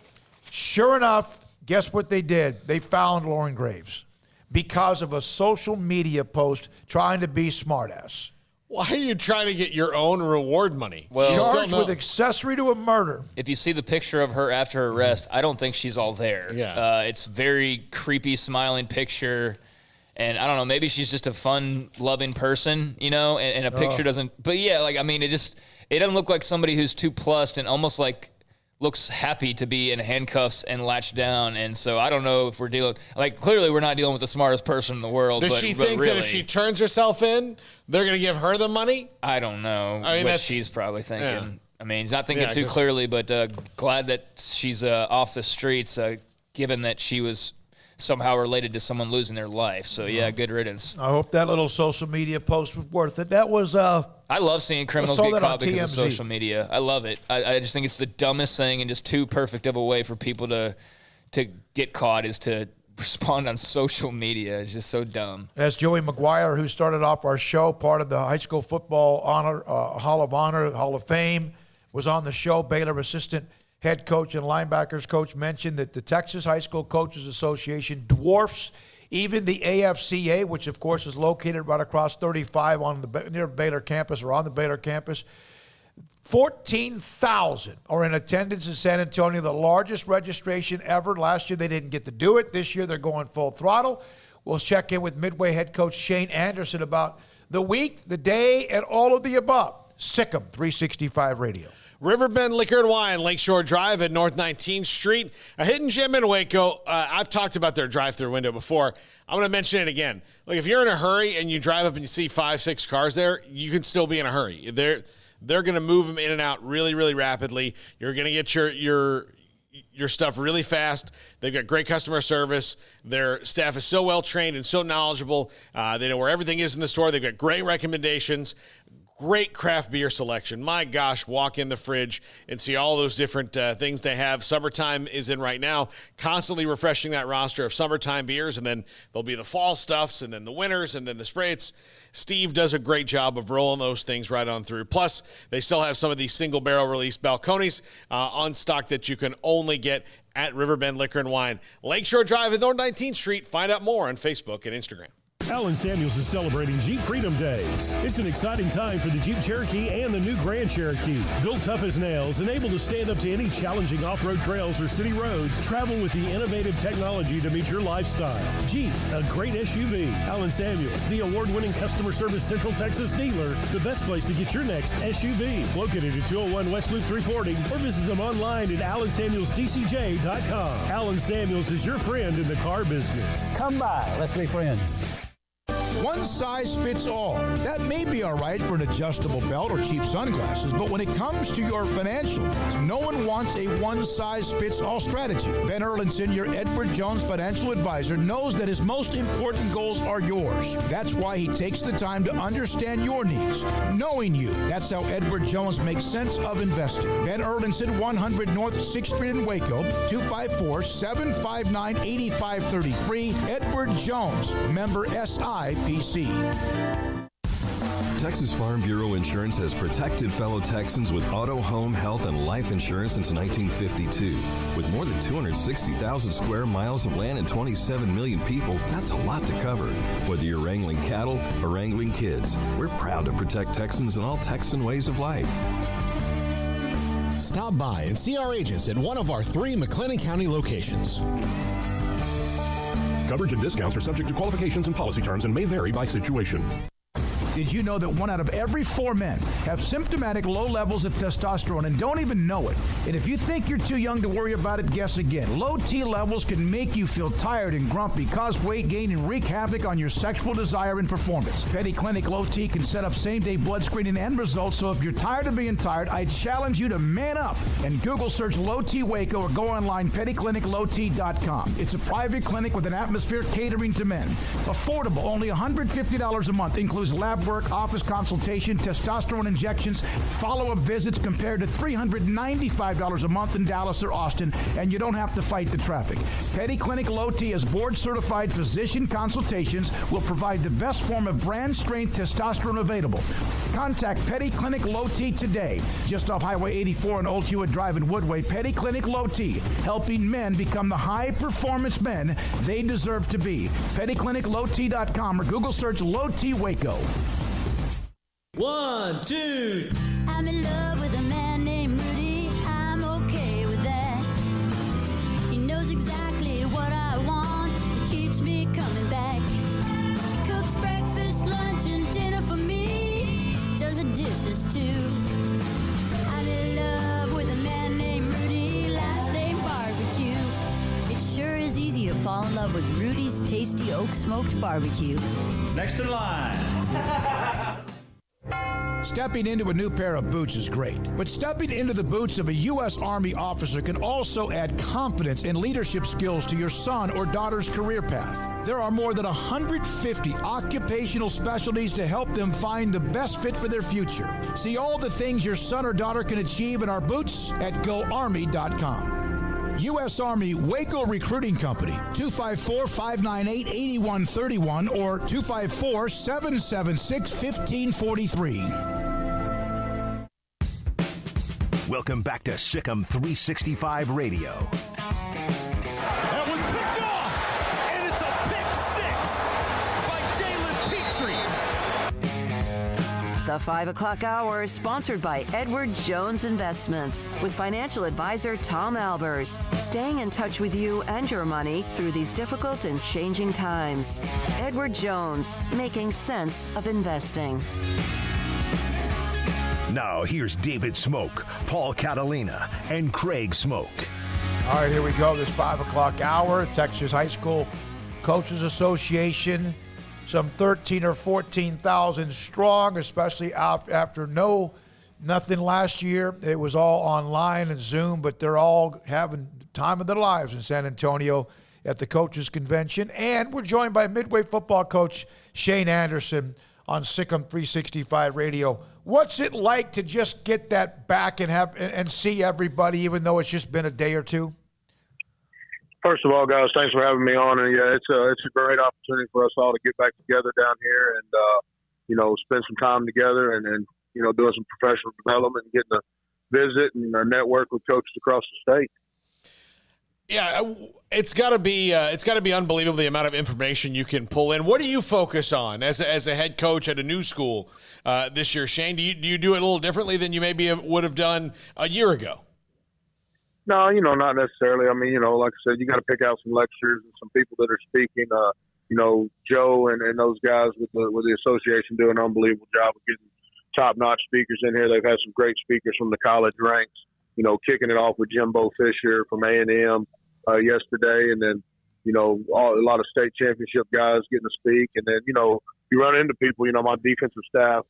Sure enough, guess what they did? They found Lauren Graves because of a social media post trying to be smartass. Why are you trying to get your own reward money? Well, charged with accessory to a murder. If you see the picture of her after her arrest, I don't think she's all there. Yeah. It's very creepy, smiling picture. And I don't know, maybe she's just a fun, loving person, and a picture doesn't. But yeah, it doesn't look like somebody who's too plussed and almost like looks happy to be in handcuffs and latched down. And so I don't know if we're dealing, clearly we're not dealing with the smartest person in the world. Does she think that if she turns herself in, they're going to give her the money? I don't know what she's probably thinking. Yeah. Not thinking too clearly, but glad that she's off the streets, given that she was somehow related to someone losing their life. So, yeah, good riddance. I hope that little social media post was worth it. That was I love seeing criminals get caught because of TMZ. social media. I love it. I just think it's the dumbest thing and just too perfect of a way for people to get caught is to respond on social media. It's just so dumb. As Joey McGuire, who started off our show, part of the High School Football Hall of Fame, was on the show. Baylor assistant head coach and linebackers coach mentioned that the Texas High School Coaches Association dwarfs even the AFCA, which of course is located right across 35 near Baylor campus or on the Baylor campus. 14,000 are in attendance in San Antonio, the largest registration ever. Last year they didn't get to do it. This year they're going full throttle. We'll check in with Midway head coach Shane Anderson about the week, the day, and all of the above. SicEm365 Radio. Riverbend Liquor and Wine, Lakeshore Drive at North 19th Street. A hidden gem in Waco. I've talked about their drive-thru window before. I'm going to mention it again. Like, if you're in a hurry and you drive up and you see 5-6 cars there, you can still be in a hurry. They're going to move them in and out really, really rapidly. You're going to get your stuff really fast. They've got great customer service. Their staff is so well trained and so knowledgeable. They know where everything is in the store. They've got great recommendations. Great craft beer selection. My gosh, walk in the fridge and see all those different things they have. Summertime is in right now, constantly refreshing that roster of summertime beers, and then there'll be the fall stuffs, and then the winters, and then the sprays. Steve does a great job of rolling those things right on through. Plus, they still have some of these single barrel release Balcones on stock that you can only get at Riverbend Liquor and Wine. Lakeshore Drive at North 19th Street. Find out more on Facebook and Instagram. Allen Samuels is celebrating Jeep Freedom Days. It's an exciting time for the Jeep Cherokee and the new Grand Cherokee. Built tough as nails and able to stand up to any challenging off-road trails or city roads, travel with the innovative technology to meet your lifestyle. Jeep, a great SUV. Allen Samuels, the award-winning customer service Central Texas dealer, the best place to get your next SUV. Located at 201 West Loop 340 or visit them online at AllenSamuelsDCJ.com. Allen Samuels is your friend in the car business. Come by, let's be friends. One size fits all. That may be all right for an adjustable belt or cheap sunglasses, but when it comes to your financial needs, no one wants a one-size-fits-all strategy. Ben Erlinson, your Edward Jones financial advisor, knows that his most important goals are yours. That's why he takes the time to understand your needs, knowing you. That's how Edward Jones makes sense of investing. Ben Erlinson, 100 North 6th Street in Waco, 254-759-8533. Edward Jones, member SIPC. Texas Farm Bureau Insurance has protected fellow Texans with auto, home, health, and life insurance since 1952. With more than 260,000 square miles of land and 27 million people, that's a lot to cover. Whether you're wrangling cattle or wrangling kids, we're proud to protect Texans in all Texan ways of life. Stop by and see our agents at one of our 3 McLennan County locations. Coverage and discounts are subject to qualifications and policy terms and may vary by situation. Did you know that 1 out of every 4 men have symptomatic low levels of testosterone and don't even know it? And if you think you're too young to worry about it, guess again. Low T levels can make you feel tired and grumpy, cause weight gain, and wreak havoc on your sexual desire and performance. Petty Clinic Low T can set up same-day blood screening and results, so if you're tired of being tired, I challenge you to man up and Google search Low T Waco or go online pettycliniclowt.com. It's a private clinic with an atmosphere catering to men. Affordable, only $150 a month, includes lab work, office consultation, testosterone injections, follow-up visits compared to $395 a month in Dallas or Austin, and you don't have to fight the traffic. Petty Clinic Low T as board-certified physician consultations will provide the best form of brand-strength testosterone available. Contact Petty Clinic Low T today, just off Highway 84 and Old Hewitt Drive in Woodway. Petty Clinic Low T, helping men become the high-performance men they deserve to be. PettyClinicLowT.com or Google search Low T Waco. 1, 2. I'm in love with a man named Rudy. I'm okay with that. He knows exactly what I want. He keeps me coming back. Cooks breakfast, lunch, and dinner for me. Does the dishes too. I'm in love with a man named Rudy. Last name Barbecue. It sure is easy to fall in love with Rudy's tasty oak smoked barbecue. Next in line. stepping into a new pair of boots is great, but stepping into the boots of a U.S. Army officer can also add confidence and leadership skills to your son or daughter's career path. There are more than 150 occupational specialties to help them find the best fit for their future. See all the things your son or daughter can achieve in our boots at GoArmy.com. U.S. Army Waco Recruiting Company, 254-598-8131 or 254-776-1543. Welcome back to SicEm365 Radio. That one picked off, and it's a pick six by Jalen Petrie. The 5 o'clock hour is sponsored by Edward Jones Investments with financial advisor Tom Albers, staying in touch with you and your money through these difficult and changing times. Edward Jones, making sense of investing. Now here's David Smoak, Paul Catalina, and Craig Smoak. All right, here we go. This 5 o'clock hour, Texas High School Coaches Association. Some 13 or 14,000 strong, especially after nothing last year. It was all online and Zoom, but they're all having the time of their lives in San Antonio at the Coaches Convention. And we're joined by Midway football coach Shane Anderson on SicEm365 Radio. What's it like to just get that back and see everybody, even though it's just been a day or two? First of all, guys, thanks for having me on. And yeah, it's a great opportunity for us all to get back together down here and spend some time together and doing some professional development and getting to visit and network with coaches across the state. Yeah, it's got to be unbelievable the amount of information you can pull in. What do you focus on as a head coach at a new school this year, Shane? Do you do it a little differently than you maybe would have done a year ago? No, not necessarily. I mean, like I said, you got to pick out some lectures and some people that are speaking. Joe and those guys with the association do an unbelievable job of getting top-notch speakers in here. They've had some great speakers from the college ranks. Kicking it off with Jimbo Fisher from A&M yesterday, and then a lot of state championship guys getting to speak, and then you run into people. My defensive staff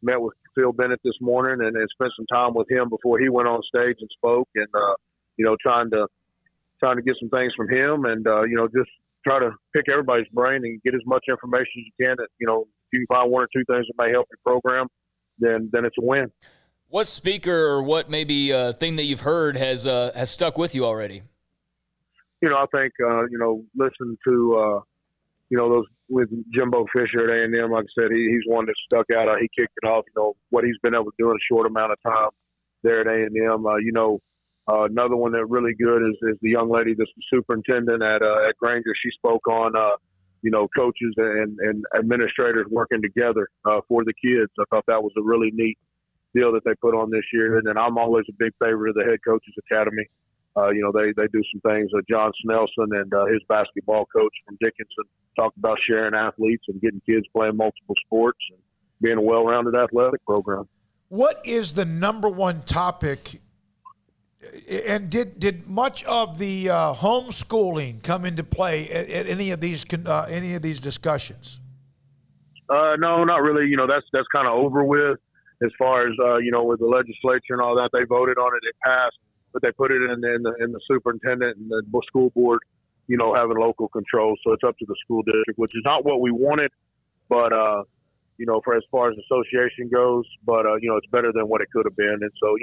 met with Phil Bennett this morning and spent some time with him before he went on stage and spoke, and trying to get some things from him, and just try to pick everybody's brain and get as much information as you can. That if you find one or two things that may help your program, then it's a win. What speaker or what maybe thing that you've heard has stuck with you already? I think listen to those with Jimbo Fisher at A&M. Like I said, he's one that stuck out. He kicked it off. What he's been able to do in a short amount of time there at A&M. Another one that really good is the young lady that's the superintendent at Granger. She spoke on coaches and administrators working together for the kids. I thought that was a really neat deal that they put on this year. And then I'm always a big favorite of the Head Coaches Academy. They do some things. John Snelson and his basketball coach from Dickinson talked about sharing athletes and getting kids playing multiple sports and being a well-rounded athletic program. What is the number one topic? And did much of the homeschooling come into play at any of these discussions? No, not really. That's kind of over with. As far as with the legislature and all that, they voted on it. It passed, but they put it in the superintendent and the school board, having local control. So it's up to the school district, which is not what we wanted, but for as far as association goes, but it's better than what it could have been. And so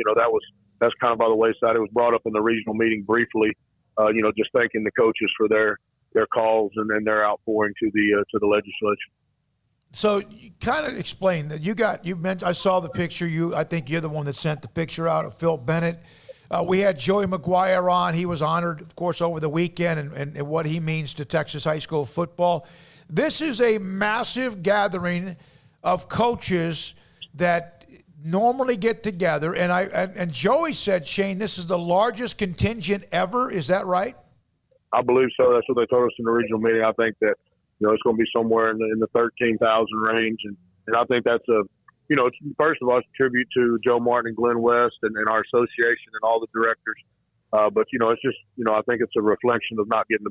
that's kind of by the wayside. It was brought up in the regional meeting briefly. Just thanking the coaches for their calls and then their outpouring to the legislature. So you kind of explain that you mentioned, I saw the picture. I think you're the one that sent the picture out of Phil Bennett. We had Joey McGuire on. He was honored, of course, over the weekend and what he means to Texas high school football. This is a massive gathering of coaches that normally get together. And Joey said, Shane, this is the largest contingent ever. Is that right? I believe so. That's what they told us in the regional meeting. I think that it's going to be somewhere in the 13,000 range. And I think that's first of all, it's a tribute to Joe Martin and Glenn West and our association and all the directors. But it's just, I think it's a reflection of not getting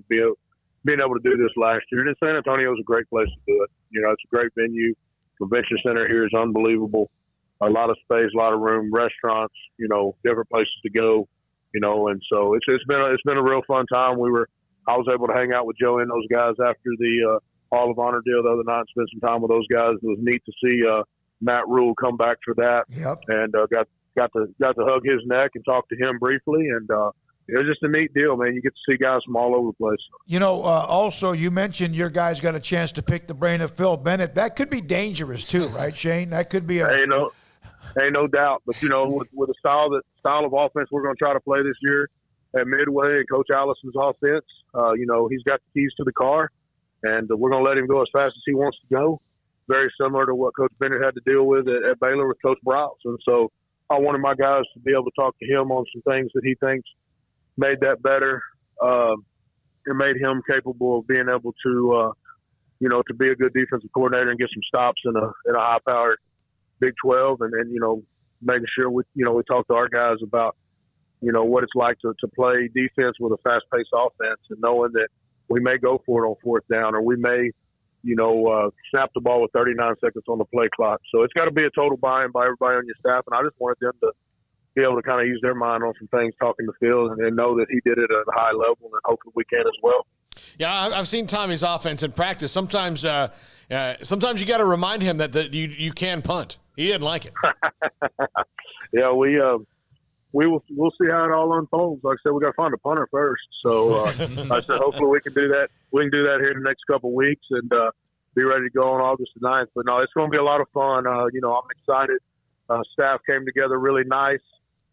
being able to do this last year. And San Antonio is a great place to do it. It's a great venue. Convention center here is unbelievable. a lot of space, a lot of room, restaurants, you know, different places to go, you know, and so it's been a real fun time. I was able to hang out with Joey and those guys after the Hall of Honor deal the other night, spend some time with those guys. It was neat to see Matt Rule come back for that. Yep. And got to hug his neck and talk to him briefly, and it was just a neat deal, man. You get to see guys from all over the place. You know, also you mentioned your guys got a chance to pick the brain of Phil Bennett. That could be dangerous too, right, Shane? That could be Ain't no doubt. But you know, with the style of offense we're going to try to play this year at Midway and Coach Allison's offense, you know, he's got the keys to the car, and we're going to let him go as fast as he wants to go. Very similar to what Coach Bennett had to deal with at Baylor with Coach Browse. And so I wanted my guys to be able to talk to him on some things that he thinks made that better, and made him capable of being able to, you know, to be a good defensive coordinator and get some stops in a high-powered Big 12, and you know, making sure we talk to our guys about, you know, what it's like to play defense with a fast-paced offense, and knowing that we may go for it on fourth down, or we may, you know, snap the ball with 39 seconds on the play clock. So it's got to be a total buy-in by everybody on your staff, and I just wanted them to be able to kind of use their mind on some things talking to Phil, and know that he did it at a high level, and hopefully we can as well. Yeah, I've seen Tommy's offense in practice. Sometimes you got to remind him that you can punt. He didn't like it. Yeah, we'll see how it all unfolds. Like I said, we got to find a punter first. So I said hopefully we can do that. We can do that here in the next couple of weeks and be ready to go on August the 9th. But no, it's going to be a lot of fun. You know, I'm excited. Staff came together really nice.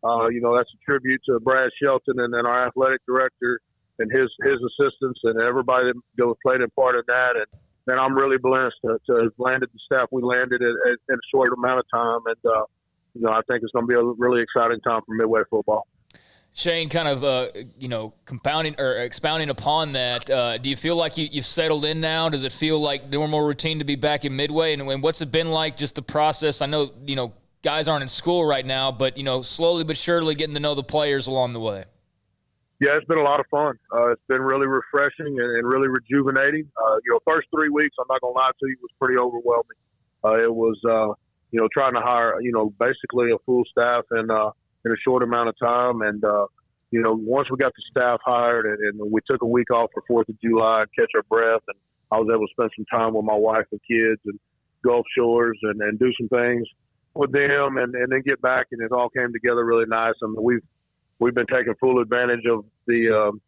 You know, that's a tribute to Brad Shelton and our athletic director and his assistants and everybody that played a part in that. And I'm really blessed to have landed the staff we landed in a short amount of time. And, you know, I think it's going to be a really exciting time for Midway football. Shane, kind of, you know, compounding or expounding upon that, do you feel like you've settled in now? Does it feel like normal routine to be back in Midway? And what's it been like, just the process? I know, you know, guys aren't in school right now, but, you know, slowly but surely getting to know the players along the way. Yeah, it's been a lot of fun. It's been really refreshing and really rejuvenating. You know, first 3 weeks, I'm not going to lie to you, was pretty overwhelming. It was, you know, trying to hire, you know, basically a full staff in a short amount of time. And, you know, once we got the staff hired and we took a week off for 4th of July and catch our breath, and I was able to spend some time with my wife and kids and Gulf Shores and do some things with them and then get back, and it all came together really nice. I mean, we've been taking full advantage of the,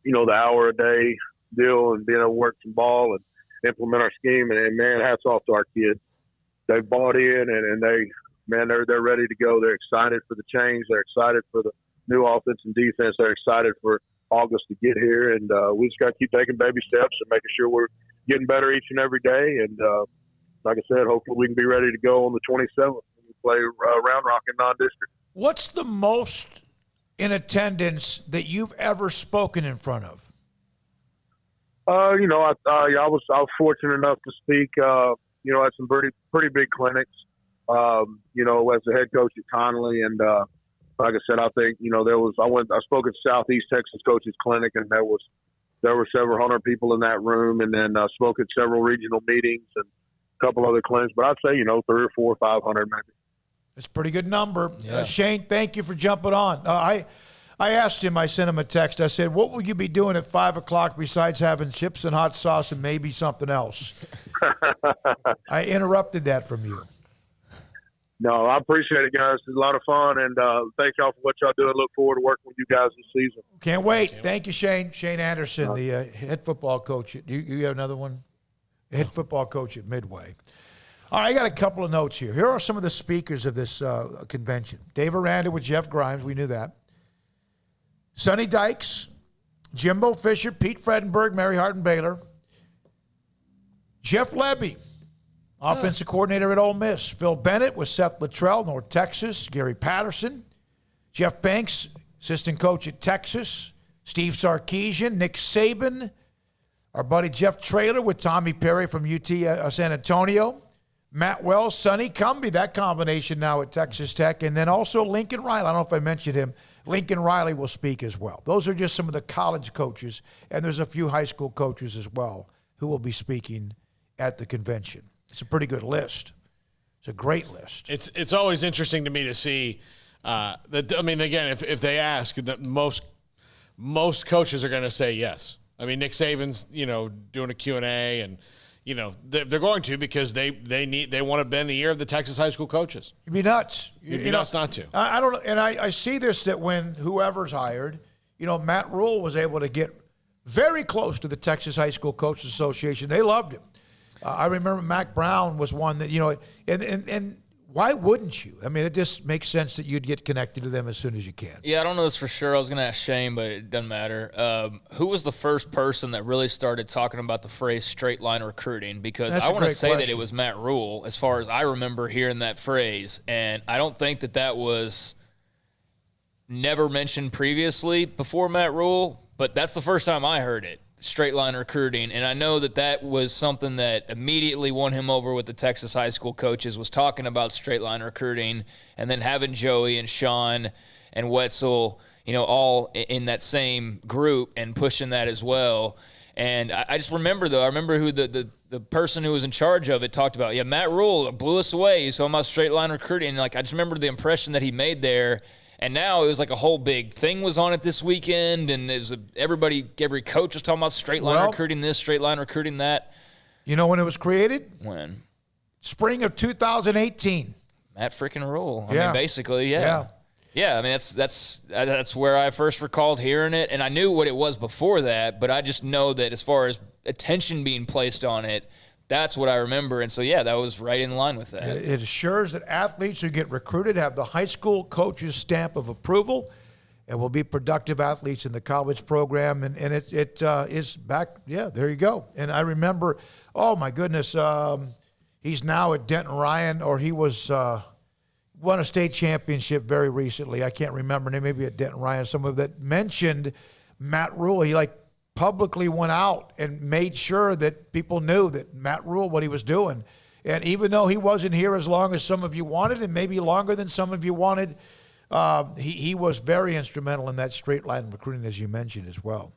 you know, the hour a day deal and being able to work some ball and implement our scheme. And man, hats off to our kids. They've bought in and they're ready to go. They're excited for the change. They're excited for the new offense and defense. They're excited for August to get here. And we just got to keep taking baby steps and making sure we're getting better each and every day. And like I said, hopefully we can be ready to go on the 27th when we play Round Rock in non-district. What's the most in attendance that you've ever spoken in front of? You know, I was fortunate enough to speak, you know, at some pretty big clinics, you know, as the head coach at Connolly. And like I said, I think, you know, I spoke at Southeast Texas Coaches Clinic, and there were several hundred people in that room, and then spoke at several regional meetings and a couple other clinics. But I'd say, you know, 300 or 400 or 500 maybe. It's a pretty good number. Yeah. Shane, thank you for jumping on. I asked him, I sent him a text. I said, what will you be doing at 5 o'clock besides having chips and hot sauce and maybe something else? I interrupted that from you. No, I appreciate it, guys. It's a lot of fun, and thank y'all for what y'all do. I look forward to working with you guys this season. Can't wait. Thank you, Shane. Shane Anderson, the head football coach. You have another one? Head football coach at Midway. All right, I got a couple of notes here. Here are some of the speakers of this convention. Dave Aranda with Jeff Grimes. We knew that. Sonny Dykes, Jimbo Fisher, Pete Fredenberg, Mary Hart and Baylor. Jeff Lebby, offensive coordinator at Ole Miss. Phil Bennett with Seth Luttrell, North Texas. Gary Patterson. Jeff Banks, assistant coach at Texas. Steve Sarkisian, Nick Saban. Our buddy Jeff Traylor with Tommy Perry from UT San Antonio. Matt Wells, Sonny Cumbie, that combination now at Texas Tech. And then also Lincoln Riley. I don't know if I mentioned him. Lincoln Riley will speak as well. Those are just some of the college coaches, and there's a few high school coaches as well who will be speaking at the convention. It's a pretty good list. It's a great list. It's always interesting to me to see that. I mean, again, if they ask, that most coaches are going to say yes. I mean, Nick Saban's doing a Q&A, and they're going to, because they want to bend the ear of the Texas high school coaches. You'd be nuts. You'd be nuts not to. I don't know, and I see this, that when whoever's hired, Matt Rule was able to get very close to the Texas High School Coaches Association. They loved him. I remember Mac Brown was one that, and why wouldn't you? I mean, it just makes sense that you'd get connected to them as soon as you can. Yeah, I don't know this for sure. I was going to ask Shane, but it doesn't matter. Who was the first person that really started talking about the phrase straight line recruiting? Because I want to say that it was Matt Rule, as far as I remember hearing that phrase. And I don't think that was never mentioned previously before Matt Rule, but that's the first time I heard it. Straight line recruiting, and I know that was something that immediately won him over with the Texas high school coaches, was talking about straight line recruiting, and then having Joey and Sean and Wetzel, all in that same group and pushing that as well. And I just remember, though, who the person who was in charge of it talked about. Yeah, Matt Rule blew us away. He's talking about straight line recruiting. And I just remember the impression that he made there. And now it was like a whole big thing was on it this weekend, and every coach was talking about straight line recruiting this, straight line recruiting that. You know when it was created? When? Spring of 2018. Matt freaking Rule. I Yeah. mean, basically, yeah. Yeah, I mean, that's where I first recalled hearing it, and I knew what it was before that, but I just know that as far as attention being placed on it, that's what I remember. And so, yeah, that was right in line with that. It assures that athletes who get recruited have the high school coach's stamp of approval and will be productive athletes in the college program. And it is back. Yeah, there you go. And I remember, oh, my goodness, he's now at Denton Ryan, or he was won a state championship very recently. I can't remember. Maybe at Denton Ryan, someone that mentioned Matt Rule. He publicly went out and made sure that people knew that Matt Rule, what he was doing. And even though he wasn't here as long as some of you wanted, and maybe longer than some of you wanted, he was very instrumental in that straight line recruiting, as you mentioned as well.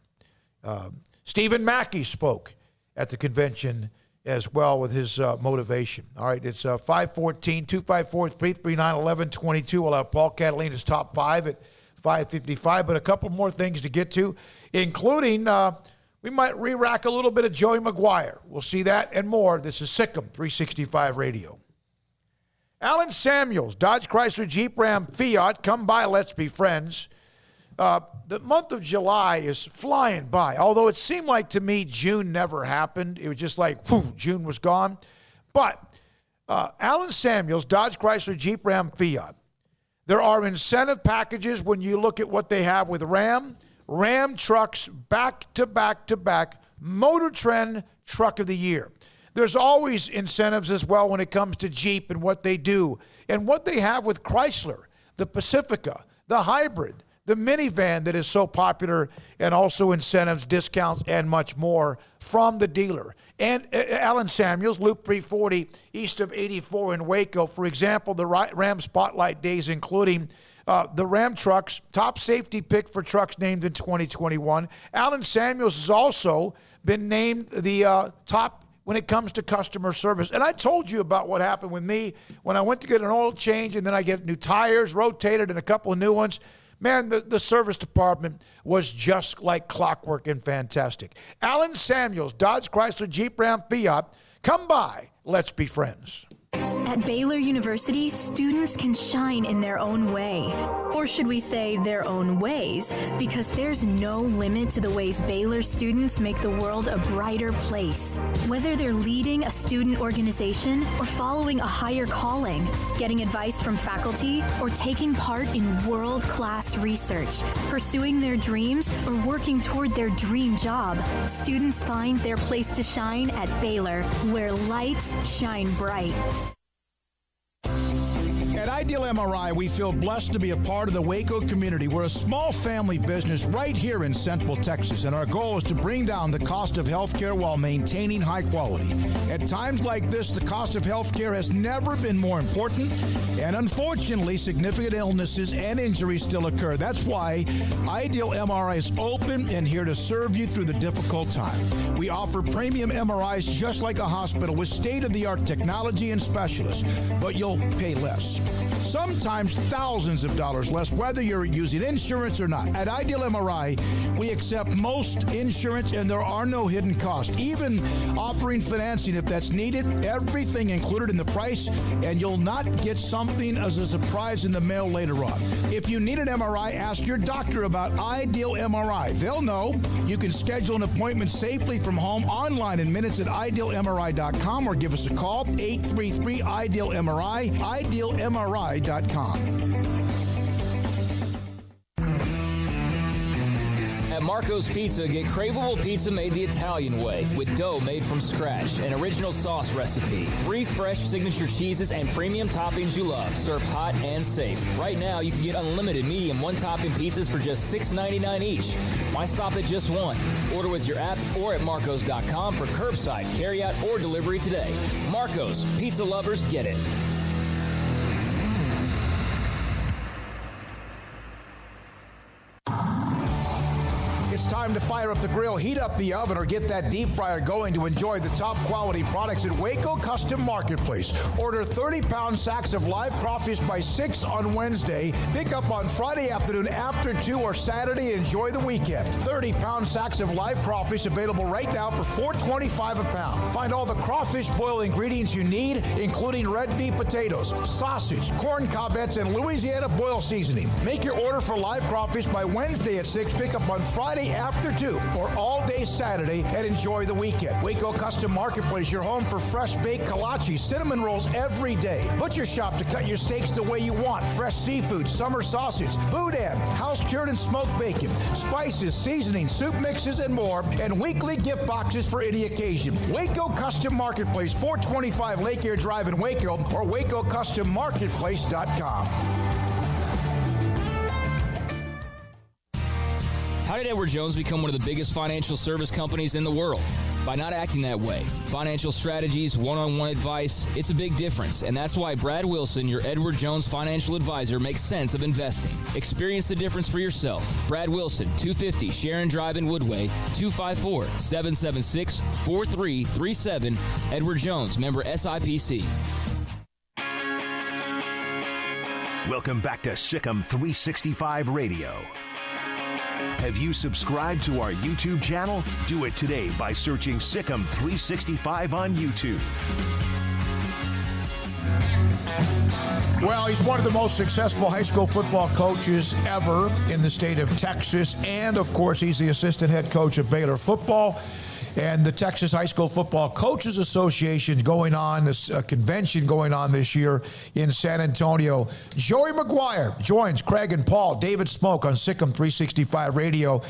Stephen Mackey spoke at the convention as well with his motivation. All right, it's 514-254-339-1122. We'll have Paul Catalina's top five at 5:55, but a couple more things to get to, including we might re-rack a little bit of Joey McGuire. We'll see that and more. This is SicEm365 Radio. Alan Samuels, Dodge Chrysler Jeep Ram Fiat, come by, let's be friends. The month of July is flying by, although it seemed like to me June never happened. It was just like, whew, June was gone. But Alan Samuels, Dodge Chrysler Jeep Ram Fiat, there are incentive packages when you look at what they have with Ram trucks, back to back, Motor Trend Truck of the Year. There's always incentives as well when it comes to Jeep and what they do. And what they have with Chrysler, the Pacifica, the hybrid, the minivan that is so popular, and also incentives, discounts, and much more from the dealer. And Alan Samuels, Loop 340, east of 84 in Waco. For example, the Ram Spotlight Days, including the Ram trucks, top safety pick for trucks named in 2021. Alan Samuels has also been named the top when it comes to customer service. And I told you about what happened with me when I went to get an oil change, and then I get new tires, rotated, and a couple of new ones. Man, the service department was just like clockwork and fantastic. Alan Samuels, Dodge Chrysler Jeep Ram Fiat, come by. Let's be friends. At Baylor University, students can shine in their own way. Or should we say their own ways? Because there's no limit to the ways Baylor students make the world a brighter place. Whether they're leading a student organization or following a higher calling, getting advice from faculty, or taking part in world-class research, pursuing their dreams, or working toward their dream job, students find their place to shine at Baylor, where lights shine bright. At Ideal MRI, we feel blessed to be a part of the Waco community. We're a small family business right here in Central Texas, and our goal is to bring down the cost of healthcare while maintaining high quality. At times like this, the cost of healthcare has never been more important, and unfortunately, significant illnesses and injuries still occur. That's why Ideal MRI is open and here to serve you through the difficult time. We offer premium MRIs just like a hospital with state-of-the-art technology and specialists, but you'll pay less. Sometimes thousands of dollars less, whether you're using insurance or not. At Ideal MRI, we accept most insurance and there are no hidden costs, even offering financing if that's needed. Everything included in the price, and you'll not get something as a surprise in the mail later on. If you need an MRI, ask your doctor about Ideal MRI. They'll know. You can schedule an appointment safely from home online in minutes at idealmri.com or give us a call, 833-IDEAL-MRI, idealmri.com. At Marco's Pizza, get craveable pizza made the Italian way with dough made from scratch, an original sauce recipe, 3 fresh signature cheeses, and premium toppings you love, served hot and safe. Right now, you can get unlimited medium one-topping pizzas for just $6.99 each. Why stop at just one? Order with your app or at marcos.com for curbside, carryout, or delivery today. Marco's, pizza lovers get it. It's time to fire up the grill, heat up the oven, or get that deep fryer going to enjoy the top quality products at Waco Custom Marketplace. Order 30-pound sacks of live crawfish by 6 on Wednesday. Pick up on Friday afternoon after 2 or Saturday. Enjoy the weekend. 30-pound sacks of live crawfish available right now for $4.25 a pound. Find all the crawfish boil ingredients you need, including red beef potatoes, sausage, corn cobbettes, and Louisiana boil seasoning. Make your order for live crawfish by Wednesday at 6. Pick up on Friday after 2 or all day Saturday, and enjoy the weekend. Waco Custom Marketplace, your home for fresh baked kolache, cinnamon rolls every day. Butcher shop to cut your steaks the way you want. Fresh seafood, summer sausage, boudin, house cured and smoked bacon, spices, seasoning, soup mixes, and more, and weekly gift boxes for any occasion. Waco Custom Marketplace, 425 Lake Air Drive in Waco, or WacoCustomMarketplace.com. How did Edward Jones become one of the biggest financial service companies in the world? By not acting that way. Financial strategies, one-on-one advice, it's a big difference. And that's why Brad Wilson, your Edward Jones financial advisor, makes sense of investing. Experience the difference for yourself. Brad Wilson, 250 Sharon Drive in Woodway, 254-776-4337. Edward Jones, member SIPC. Welcome back to SicEm365 Radio. Have you subscribed to our YouTube channel? Do it today by searching Sic'em365 on YouTube. Well, he's one of the most successful high school football coaches ever in the state of Texas. And, of course, he's the assistant head coach of Baylor football. And the Texas High School Football Coaches Association going on, this convention going on this year in San Antonio. Joey McGuire joins Craig and Paul, David Smoak on SicEm365 Radio.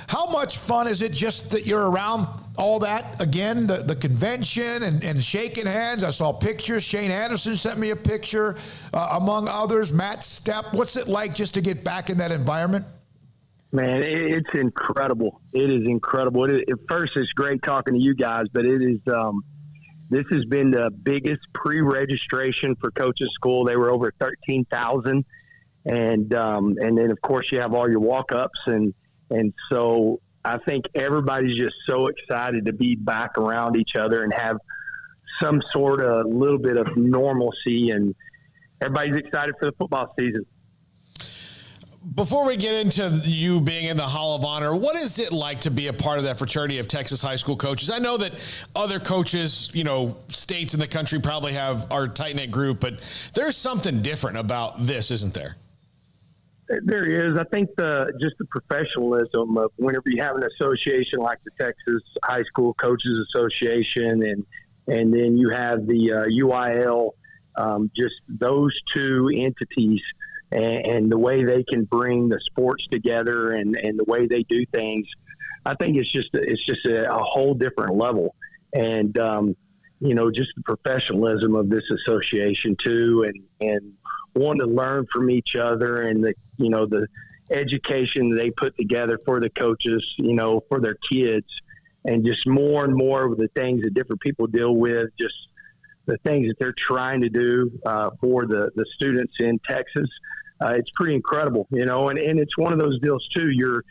How much fun is it just that you're around all that again, the convention and shaking hands? I saw pictures. Shane Anderson sent me a picture, among others. Matt Stepp. What's it like just to get back in that environment? Man, it's incredible. It is incredible. At first, it's great talking to you guys, but it is. This has been the biggest pre-registration for Coaches School. They were over 13,000, and then of course you have all your walk-ups, and so I think everybody's just so excited to be back around each other and have some sort of little bit of normalcy, and everybody's excited for the football season. Before we get into you being in the Hall of Honor, what is it like to be a part of that fraternity of Texas high school coaches? I know that other coaches, states in the country probably have our tight-knit group, but there's something different about this, isn't there? There is. I think just the professionalism of whenever you have an association like the Texas High School Coaches Association, and then you have the UIL, just those two entities. And the way they can bring the sports together and the way they do things, I think it's just a whole different level. And, just the professionalism of this association too, and wanting to learn from each other, and the education they put together for the coaches, for their kids, and just more and more of the things that different people deal with, just the things that they're trying to do for the students in Texas. It's pretty incredible, and it's one of those deals too. You're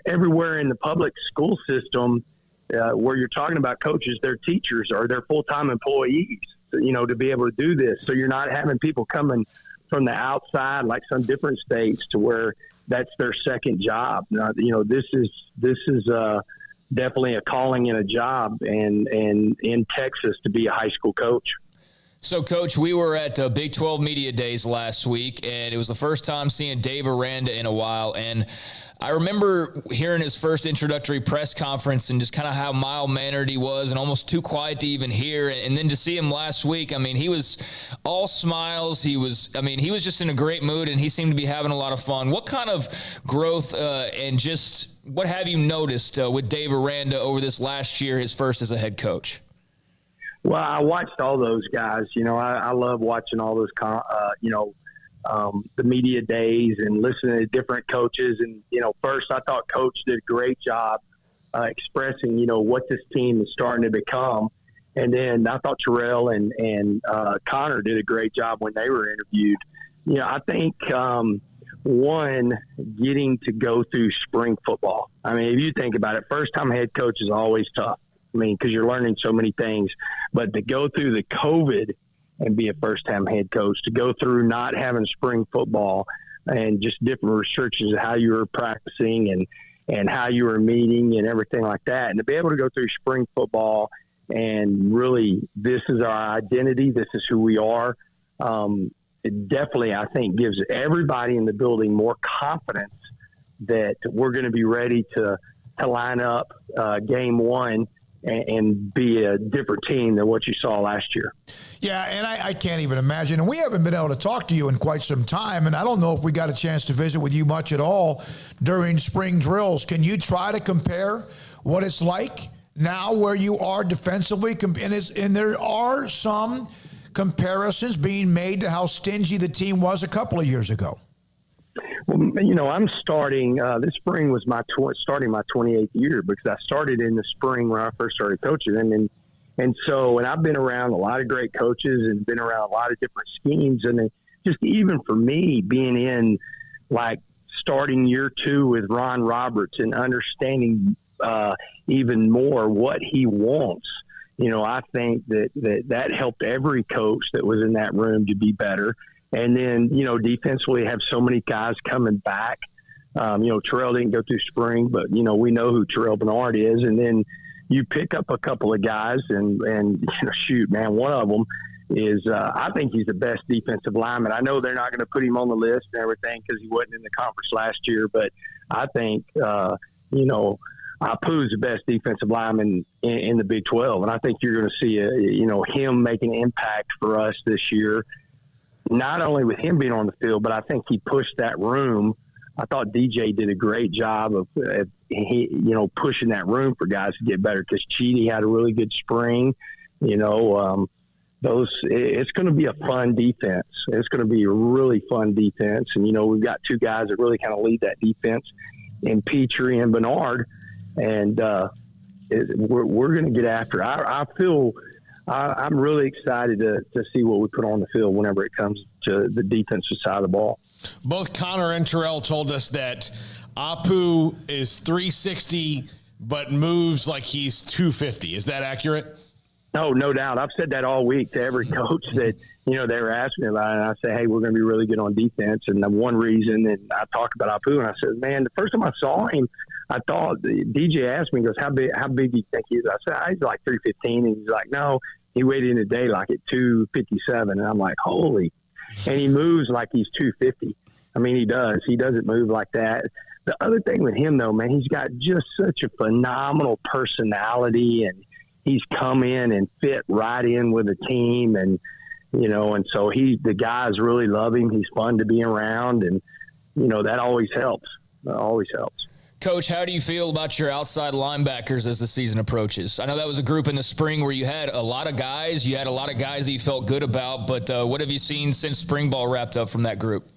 everywhere in the public school system where you're talking about coaches, they're teachers or they're full-time employees, to be able to do this. So you're not having people coming from the outside like some different states to where that's their second job. This is definitely a calling and a job, and in Texas to be a high school coach. So, Coach, we were at Big 12 Media Days last week, and it was the first time seeing Dave Aranda in a while. And I remember hearing his first introductory press conference and just kind of how mild-mannered he was and almost too quiet to even hear. And then to see him last week, I mean, he was all smiles. He was just in a great mood, and he seemed to be having a lot of fun. What kind of growth and just what have you noticed with Dave Aranda over this last year, his first as a head coach? Well, I watched all those guys. I love watching all those, the media days and listening to different coaches. And, first I thought Coach did a great job expressing, what this team is starting to become. And then I thought Terrell and Connor did a great job when they were interviewed. I think, one, getting to go through spring football. I mean, if you think about it, first-time head coach is always tough. I mean, because you're learning so many things. But to go through the COVID and be a first-time head coach, to go through not having spring football and just different restrictions of how you were practicing and how you were meeting and everything like that, and to be able to go through spring football and really, this is our identity, this is who we are, it definitely, I think, gives everybody in the building more confidence that we're going to be ready to line up game one and be a different team than what you saw last year. Yeah, and I can't even imagine. And we haven't been able to talk to you in quite some time, and I don't know if we got a chance to visit with you much at all during spring drills. Can you try to compare what it's like now where you are defensively? And there are some comparisons being made to how stingy the team was a couple of years ago. Well, I'm starting, this spring was starting my 28th year, because I started in the spring when I first started coaching. And I've been around a lot of great coaches and been around a lot of different schemes. And just even for me, being in like starting year 2 with Ron Roberts and understanding even more what he wants, I think that helped every coach that was in that room to be better. And then, defensively have so many guys coming back. Terrell didn't go through spring, but, we know who Terrell Bernard is. And then you pick up a couple of guys and shoot, man, one of them is I think he's the best defensive lineman. I know they're not going to put him on the list and everything because he wasn't in the conference last year, but I think, Apu's the best defensive lineman in the Big 12. And I think you're going to see, him making an impact for us this year. Not only with him being on the field, but I think he pushed that room. I thought DJ did a great job of pushing that room for guys to get better, because Cheaty had a really good spring. It's going to be a fun defense. It's going to be a really fun defense. And, we've got two guys that really kind of lead that defense in Petrie and Bernard. And we're going to get after it. I feel I'm really excited to see what we put on the field whenever it comes to the defensive side of the ball. Both Connor and Terrell told us that Apu is 360 but moves like he's 250. Is that accurate? No, no doubt. I've said that all week to every coach that, they were asking me about it. And I say, hey, we're going to be really good on defense. And the one reason, and I talk about Apu, and I said, man, the first time I saw him, I thought DJ asked me, he goes, how big do you think he is? I said, he's like 315. And he's like, no, he weighed in today like at 257. And I'm like, holy. And he moves like he's 250. I mean, he does. He doesn't move like that. The other thing with him, though, man, he's got just such a phenomenal personality, and he's come in and fit right in with the team. And, and so the guys really love him. He's fun to be around. And, that always helps. Always helps. Coach, how do you feel about your outside linebackers as the season approaches? I know that was a group in the spring where you had a lot of guys. You had a lot of guys that you felt good about, but what have you seen since spring ball wrapped up from that group?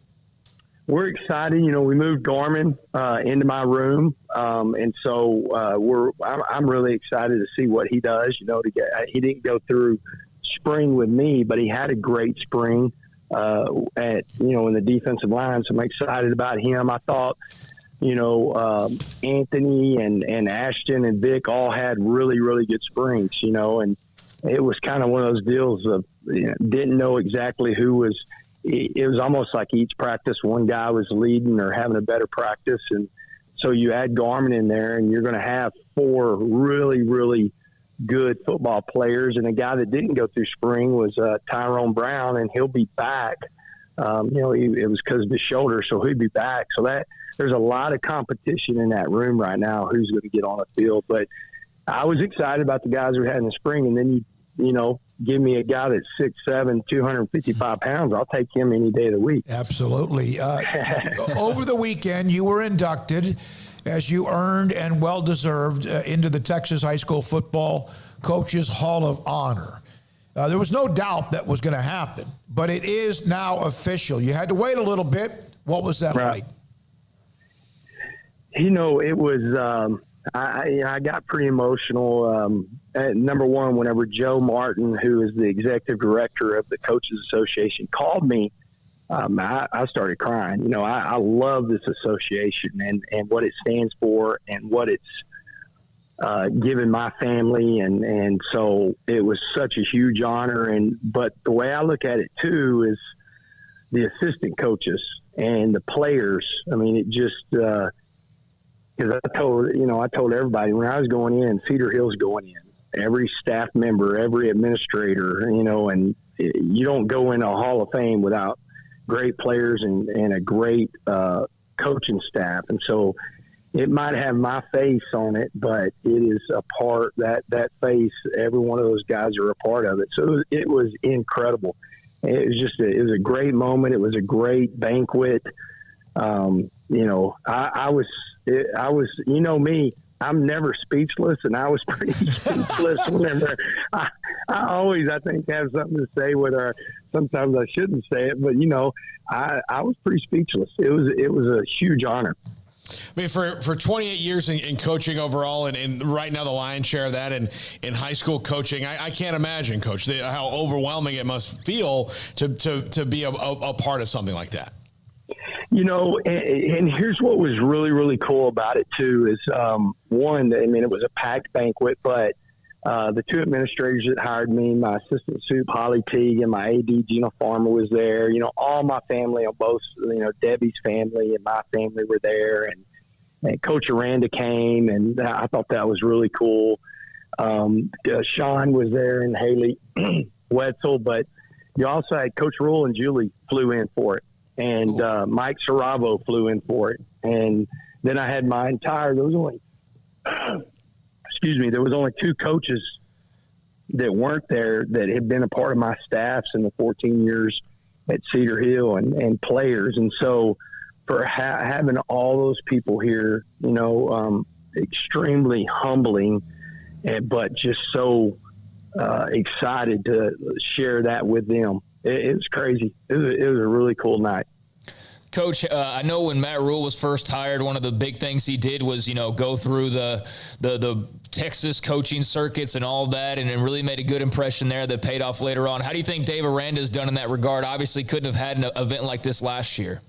We're excited. We moved Gorman into my room, and so I'm really excited to see what he does. He didn't go through spring with me, but he had a great spring in the defensive line. So I'm excited about him. I thought, Anthony and Ashton and Vic all had really, really good springs, and it was kind of one of those deals of didn't know exactly who was. It was almost like each practice, one guy was leading or having a better practice. And so you add Garmin in there and you're going to have 4 really, really good football players. And a guy that didn't go through spring was Tyrone Brown, and he'll be back. It was because of his shoulder, so he'll be back. So there's a lot of competition in that room right now who's going to get on the field. But I was excited about the guys we had in the spring, and then you give me a guy that's 6'7", 255 pounds, I'll take him any day of the week. Absolutely. Over the weekend, you were inducted, as you earned and well-deserved, into the Texas High School Football Coaches Hall of Honor. There was no doubt that was going to happen, but it is now official. You had to wait a little bit. What was that like? It was I got pretty emotional. Number one, whenever Joe Martin, who is the executive director of the Coaches Association, called me, I started crying. I love this association and what it stands for and what it's given my family. And so it was such a huge honor. But the way I look at it, too, is the assistant coaches and the players. I mean, it just because I told everybody when I was going in, Cedar Hill's going in. Every staff member, every administrator, and you don't go into a Hall of Fame without great players and a great coaching staff. And so it might have my face on it, but it is a part that face, every one of those guys are a part of it. So it was incredible. It was a great moment. It was a great banquet. I was me, I'm never speechless, and I was pretty speechless whenever I think have something to say, whether sometimes I shouldn't say it, but I was pretty speechless. It was a huge honor. I mean, for 28 years in coaching overall, and right now the lion's share of that in high school coaching, I can't imagine, Coach, how overwhelming it must feel to be a part of something like that. And here's what was really, really cool about it, too, is, one, it was a packed banquet, but the 2 administrators that hired me, my assistant soup, Holly Teague, and my AD, Gina Farmer, was there. All my family on both, Debbie's family and my family were there, and Coach Aranda came, and I thought that was really cool. Sean was there and Haley Wetzel, but you also had Coach Rule and Julie flew in for it. And Mike Saravo flew in for it. And then I had there was only 2 coaches that weren't there that had been a part of my staffs in the 14 years at Cedar Hill and players. And so for having all those people here, extremely humbling, but just so excited to share that with them. It was crazy. It was a really cool night. Coach, I know when Matt Rule was first hired, one of the big things he did was, go through the Texas coaching circuits and all that, and it really made a good impression there that paid off later on. How do you think Dave Aranda's done in that regard? Obviously couldn't have had an event like this last year.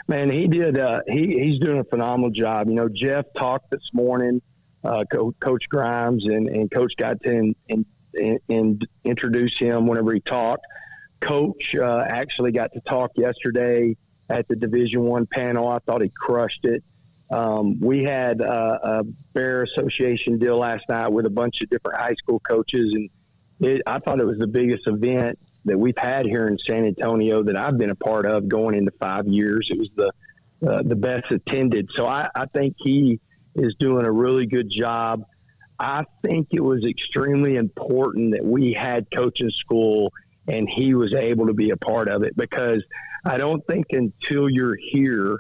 Man, he did. He's doing a phenomenal job. Jeff talked this morning, Coach Grimes, and Coach got to and introduce him whenever he talked. Coach actually got to talk yesterday at the Division I panel. I thought he crushed it. We had a Bear Association deal last night with a bunch of different high school coaches, and I thought it was the biggest event that we've had here in San Antonio that I've been a part of going into 5 years. It was the best attended. So I think he is doing a really good job. I think it was extremely important that we had coaching school and he was able to be a part of it, because I don't think until you're here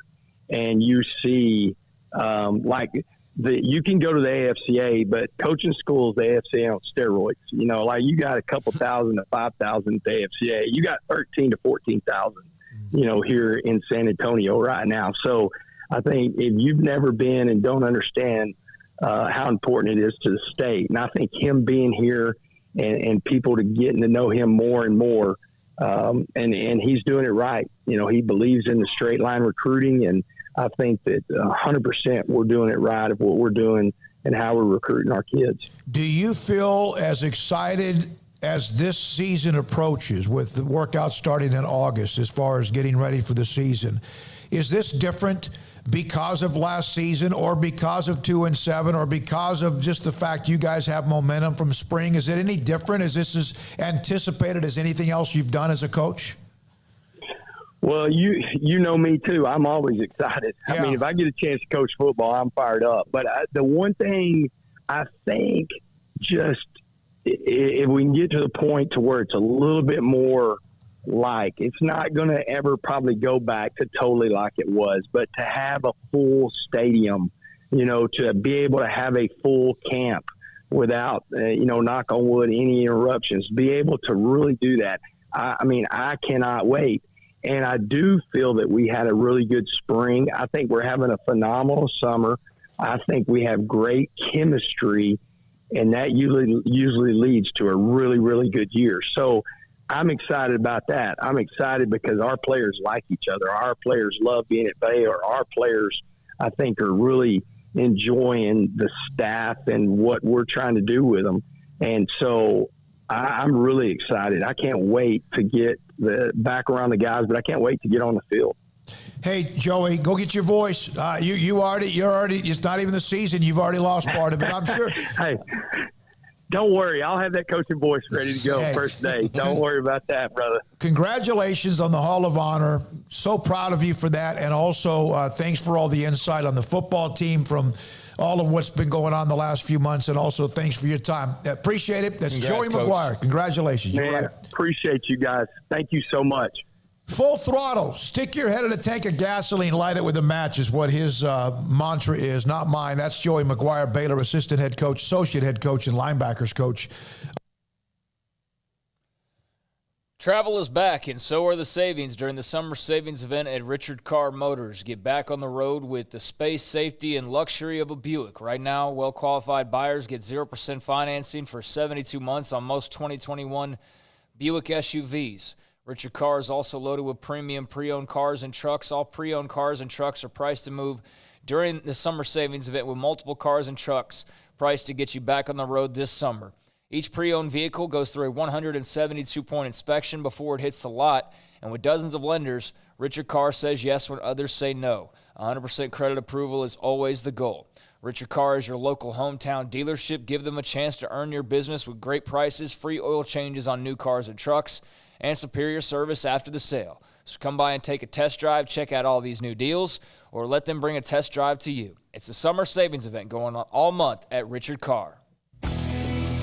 and you see You can go to the AFCA, but coaching school is the AFCA on steroids. You know, like you got a couple thousand to 5,000 at the AFCA. You got 13 to 14,000, you know, here in San Antonio right now. So I think if you've never been and don't understand how important it is to the state, and I think him being here and people to getting to know him more and more, and he's doing it right. You know, he believes in the straight line recruiting, and I think that 100% we're doing it right of what we're doing and how we're recruiting our kids. Do you feel as excited as this season approaches with the workout starting in August as far as getting ready for the season? Is this different because of last season or because of 2-7 or because of just the fact you guys have momentum from spring? Is it any different? Is this as anticipated as anything else you've done as a coach? Well, you know me too. I'm always excited. Yeah. I mean, if I get a chance to coach football, I'm fired up. But the one thing I think, just if we can get to the point to where it's a little bit more like, it's not going to ever probably go back to totally like it was, but to have a full stadium, you know, to be able to have a full camp without, knock on wood, any interruptions, be able to really do that. I mean, I cannot wait. And I do feel that we had a really good spring. I think we're having a phenomenal summer. I think we have great chemistry, and that usually leads to a really, really good year. So I'm excited about that. I'm excited because our players like each other. Our players love being at Baylor. Our players, I think, are really enjoying the staff and what we're trying to do with them. And so I'm really excited. I can't wait to get back around the guys, but I can't wait to get on the field. Hey, Joey, go get your voice. You're already, it's not even the season. You've already lost part of it, I'm sure. Hey, don't worry. I'll have that coaching voice ready to go first day. Don't worry about that, brother. Congratulations on the Hall of Honor. So proud of you for that. And also, thanks for all the insight on the football team from all of what's been going on the last few months, and also thanks for your time. Appreciate it. That's Joey McGuire. Congratulations. Man, right. Appreciate you guys. Thank you so much. Full throttle. Stick your head in a tank of gasoline, light it with a match is what his mantra is, not mine. That's Joey McGuire, Baylor assistant head coach, associate head coach, and linebackers coach. Travel is back, and so are the savings during the summer savings event at Richard Carr Motors. Get back on the road with the space, safety, and luxury of a Buick. Right now, well-qualified buyers get 0% financing for 72 months on most 2021 Buick SUVs. Richard Carr is also loaded with premium pre-owned cars and trucks. All pre-owned cars and trucks are priced to move during the summer savings event with multiple cars and trucks priced to get you back on the road this summer. Each pre-owned vehicle goes through a 172-point inspection before it hits the lot, and with dozens of lenders, Richard Carr says yes when others say no. 100% credit approval is always the goal. Richard Carr is your local hometown dealership. Give them a chance to earn your business with great prices, free oil changes on new cars and trucks, and superior service after the sale. So come by and take a test drive, check out all these new deals, or let them bring a test drive to you. It's a summer savings event going on all month at Richard Carr.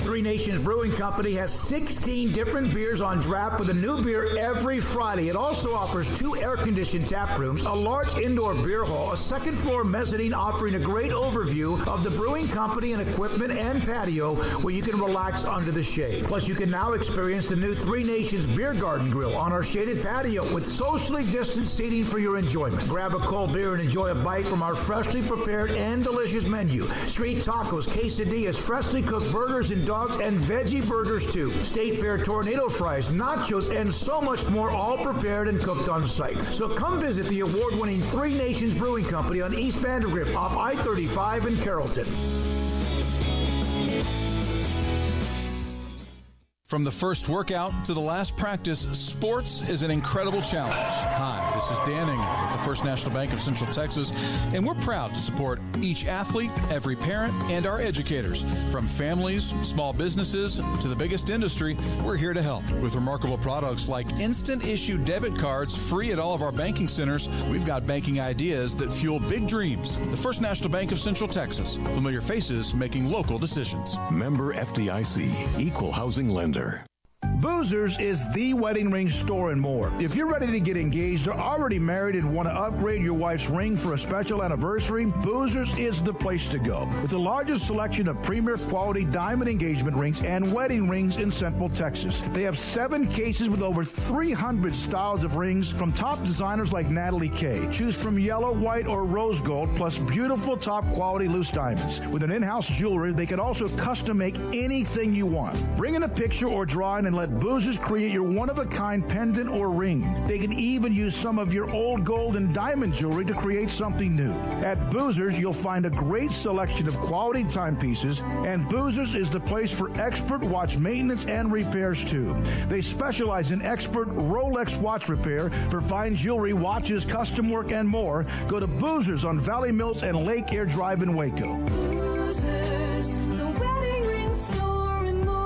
Three Nations Brewing Company has 16 different beers on draft with a new beer every Friday. It also offers 2 air-conditioned tap rooms, a large indoor beer hall, a second-floor mezzanine offering a great overview of the brewing company and equipment and patio where you can relax under the shade. Plus, you can now experience the new Three Nations Beer Garden Grill on our shaded patio with socially distanced seating for your enjoyment. Grab a cold beer and enjoy a bite from our freshly prepared and delicious menu. Street tacos, quesadillas, freshly cooked burgers and dogs, and veggie burgers too. State Fair tornado fries, nachos, and so much more, all prepared and cooked on site. So come visit the award-winning Three Nations Brewing Company on East Vandergrift off I-35 in Carrollton. From the first workout to the last practice, sports is an incredible challenge. Hi, this is Dan Engel with the First National Bank of Central Texas, and we're proud to support each athlete, every parent, and our educators. From families, small businesses, to the biggest industry, we're here to help. With remarkable products like instant issue debit cards free at all of our banking centers, we've got banking ideas that fuel big dreams. The First National Bank of Central Texas. Familiar faces making local decisions. Member FDIC, Equal Housing Lender. Boozers is the wedding ring store and more. If you're ready to get engaged or already married and want to upgrade your wife's ring for a special anniversary, Boozers is the place to go. With the largest selection of premier quality diamond engagement rings and wedding rings in Central Texas. They have 7 cases with over 300 styles of rings from top designers like Natalie Kay. Choose from yellow, white, or rose gold, plus beautiful top quality loose diamonds. With an in-house jewelry, they can also custom make anything you want. Bring in a picture or drawing and let Boozers create your one-of-a-kind pendant or ring. They can even use some of your old gold and diamond jewelry to create something new. At Boozers, you'll find a great selection of quality timepieces, and Boozers is the place for expert watch maintenance and repairs too. They specialize in expert Rolex watch repair for fine jewelry, watches, custom work, and more. Go to Boozers on Valley Mills and Lake Air Drive in Waco. Boozers, the wedding ring store and more.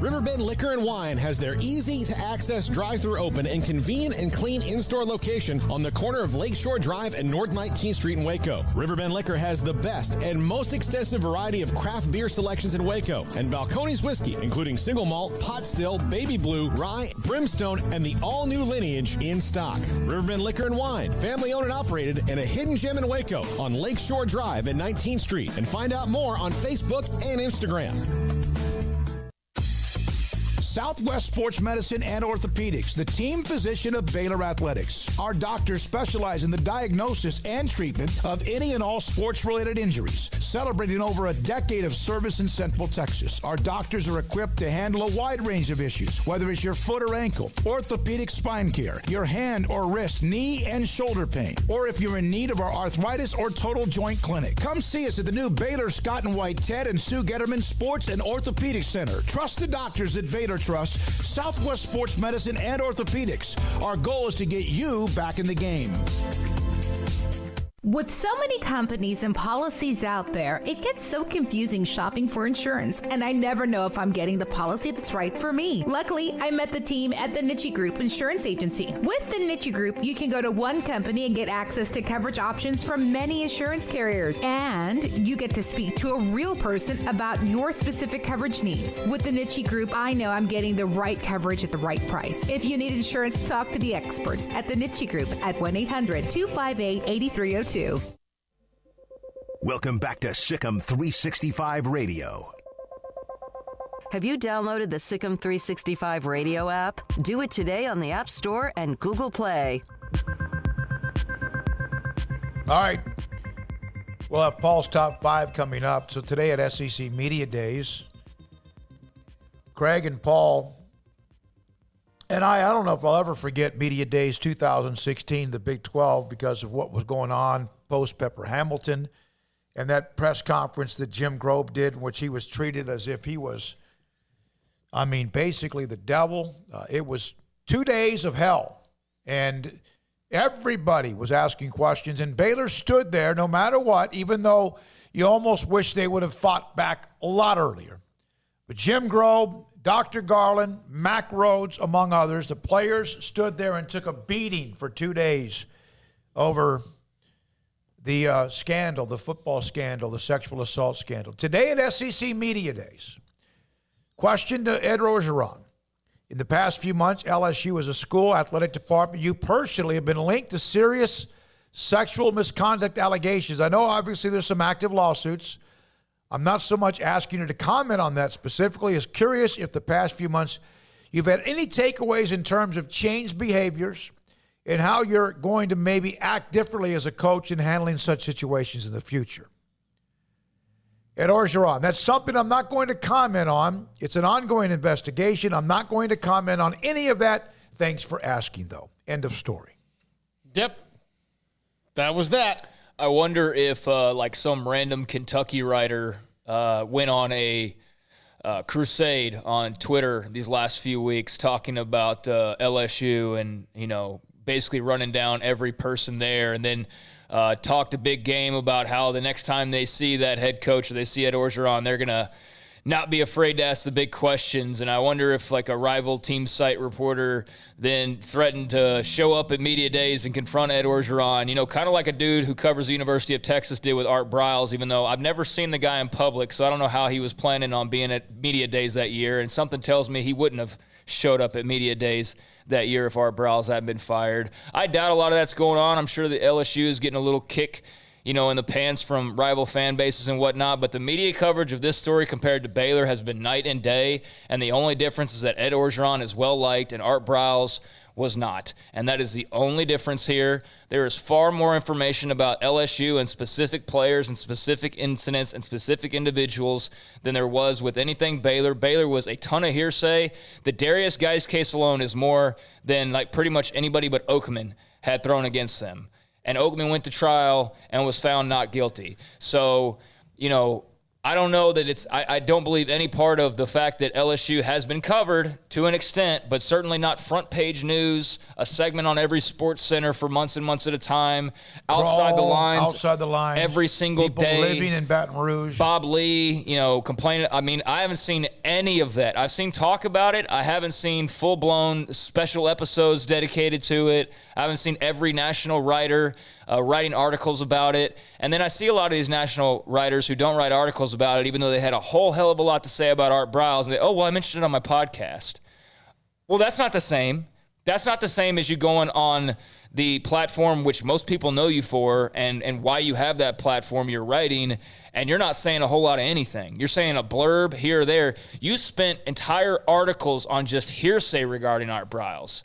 Riverbend Liquor and Wine has their easy-to-access drive-thru open and convenient and clean in-store location on the corner of Lakeshore Drive and North 19th Street in Waco. Riverbend Liquor has the best and most extensive variety of craft beer selections in Waco, and Balcones whiskey, including single malt, pot still, baby blue, rye, brimstone, and the all-new Lineage in stock. Riverbend Liquor and Wine, family-owned and operated, and a hidden gem in Waco on Lakeshore Drive and 19th Street. And find out more on Facebook and Instagram. Southwest Sports Medicine and Orthopedics, the team physician of Baylor Athletics. Our doctors specialize in the diagnosis and treatment of any and all sports-related injuries. Celebrating over a decade of service in Central Texas, our doctors are equipped to handle a wide range of issues, whether it's your foot or ankle, orthopedic spine care, your hand or wrist, knee and shoulder pain, or if you're in need of our arthritis or total joint clinic. Come see us at the new Baylor Scott and White Ted and Sue Getterman Sports and Orthopedic Center. Trusted doctors at Baylor Trust, Southwest Sports Medicine and Orthopedics. Our goal is to get you back in the game. With so many companies and policies out there, it gets so confusing shopping for insurance, and I never know if I'm getting the policy that's right for me. Luckily, I met the team at the Niche Group Insurance Agency. With the Niche Group, you can go to one company and get access to coverage options from many insurance carriers, and you get to speak to a real person about your specific coverage needs. With the Niche Group, I know I'm getting the right coverage at the right price. If you need insurance, talk to the experts at the Niche Group at 1-800-258-8302. Welcome back to SicEm365 Radio. Have you downloaded the SicEm365 Radio app? Do it today on the App Store and Google Play. All right. We'll have Paul's Top 5 coming up. So today at SEC Media Days, Craig and Paul, and I don't know if I'll ever forget Media Days 2016, the Big 12, because of what was going on post-Pepper Hamilton and that press conference that Jim Grobe did, in which he was treated as if he was, basically the devil. It was 2 days of hell, and everybody was asking questions, and Baylor stood there no matter what, even though you almost wish they would have fought back a lot earlier. But Jim Grobe, Dr. Garland, Mack Rhodes, among others, the players stood there and took a beating for 2 days over the scandal, the football scandal, the sexual assault scandal. Today at SEC Media Days, question to Ed Orgeron. In the past few months, LSU as a school athletic department, you personally have been linked to serious sexual misconduct allegations. I know obviously there's some active lawsuits. I'm not so much asking you to comment on that specifically, as curious if the past few months you've had any takeaways in terms of changed behaviors and how you're going to maybe act differently as a coach in handling such situations in the future. Ed Orgeron, that's something I'm not going to comment on. It's an ongoing investigation. I'm not going to comment on any of that. Thanks for asking, though. End of story. Yep. That was that. I wonder if some random Kentucky writer went on a crusade on Twitter these last few weeks talking about LSU and, basically running down every person there, and then talked a big game about how the next time they see that head coach or they see Ed Orgeron, they're going to not be afraid to ask the big questions. And I wonder if like a rival team site reporter then threatened to show up at media days and confront Ed Orgeron, you know, kind of like a dude who covers the University of Texas did with Art Briles, even though I've never seen the guy in public, so I don't know how he was planning on being at media days that year. And something tells me he wouldn't have showed up at media days that year if Art Briles hadn't been fired. I doubt a lot of that's going on. I'm sure the LSU is getting a little kick, you know, in the pants from rival fan bases and whatnot, but the media coverage of this story compared to Baylor has been night and day, and the only difference is that Ed Orgeron is well-liked and Art Briles was not, and that is the only difference here. There is far more information about LSU and specific players and specific incidents and specific individuals than there was with anything Baylor. Baylor was a ton of hearsay. The Darius Geis case alone is more than like pretty much anybody but Oakman had thrown against them. And Oakman went to trial and was found not guilty. So, you know, I don't know that I don't believe any part of the fact that LSU has been covered to an extent, but certainly not front page news, a segment on every sports center for months and months at a time, outside the lines, every single people day. Living in Baton Rouge. Bob Lee, you know, complaining. I mean, I haven't seen any of that. I've seen talk about it. I haven't seen full-blown special episodes dedicated to it. I haven't seen every national writer writing articles about it. And then I see a lot of these national writers who don't write articles about it, even though they had a whole hell of a lot to say about Art Briles. And they, oh, well, I mentioned it on my podcast. Well, that's not the same. That's not the same as you going on the platform which most people know you for and why you have that platform you're writing, and you're not saying a whole lot of anything. You're saying a blurb here or there. You spent entire articles on just hearsay regarding Art Briles.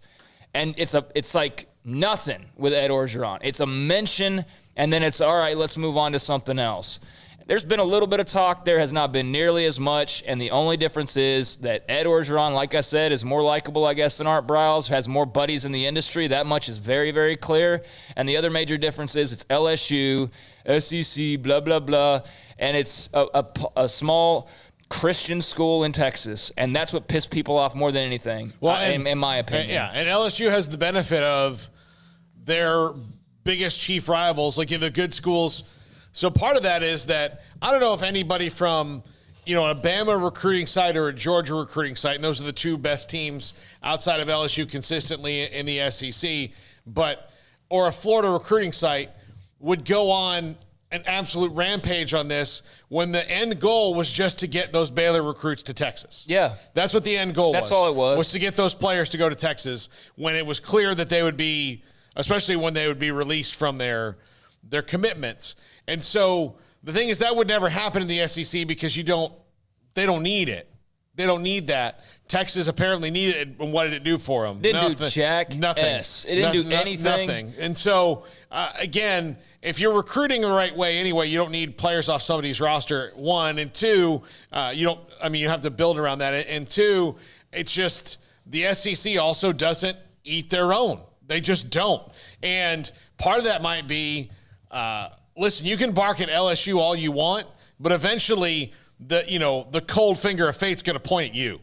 And it's like nothing with Ed Orgeron. It's a mention, and then it's, all right, let's move on to something else. There's been a little bit of talk. There has not been nearly as much, and the only difference is that Ed Orgeron, like I said, is more likable, I guess, than Art Briles, has more buddies in the industry. That much is very, very clear. And the other major difference is it's LSU, SEC, blah, blah, blah, and it's a small Christian school in Texas, and that's what pissed people off more than anything, in my opinion. And LSU has the benefit of their biggest chief rivals, like the good schools. So part of that is that I don't know if anybody from, you know, a Bama recruiting site or a Georgia recruiting site, and those are the two best teams outside of LSU consistently in the SEC, or a Florida recruiting site would go on an absolute rampage on this when the end goal was just to get those Baylor recruits to Texas. Yeah. That's what the end goal was. That's all it was. Was to get those players to go to Texas when it was clear that they would be, especially when they would be released from their commitments. And so the thing is that would never happen in the SEC because they don't need it. They don't need that. Texas apparently needed it, and what did it do for them? Didn't do jack nothing. S. It didn't do anything. Nothing. And so, again, if you're recruiting the right way anyway, you don't need players off somebody's roster, one. And two, you have to build around that. And two, it's just the SEC also doesn't eat their own. They just don't. And part of that might be, listen, you can bark at LSU all you want, but eventually the cold finger of fate's going to point at you.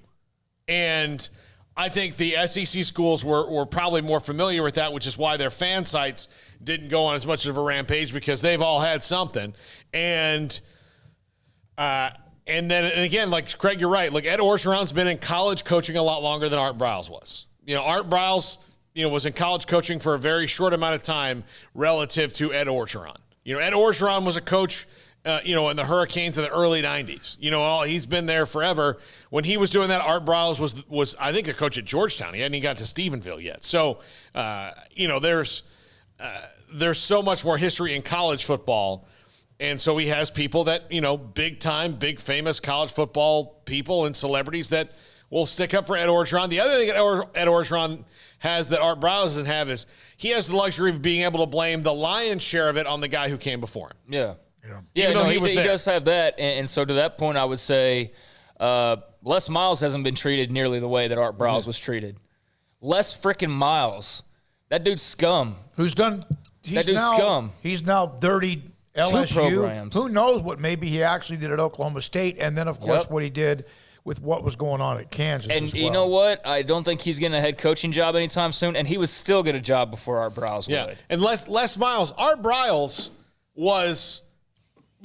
And I think the SEC schools were probably more familiar with that, which is why their fan sites didn't go on as much of a rampage because they've all had something. And again, like Craig, you're right. Like Ed Orgeron's been in college coaching a lot longer than Art Briles was. You know, Art Briles, was in college coaching for a very short amount of time relative to Ed Orgeron. Ed Orgeron was a coach in the Hurricanes in the early 90s. He's been there forever. When he was doing that, Art Briles was I think, a coach at Georgetown. He hadn't even got to Stephenville yet. So, there's so much more history in college football. And so he has people that, big time, big famous college football people and celebrities that will stick up for Ed Orgeron. The other thing that Ed Orgeron has that Art Briles doesn't have is he has the luxury of being able to blame the lion's share of it on the guy who came before him. Yeah. He does have that. And so to that point, I would say Les Miles hasn't been treated nearly the way that Art Briles was treated. Les frickin' Miles. That dude's scum. He's now dirty LSU. 2 programs. Who knows what maybe he actually did at Oklahoma State, and then, of course, what he did with what was going on at Kansas and as well. You know what? I don't think he's getting a head coaching job anytime soon, and he was still get a job before Art Briles would. And Les Miles, Art Briles was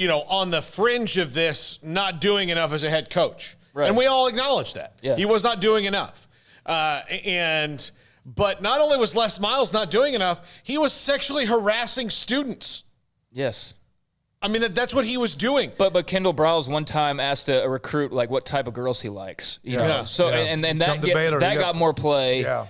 on the fringe of this, not doing enough as a head coach. Right. And we all acknowledge that. Yeah. He was not doing enough. But not only was Les Miles not doing enough, he was sexually harassing students. Yes. I mean, that's what he was doing. But Kendall Browse one time asked a recruit like what type of girls he likes. You know? So and that got more play. Yeah.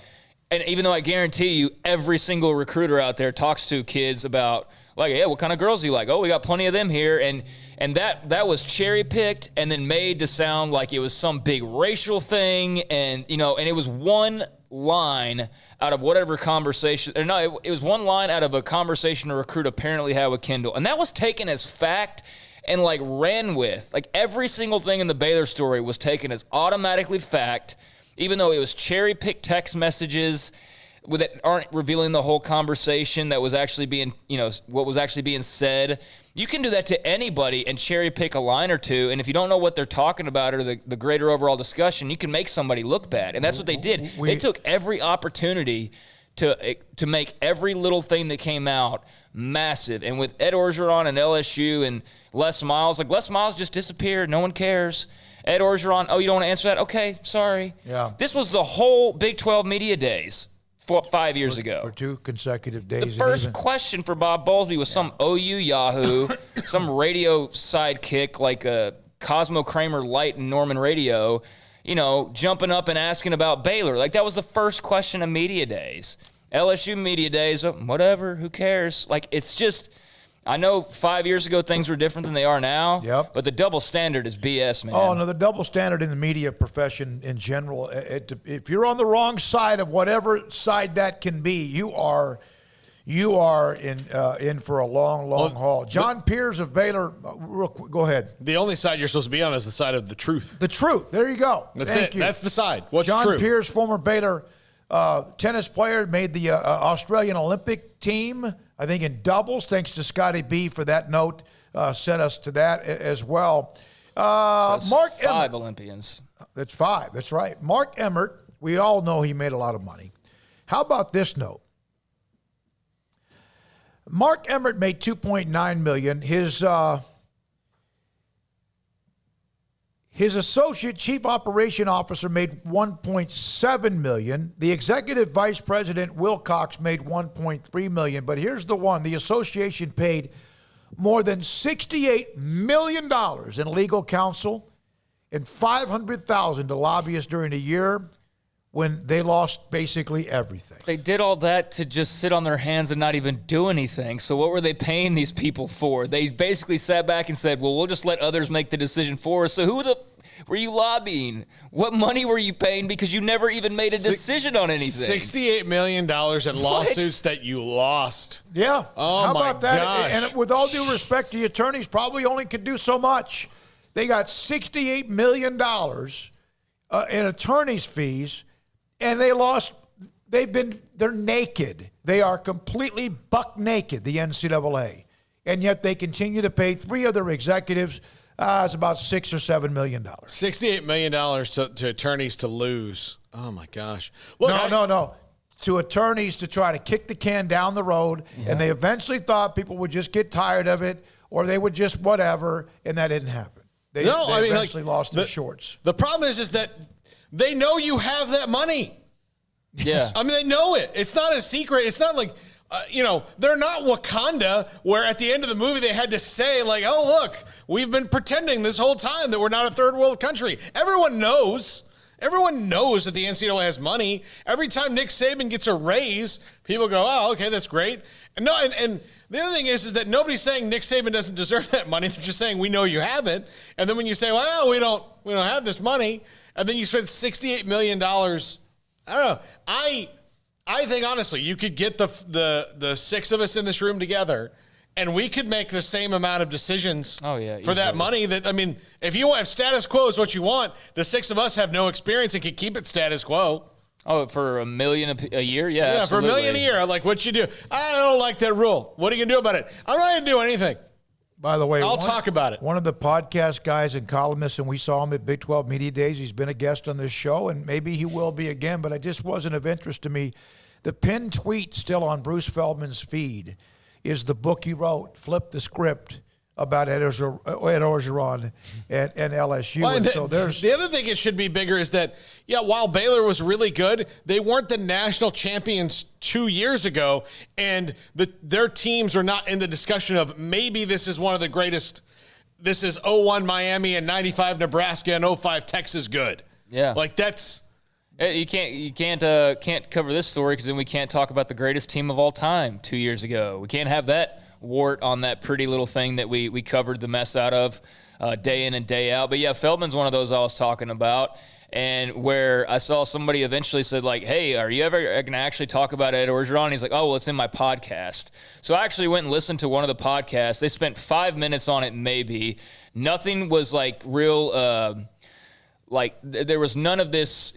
And even though I guarantee you, every single recruiter out there talks to kids about like, yeah, what kind of girls do you like? Oh, we got plenty of them here, and that was cherry picked and then made to sound like it was some big racial thing, and and it was one line out of whatever conversation, or no, it was one line out of a conversation a recruit apparently had with Kendall, and that was taken as fact and like ran with. Like every single thing in the Baylor story was taken as automatically fact, even though it was cherry picked text messages that aren't revealing the whole conversation that was actually being, what was actually being said. You can do that to anybody and cherry pick a line or two, and if you don't know what they're talking about or the greater overall discussion, you can make somebody look bad, and that's what they did. They took every opportunity to make every little thing that came out massive, and with Ed Orgeron and LSU and Les Miles, like Les Miles just disappeared. No one cares. Ed Orgeron, oh, you don't want to answer that? Okay, sorry. Yeah. This was the whole Big 12 media days. 5 years ago. For 2 consecutive days. The first question for Bob Bowlesby was some OU Yahoo, some radio sidekick like Cosmo Kramer Light and Norman Radio, jumping up and asking about Baylor. Like that was the first question of media days. LSU media days, whatever, who cares? Like it's just, I know 5 years ago things were different than they are now. Yep. But the double standard is BS, man. Oh, no, the double standard in the media profession in general, if you're on the wrong side of whatever side that can be, you are in for a long haul. John Pierce of Baylor, real quick, go ahead. The only side you're supposed to be on is the side of the truth. The truth. There you go. Thank you. That's the side. What's John true? Pierce, former Baylor tennis player, made the Australian Olympic team, I think in doubles, thanks to Scotty B for that note, sent us to that as well. Mark 5 Emmert. Olympians. That's 5. That's right. Mark Emmert, we all know he made a lot of money. How about this note? Mark Emmert made $2.9 million. His associate chief operation officer made $1.7 million. The executive vice president, Wilcox, made $1.3 million. But here's the one. The association paid more than $68 million in legal counsel and $500,000 to lobbyists during the year when they lost basically everything. They did all that to just sit on their hands and not even do anything. So what were they paying these people for? They basically sat back and said, well, we'll just let others make the decision for us. So who were you lobbying? What money were you paying? Because you never even made a decision on anything. $68 million in lawsuits that you lost. Yeah. Oh, how my about that? gosh. And with all due respect, the attorneys probably only could do so much. They got $68 million in attorney's fees, and they lost. They're naked. They are completely buck naked, the NCAA. And yet they continue to pay 3 other executives. It's about $6 or $7 million. $68 million to attorneys to lose. Oh, my gosh. Look, No. To attorneys to try to kick the can down the road, and they eventually thought people would just get tired of it, or they would just whatever, and that didn't happen. They eventually lost their shorts. The problem is that they know you have that money. Yeah. I mean, they know it. It's not a secret. It's not like, they're not Wakanda, where at the end of the movie they had to say, like, oh, look, we've been pretending this whole time that we're not a third world country. Everyone knows. Everyone knows that the NCAA has money. Every time Nick Saban gets a raise, people go, oh, okay, that's great. And the other thing is that nobody's saying Nick Saban doesn't deserve that money. They're just saying we know you have it. And then when you say, well, we don't have this money, and then you spend $68 million, I don't know. I think, honestly, you could get the 6 of us in this room together, and we could make the same amount of decisions for that money. If you want status quo is what you want, the 6 of us have no experience and can keep it status quo. Oh, for $1 million a year? Yeah, yeah, absolutely. For $1 million a year. Like, what you do? I don't like that rule. What are you going to do about it? I'm not going to do anything. By the way, I'll talk about it. One of the podcast guys and columnists, and we saw him at Big 12 Media Days. He's been a guest on this show, and maybe he will be again, but it just wasn't of interest to me. The pinned tweet still on Bruce Feldman's feed is the book he wrote, Flip the Script, about Ed Orgeron and LSU. Well, and so there's the other thing it should be bigger is that, while Baylor was really good, they weren't the national champions 2 years ago, and their teams are not in the discussion of maybe this is one of the greatest. This is 01 Miami and 95 Nebraska and 05 Texas good. Yeah. Like that's... You can't cover this story because then we can't talk about the greatest team of all time 2 years ago. We can't have that wart on that pretty little thing that we covered the mess out of day in and day out. But yeah, Feldman's one of those I was talking about, and where I saw somebody eventually said like, "Hey, are you ever going to actually talk about Ed Orgeron?" He's like, "Oh, well, it's in my podcast." So I actually went and listened to one of the podcasts. They spent 5 minutes on it, maybe. Nothing was like real. There was none of this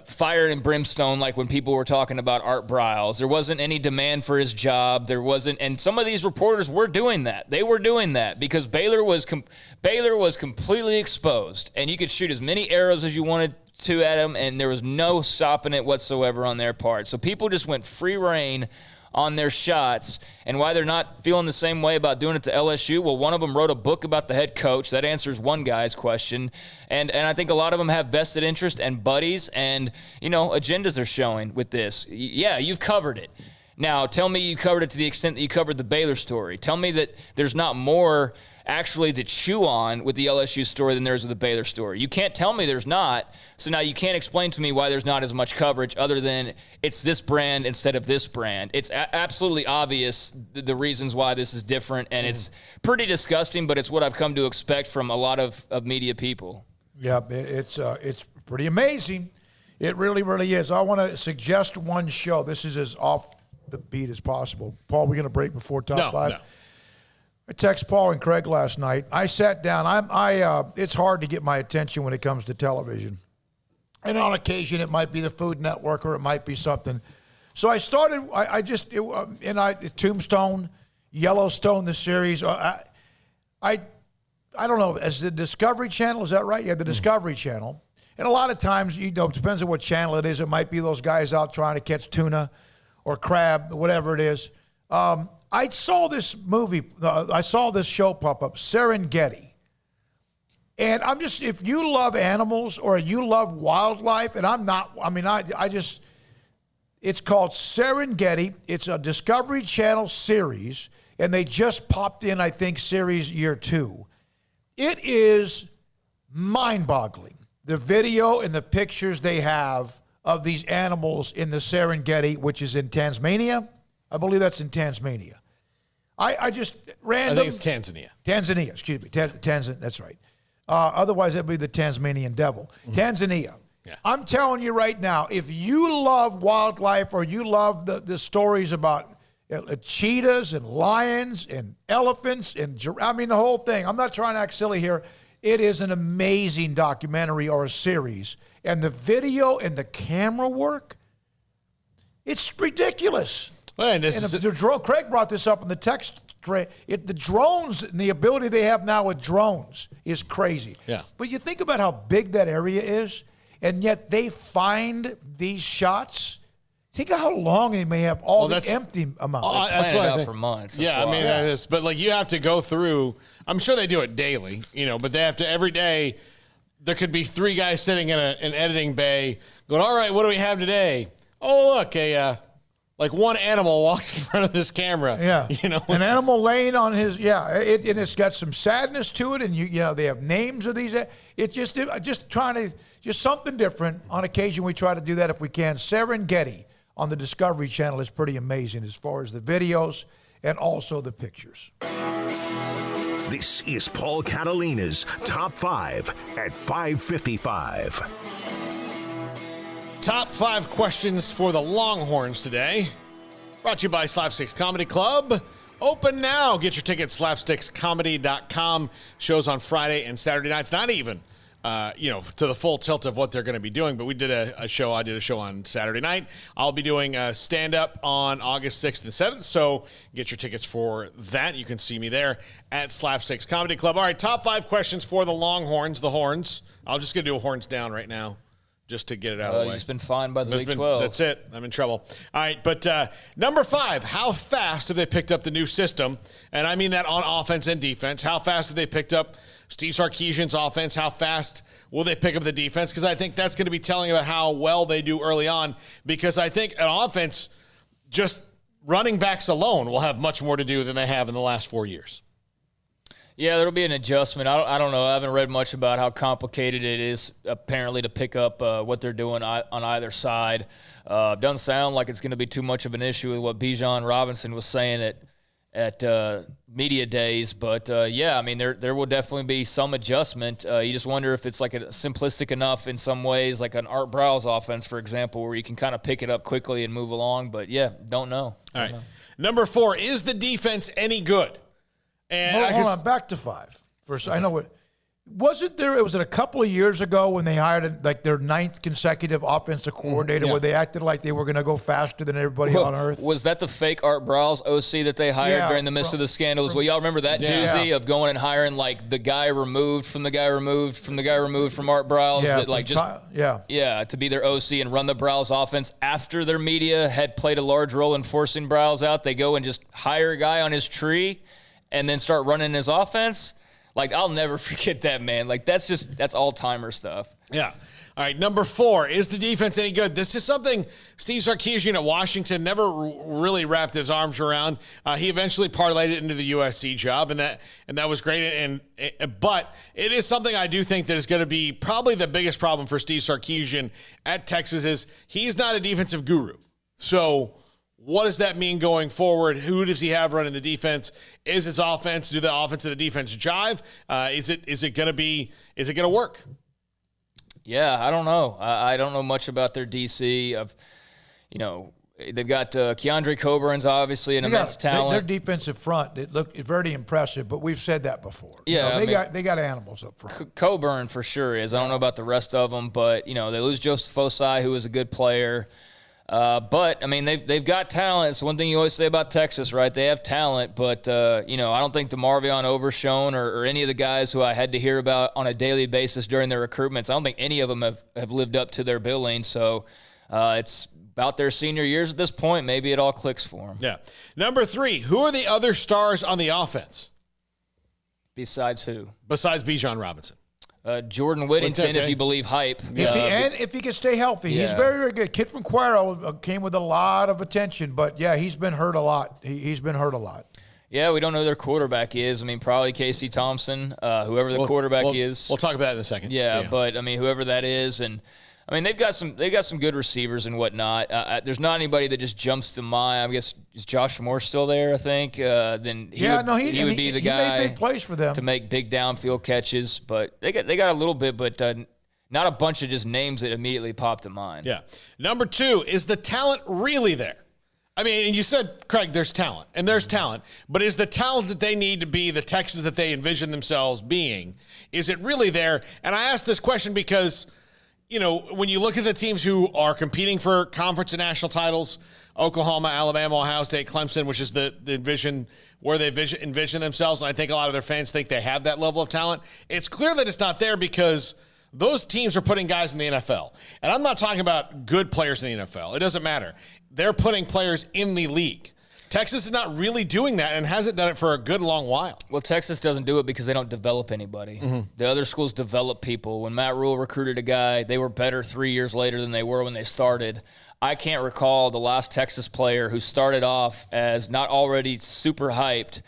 fire and brimstone like when people were talking about Art Briles. There wasn't any demand for his job. There wasn't, and some of these reporters were doing that. They were doing that because Baylor was completely exposed, and you could shoot as many arrows as you wanted to at him, and there was no stopping it whatsoever on their part. So people just went free reign on their shots, and why they're not feeling the same way about doing it to LSU. Well, one of them wrote a book about the head coach. That answers one guy's question. And I think a lot of them have vested interest and buddies and, agendas are showing with this. Yeah, you've covered it. Now, tell me you covered it to the extent that you covered the Baylor story. Tell me that there's not more actually to chew on with the LSU story than there is with the Baylor story. You can't tell me there's not. So now you can't explain to me why there's not as much coverage other than it's this brand instead of this brand. It's absolutely obvious the reasons why this is different, and it's pretty disgusting, but it's what I've come to expect from a lot of media people. Yeah, it's pretty amazing. It really, really is. I want to suggest one show. This is as off the beat as possible. Paul, we're going to break before top five. No. I texted Paul and Craig last night. I sat down. It's hard to get my attention when it comes to television. And on occasion, it might be the Food Network or it might be something. So I started, Tombstone, Yellowstone, the series. I don't know, as the Discovery Channel, is that right? Yeah, the Discovery Channel. And a lot of times, it depends on what channel it is. It might be those guys out trying to catch tuna or crab, whatever it is. I saw this show pop up, Serengeti. And if you love animals or you love wildlife, and it's called Serengeti. It's a Discovery Channel series, and they just popped in, I think, series year 2. It is mind-boggling, the video and the pictures they have of these animals in the Serengeti, which is in Tasmania. I believe that's in Tasmania. I think it's Tanzania. Tanzania, excuse me. Tanzania, that's right. Otherwise, that'd be the Tasmanian devil. Mm-hmm. Tanzania. Yeah. I'm telling you right now, if you love wildlife or you love the stories about cheetahs and lions and elephants and the whole thing. I'm not trying to act silly here. It is an amazing documentary or a series. And the video and the camera work, it's ridiculous. Well, Craig brought this up in the text thread. The drones and the ability they have now with drones is crazy. Yeah. But you think about how big that area is, and yet they find these shots. Think of how long they may have the empty amount. They plan it out for months. That is. But you have to go through. I'm sure they do it daily, but they have to every day. There could be 3 guys sitting in an editing bay going, all right, what do we have today? Oh, look, one animal walks in front of this camera. Yeah. An animal laying on his, and it's got some sadness to it, and they have names of these. It's just something different. On occasion, we try to do that if we can. Serengeti on the Discovery Channel is pretty amazing as far as the videos and also the pictures. This is Paul Catalina's Top 5 at 5:55. Top 5 questions for the Longhorns today. Brought to you by Slapsticks Comedy Club. Open now. Get your tickets, slapstickscomedy.com. Shows on Friday and Saturday nights. Not even, to the full tilt of what they're going to be doing, but we did a show. I did a show on Saturday night. I'll be doing a stand-up on August 6th and 7th, so get your tickets for that. You can see me there at Slapsticks Comedy Club. All right, top 5 questions for the Longhorns, the Horns. I'm just going to do a horns down right now. just to get it out of the way. He's been fined by the Big 12. That's it. I'm in trouble. All right, but number 5, how fast have they picked up the new system? And I mean that on offense and defense. How fast have they picked up Steve Sarkisian's offense? How fast will they pick up the defense? Because I think that's going to be telling about how well they do early on. Because I think an offense, just running backs alone, will have much more to do than they have in the last 4 years. Yeah, there'll be an adjustment. I don't know. I haven't read much about how complicated it is, apparently, to pick up what they're doing on either side. Doesn't sound like it's going to be too much of an issue with what Bijan Robinson was saying at media days. But, yeah, I mean, there will definitely be some adjustment. You just wonder if it's like simplistic enough in some ways, like an Art Brow's offense, for example, where you can kind of pick it up quickly and move along. But, yeah, don't know. All right. Number 4, is the defense any good? And hold on, back to 5. First, I know what. Wasn't there, it was a couple of years ago when they hired their 9th consecutive offensive coordinator where they acted like they were going to go faster than everybody on earth? Was that the fake Art Brow's OC that they hired during the midst of the scandals? Well, y'all remember that doozy of going and hiring like the guy removed from the guy removed from the guy removed from Art Brow's? To be their OC and run the Brow's offense after their media had played a large role in forcing Brow's out. They go and just hire a guy on his tree and then start running his offense. Like, I'll never forget that, man. Like, that's all-timer stuff. Yeah. All right, number 4, is the defense any good? This is something Steve Sarkisian at Washington never really wrapped his arms around. He eventually parlayed it into the USC job, and that was great. But it is something I do think that is going to be probably the biggest problem for Steve Sarkisian at Texas is he's not a defensive guru. So what does that mean going forward? Who does he have running the defense? Is his offense, do the offense and the defense jive? Is it going to work? Yeah, I don't know. I don't know much about their DC. They've got Keandre Coburn's obviously an immense talent. Their defensive front, it looked very impressive, but we've said that before. Yeah, they got animals up front. Coburn for sure is. I don't know about the rest of them, but they lose Joseph Osai, who is a good player. But I mean, they've got talent. It's one thing you always say about Texas, right? They have talent, but I don't think DeMarvion Overshown or any of the guys who I had to hear about on a daily basis during their recruitments, I don't think any of them have lived up to their billing. So it's about their senior years at this point. Maybe it all clicks for them. Yeah. Number 3, who are the other stars on the offense? Besides who? Besides Bijan Robinson. Jordan Whittington, if you believe hype. If he can stay healthy. He's very, very good. Kid from Cuero came with a lot of attention, but, yeah, he's been hurt a lot. He's been hurt a lot. Yeah, we don't know who their quarterback is. I mean, probably Casey Thompson, whoever the quarterback is. We'll talk about it in a second. Yeah, but, I mean, whoever that is. And, I mean, they've got some good receivers and whatnot. There's not anybody that just jumps to mind. I guess, is Josh Moore still there, I think? Then he would be the guy made big plays for them to make big downfield catches. But they got a little bit, but not a bunch of just names that immediately popped to mind. Yeah. Number 2, is the talent really there? I mean, and you said, Craig, there's talent, and there's talent. But is the talent that they need to be the Texans that they envision themselves being, is it really there? And I ask this question because – when you look at the teams who are competing for conference and national titles, Oklahoma, Alabama, Ohio State, Clemson, which is the envision where they envision themselves, and I think a lot of their fans think they have that level of talent, it's clear that it's not there because those teams are putting guys in the NFL. And I'm not talking about good players in the NFL. It doesn't matter. They're putting players in the league. Texas is not really doing that and hasn't done it for a good long while. Well, Texas doesn't do it because they don't develop anybody. Mm-hmm. The other schools develop people. When Matt Rule recruited a guy, they were better 3 years later than they were when they started. I can't recall the last Texas player who started off as not already super hyped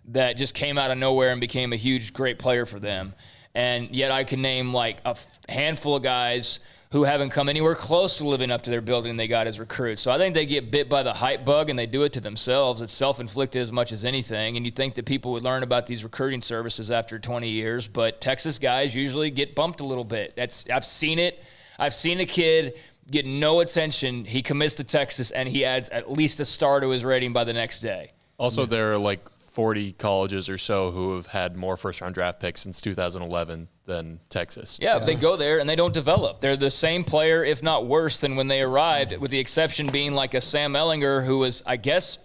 that just came out of nowhere and became a huge, great player for them. And yet I can name like a handful of guys who haven't come anywhere close to living up to their building they got as recruits. So I think they get bit by the hype bug and they do it to themselves. It's self-inflicted as much as anything. And you think that people would learn about these recruiting services after 20 years, but Texas guys usually get bumped a little bit. I've seen it. I've seen a kid get no attention. He commits to Texas and he adds at least a star to his rating by the next day. Also, there are like 40 colleges or so who have had more first-round draft picks since 2011 than Texas. Yeah, they go there and they don't develop. They're the same player, if not worse, than when they arrived, with the exception being like a Sam Ehlinger, who was, I guess,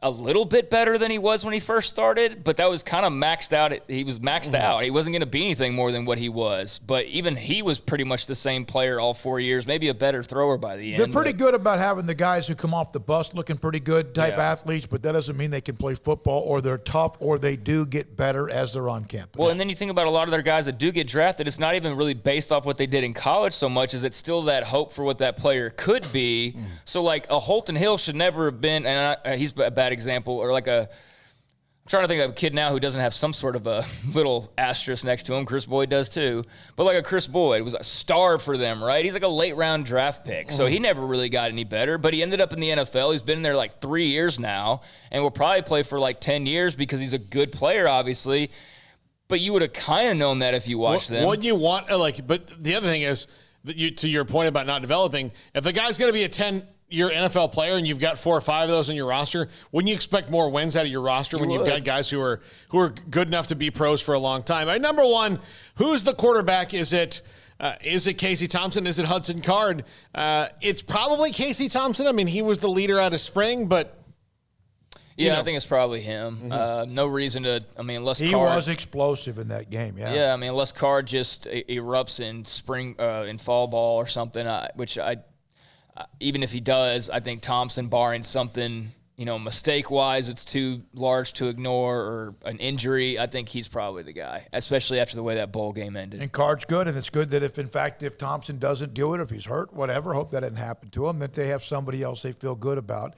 a little bit better than he was when he first started, but that was kind of maxed out. He was maxed out. He wasn't going to be anything more than what he was. But even he was pretty much the same player all 4 years, maybe a better thrower by the end. They're pretty good about having the guys who come off the bus looking pretty good type athletes, but that doesn't mean they can play football or they're tough or they do get better as they're on campus. Well, and then you think about a lot of their guys that do get drafted, it's not even really based off what they did in college so much as it's still that hope for what that player could be. So, like, a Holton Hill should never have been, and he's a bad example, or like I'm trying to think of a kid now who doesn't have some sort of a little asterisk next to him. Chris Boyd does too. But like a Chris Boyd was a star for them, right? He's like a late round draft pick. So he never really got any better, but he ended up in the NFL. He's been there like 3 years now and will probably play for like 10 years because he's a good player, obviously. But you would have kind of known that if you watched them. What you want, but the other thing is, that to your point about not developing, if a guy's going to be a 10-year NFL player and you've got 4 or 5 of those in your roster, wouldn't you expect more wins out of your roster when you've got guys who are good enough to be pros for a long time? Number one, who's the quarterback? Is it Casey Thompson? Is it Hudson Card? It's probably Casey Thompson. I mean, he was the leader out of spring, but I think it's probably him. No reason to. I mean, unless he was explosive in that game. Yeah. I mean, unless Card just erupts in spring, in fall ball or something, even if he does, I think Thompson, barring something, mistake-wise, it's too large to ignore or an injury, I think he's probably the guy, especially after the way that bowl game ended. And Card's good, and it's good that if Thompson doesn't do it, if he's hurt, whatever, hope that didn't happen to him, that they have somebody else they feel good about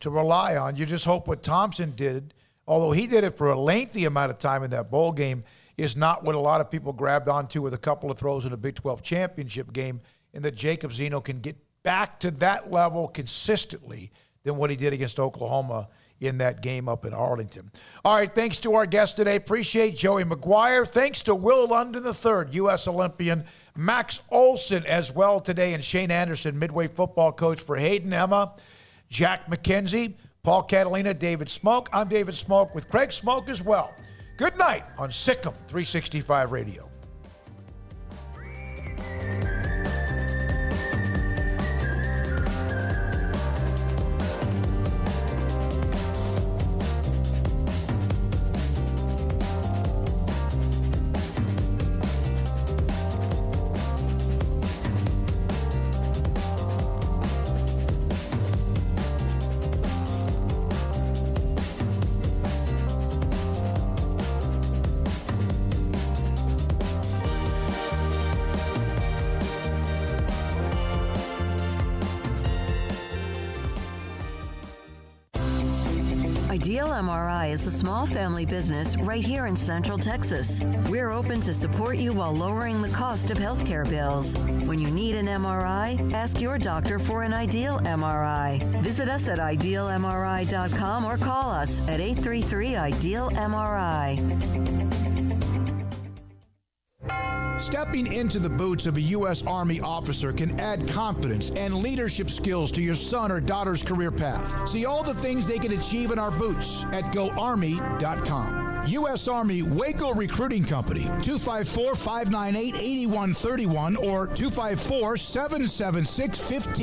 to rely on. You just hope what Thompson did, although he did it for a lengthy amount of time in that bowl game, is not what a lot of people grabbed onto with a couple of throws in a Big 12 championship game, and that Jacob Zeno can get back to that level consistently than what he did against Oklahoma in that game up in Arlington. All right, thanks to our guest today. Appreciate Joey McGuire. Thanks to Will London III, U.S. Olympian, Max Olson as well today, and Shane Anderson, Midway football coach for Hayden Emma, Jack McKenzie, Paul Catalina, David Smoak. I'm David Smoak with Craig Smoak as well. Good night on SicEm365 Radio. Ideal MRI is a small family business right here in Central Texas. We're open to support you while lowering the cost of healthcare bills. When you need an MRI, ask your doctor for an Ideal MRI. Visit us at idealmri.com or call us at 833-IDEAL-MRI. Stepping into the boots of a U.S. Army officer can add confidence and leadership skills to your son or daughter's career path. See all the things they can achieve in our boots at GoArmy.com. U.S. Army Waco Recruiting Company, 254-598-8131 or 254-776-15.